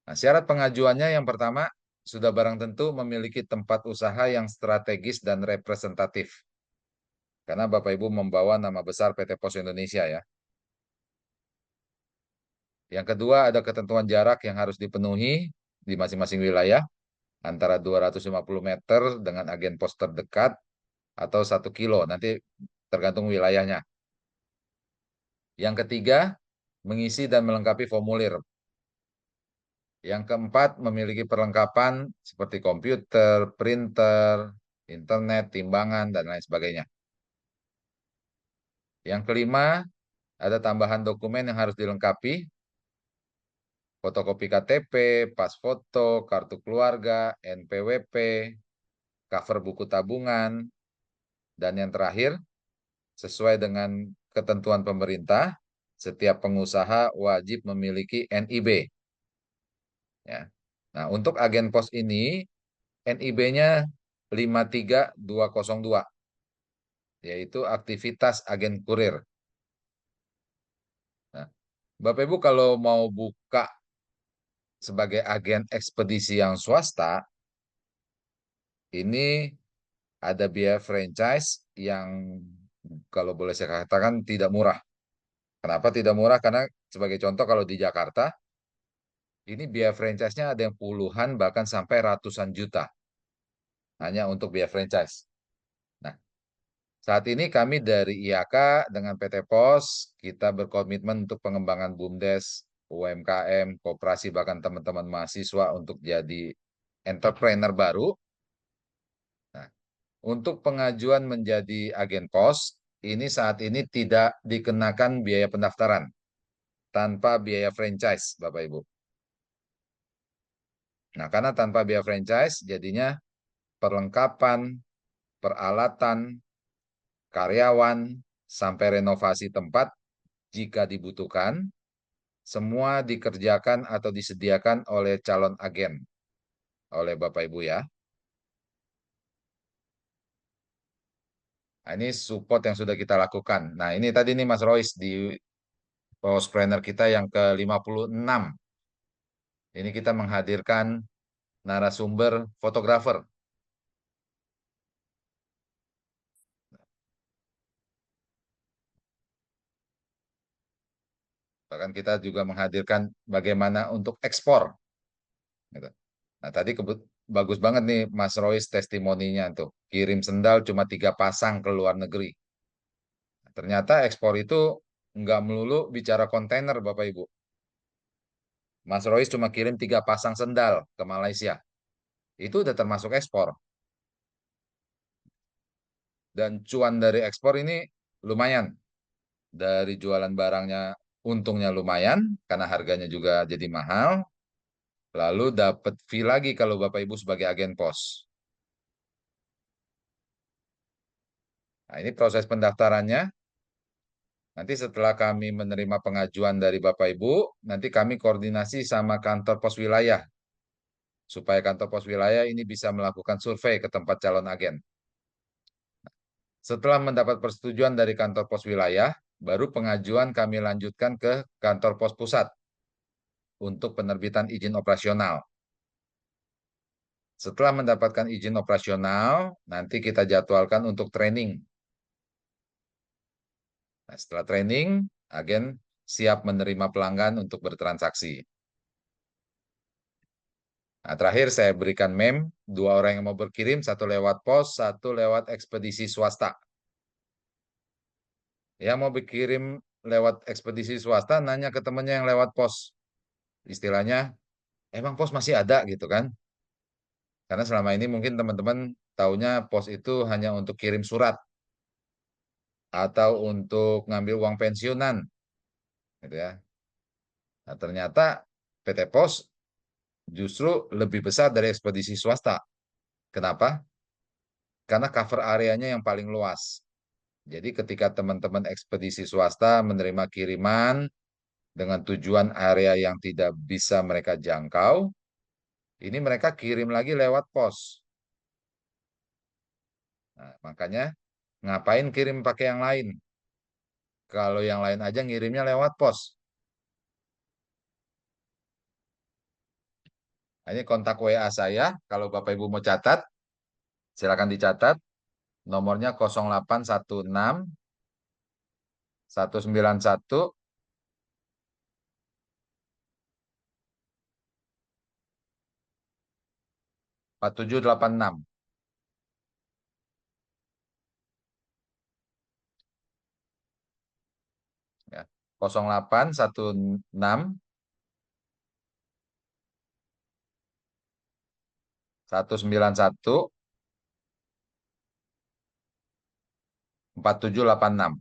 Nah, syarat pengajuannya yang pertama, sudah barang tentu memiliki tempat usaha yang strategis dan representatif. Karena Bapak Ibu membawa nama besar PT Pos Indonesia ya. Yang kedua, ada ketentuan jarak yang harus dipenuhi di masing-masing wilayah, antara 250 meter dengan agen pos terdekat atau 1 kilo, nanti tergantung wilayahnya. Yang ketiga, mengisi dan melengkapi formulir. Yang keempat, memiliki perlengkapan seperti komputer, printer, internet, timbangan, dan lain sebagainya. Yang kelima, ada tambahan dokumen yang harus dilengkapi, fotokopi KTP, pas foto, kartu keluarga, NPWP, cover buku tabungan, dan yang terakhir, sesuai dengan ketentuan pemerintah, setiap pengusaha wajib memiliki NIB. Ya. Nah, untuk agen pos ini, NIB-nya 53202, yaitu aktivitas agen kurir. Nah, Bapak Ibu kalau mau buka sebagai agen ekspedisi yang swasta, ini ada biaya franchise yang kalau boleh saya katakan tidak murah. Kenapa tidak murah? Karena sebagai contoh kalau di Jakarta, ini biaya franchise-nya ada yang puluhan bahkan sampai ratusan juta. Hanya untuk biaya franchise. Nah, saat ini kami dari IAK dengan PT Pos, kita berkomitmen untuk pengembangan BUMDes, UMKM, koperasi, bahkan teman-teman mahasiswa untuk jadi entrepreneur baru. Nah, untuk pengajuan menjadi agen pos, ini saat ini tidak dikenakan biaya pendaftaran tanpa biaya franchise, Bapak Ibu. Nah, karena tanpa biaya franchise, jadinya perlengkapan, peralatan, karyawan, sampai renovasi tempat jika dibutuhkan, semua dikerjakan atau disediakan oleh calon agen, oleh Bapak Ibu ya. Nah, ini support yang sudah kita lakukan. Nah, ini tadi nih Mas Royce di Postpreneur kita yang ke-56. Ini kita menghadirkan narasumber fotografer. Bahkan kita juga menghadirkan bagaimana untuk ekspor. Gitu. Nah, tadi bagus banget nih Mas Royce testimoninya tuh. Kirim sendal cuma 3 pasang ke luar negeri. Nah, ternyata ekspor itu nggak melulu bicara kontainer, Bapak Ibu. Mas Royce cuma kirim 3 pasang sendal ke Malaysia. Itu udah termasuk ekspor. Dan cuan dari ekspor ini lumayan. Dari jualan barangnya untungnya lumayan karena harganya juga jadi mahal. Lalu dapat fee lagi kalau Bapak Ibu sebagai agen pos. Nah, ini proses pendaftarannya. Nanti setelah kami menerima pengajuan dari Bapak Ibu, nanti kami koordinasi sama kantor pos wilayah supaya kantor pos wilayah ini bisa melakukan survei ke tempat calon agen. Setelah mendapat persetujuan dari kantor pos wilayah, baru pengajuan kami lanjutkan ke kantor pos pusat untuk penerbitan izin operasional. Setelah mendapatkan izin operasional, nanti kita jadwalkan untuk training. Nah, setelah training, agen siap menerima pelanggan untuk bertransaksi. Nah, terakhir saya berikan meme, 2 orang yang mau berkirim, 1 lewat pos, 1 lewat ekspedisi swasta. Yang mau berkirim lewat ekspedisi swasta, nanya ke temannya yang lewat pos. Istilahnya, emang pos masih ada gitu kan? Karena selama ini mungkin teman-teman taunya pos itu hanya untuk kirim surat atau untuk ngambil uang pensiunan, gitu ya. Nah, ternyata PT Pos justru lebih besar dari ekspedisi swasta. Kenapa? Karena cover areanya yang paling luas. Jadi ketika teman-teman ekspedisi swasta menerima kiriman dengan tujuan area yang tidak bisa mereka jangkau, ini mereka kirim lagi lewat pos. Nah, makanya ngapain kirim pakai yang lain? Kalau yang lain aja ngirimnya lewat pos. Nah, ini kontak WA saya. Kalau Bapak Ibu mau catat, silakan dicatat. Nomornya 0816 191 4786. Ya. 0816 191 4786.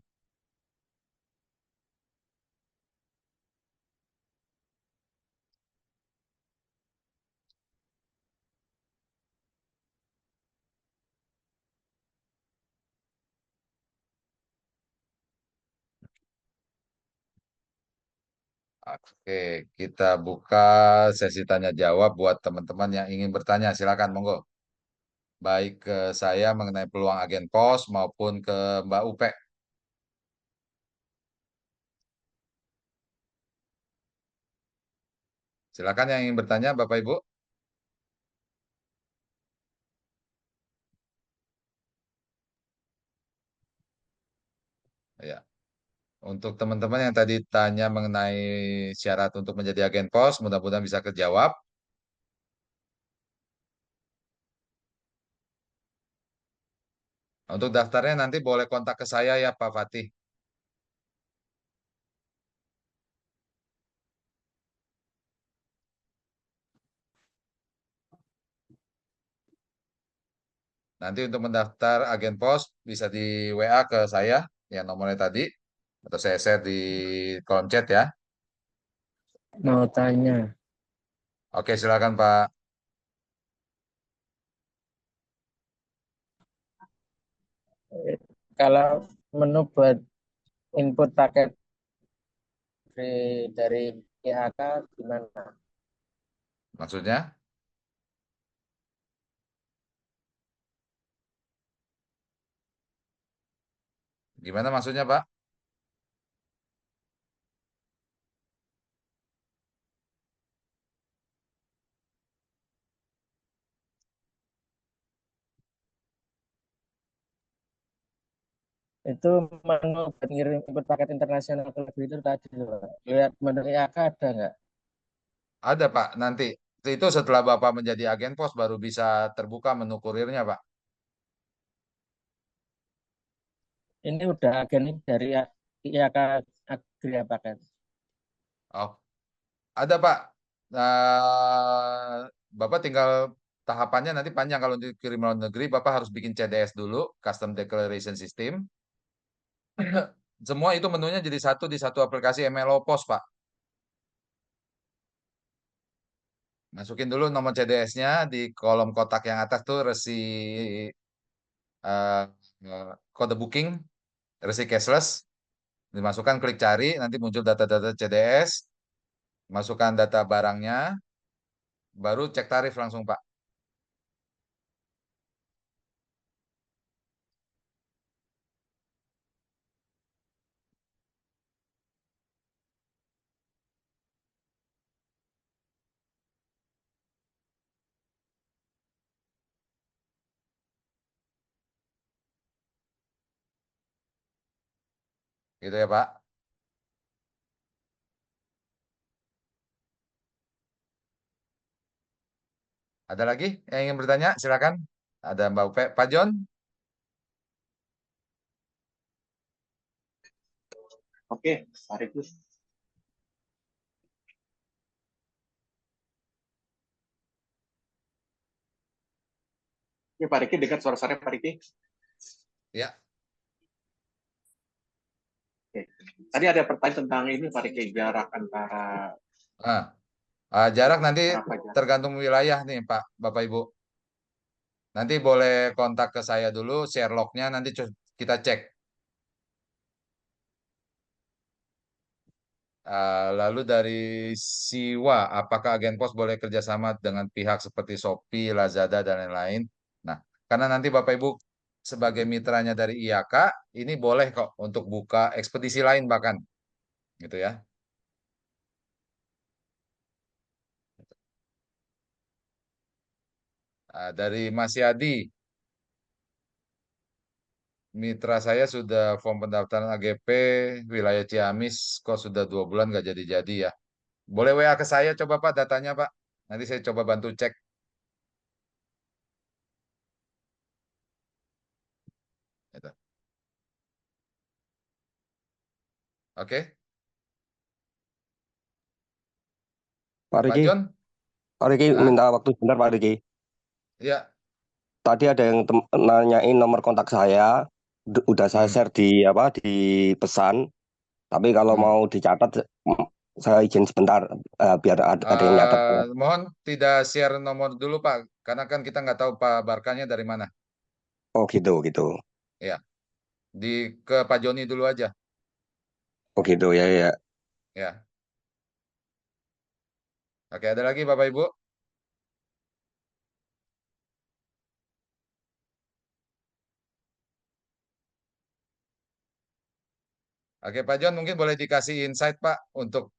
Oke, kita buka sesi tanya jawab buat teman-teman yang ingin bertanya. Silakan, monggo. Baik ke saya mengenai peluang agen pos maupun ke Mbak Upe. Silakan yang ingin bertanya, Bapak Ibu. Ya. Untuk teman-teman yang tadi tanya mengenai syarat untuk menjadi agen pos, mudah-mudahan bisa kejawab. Untuk daftarnya nanti boleh kontak ke saya ya, Pak Fatih. Nanti untuk mendaftar agen pos bisa di WA ke saya yang nomornya tadi atau saya share di kolom chat ya. Mau tanya, Oke, silakan Pak. kalau menu buat input paket dari IHK gimana? Maksudnya? Gimana maksudnya, Pak? Itu menu buat ngirim input paket internasional ke lebih itu tadi, Pak. Lihat menu IHK ada nggak? Ada, Pak. Nanti itu setelah Bapak menjadi agen pos baru bisa terbuka menu kurirnya, Pak. Ini udah agen ini dari IHK Agri apa kan? Oh, ada, Pak. Bapak tinggal tahapannya nanti panjang kalau dikirim luar negeri, Bapak harus bikin CDS dulu, Custom Declaration System. semua itu menunya jadi satu di satu aplikasi MLO Pos, Pak. Masukin dulu nomor CDS-nya di kolom kotak yang atas tuh resi eh, kode booking, resi cashless, dimasukkan klik cari, nanti muncul data-data CDS, masukkan data barangnya, baru cek tarif langsung, Pak. Gitu ya, Pak. Ada lagi yang ingin bertanya? Silakan. Ada Mbak Upe. Pak John? Oke, Pak Riki. Oke, Pak Riki, dengar suara saya, Pak Riki. Ya. Oke. Tadi ada pertanyaan tentang ini, Pak Riki, jarak antara Jarak nanti berapa jarak? tergantung wilayah nih, Pak, Bapak Ibu. Nanti boleh kontak ke saya dulu, share lognya nanti kita cek. Lalu dari Siwa, apakah agen pos boleh kerjasama dengan pihak seperti Shopee, Lazada, dan lain-lain? Nah, karena nanti Bapak Ibu sebagai mitranya dari IAK, ini boleh kok untuk buka ekspedisi lain bahkan, gitu ya. Dari Mas Yadi, mitra saya sudah form pendaftaran AGP wilayah Ciamis, kok sudah 2 bulan nggak jadi-jadi ya. Boleh WA ke saya coba Pak datanya Pak. Nanti saya coba bantu cek. Gitu. Oke, Pak Pak Riki, John? Pak Riki Hah? minta waktu sebentar Pak Riki. Ya. Tadi ada yang nanyain nomor kontak saya, udah saya Hmm. share di apa di pesan. Tapi kalau Hmm. mau dicatat, saya izin sebentar biar ada yang nyatet. Mohon tidak share nomor dulu Pak, karena kan kita nggak tahu Pak Barkanya dari mana. Oh gitu, gitu. Ya, ke Pak Joni dulu aja. Oh gitu ya ya. Ya. Oke, ada lagi Bapak Ibu? Oke, Pak John mungkin boleh dikasih insight Pak untuk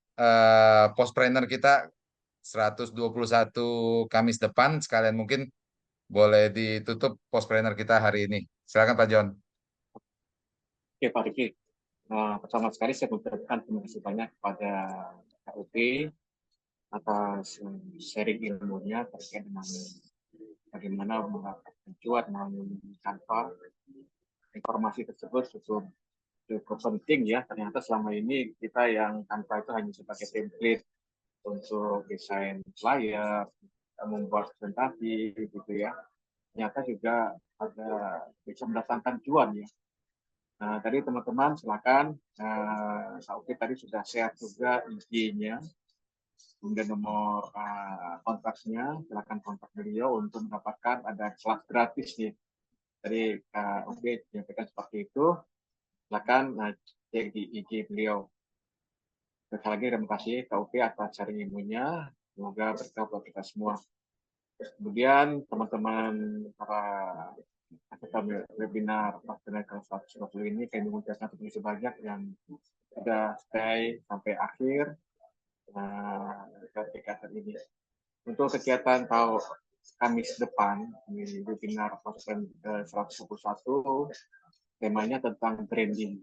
postpreneur kita 121 Kamis depan sekalian mungkin boleh ditutup postpreneur kita hari ini. Silakan Pak John. Oke, Pak Riki. Pertama sekali saya mengucapkan terima kasih banyak kepada KUP atas sharing ilmunya terkait dengan bagaimana mendapatkan cuan melalui kantor. Informasi tersebut cukup penting ya. Ternyata selama ini kita yang tanpa itu hanya sebagai template untuk desain flyer, membuat presentasi gitu ya. Ternyata juga ada bisa mendatangkan cuan ya. Nah, tadi teman-teman silakan, Sauki tadi sudah share juga IG-nya, kemudian nomor kontaknya, silakan kontak beliau untuk mendapatkan ada kelas gratis nih. Tadi Oke menyampaikan seperti itu, silakan cek di IG beliau. Sekali lagi terima kasih KUP atas sharing ilmunya, semoga berkah buat kita semua. Kemudian teman-teman para peserta webinar Partner kelas 120 ini kami mengucapkan terima kasih banyak yang sudah stay sampai akhir kegiatan ini. Untuk kegiatan Kamis depan di webinar Partner 121 temanya tentang branding.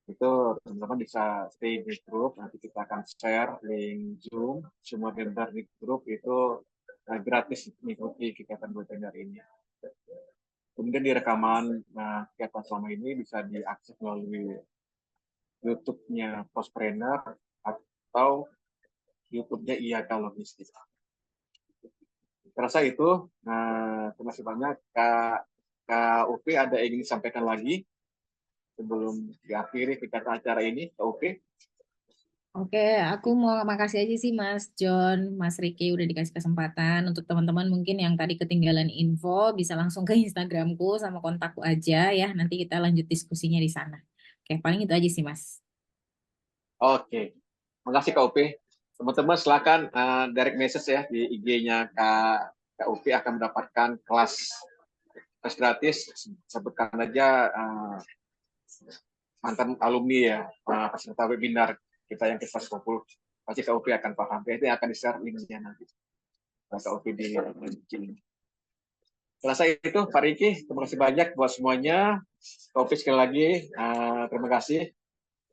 Itu teman-teman bisa stay di grup, nanti kita akan share link Zoom, semua member di grup itu gratis mengikuti kegiatan webinar ini. Kemudian di rekaman kegiatan selama ini bisa diakses melalui YouTube-nya Postpreneur atau YouTube-nya IAK Logistik. Terasa itu, terima kasih banyak. Kak UP ada yang ingin disampaikan lagi? sebelum diakhiri kegiatan acara ini, Kak Upi? Oke, aku mau makasih aja sih Mas John, Mas Riki udah dikasih kesempatan. Untuk teman-teman mungkin yang tadi ketinggalan info, bisa langsung ke Instagramku sama kontakku aja ya. Nanti kita lanjut diskusinya di sana. Oke, paling itu aja sih Mas. Oke, makasih Kak Upi. Teman-teman silakan direct message ya di IG-nya Kak Upi akan mendapatkan kelas gratis. Sebutkan aja mantan alumni ya, peserta webinar kita yang ke-120. Pasti Kak Upi akan paham. Itu yang akan di-share linknya nanti. Kak Upi di ini. Selesai itu, Pak Riki, terima kasih banyak buat semuanya. Kak Upi sekali lagi, terima kasih.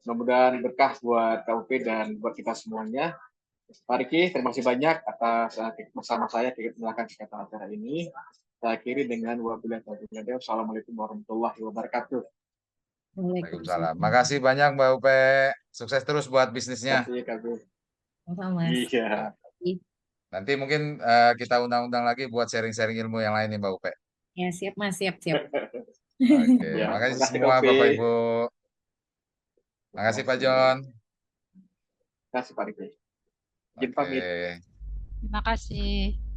Mudah-mudahan berkah buat Kak Upi dan buat kita semuanya. Pak Riki, terima kasih banyak atas bersama saya melakukan kegiatan acara ini. Saya akhiri dengan wabillahi taufiq wal hidayah. Assalamualaikum warahmatullahi wabarakatuh. Waalaikumsalam. Makasih banyak Mbak Upe. Sukses terus buat bisnisnya. Terima kasih, Kak Upi. Sama Mas. Iya. Nanti mungkin kita undang-undang lagi buat sharing-sharing ilmu yang lain nih Mbak Upe. Ya, siap Mas, siap. Oke, Ya, makasih makasih, semua Kak Upi. Bapak Ibu. Makasih Pak John. Terima kasih Pak Riki. Izin Oke. pamit. Terima kasih.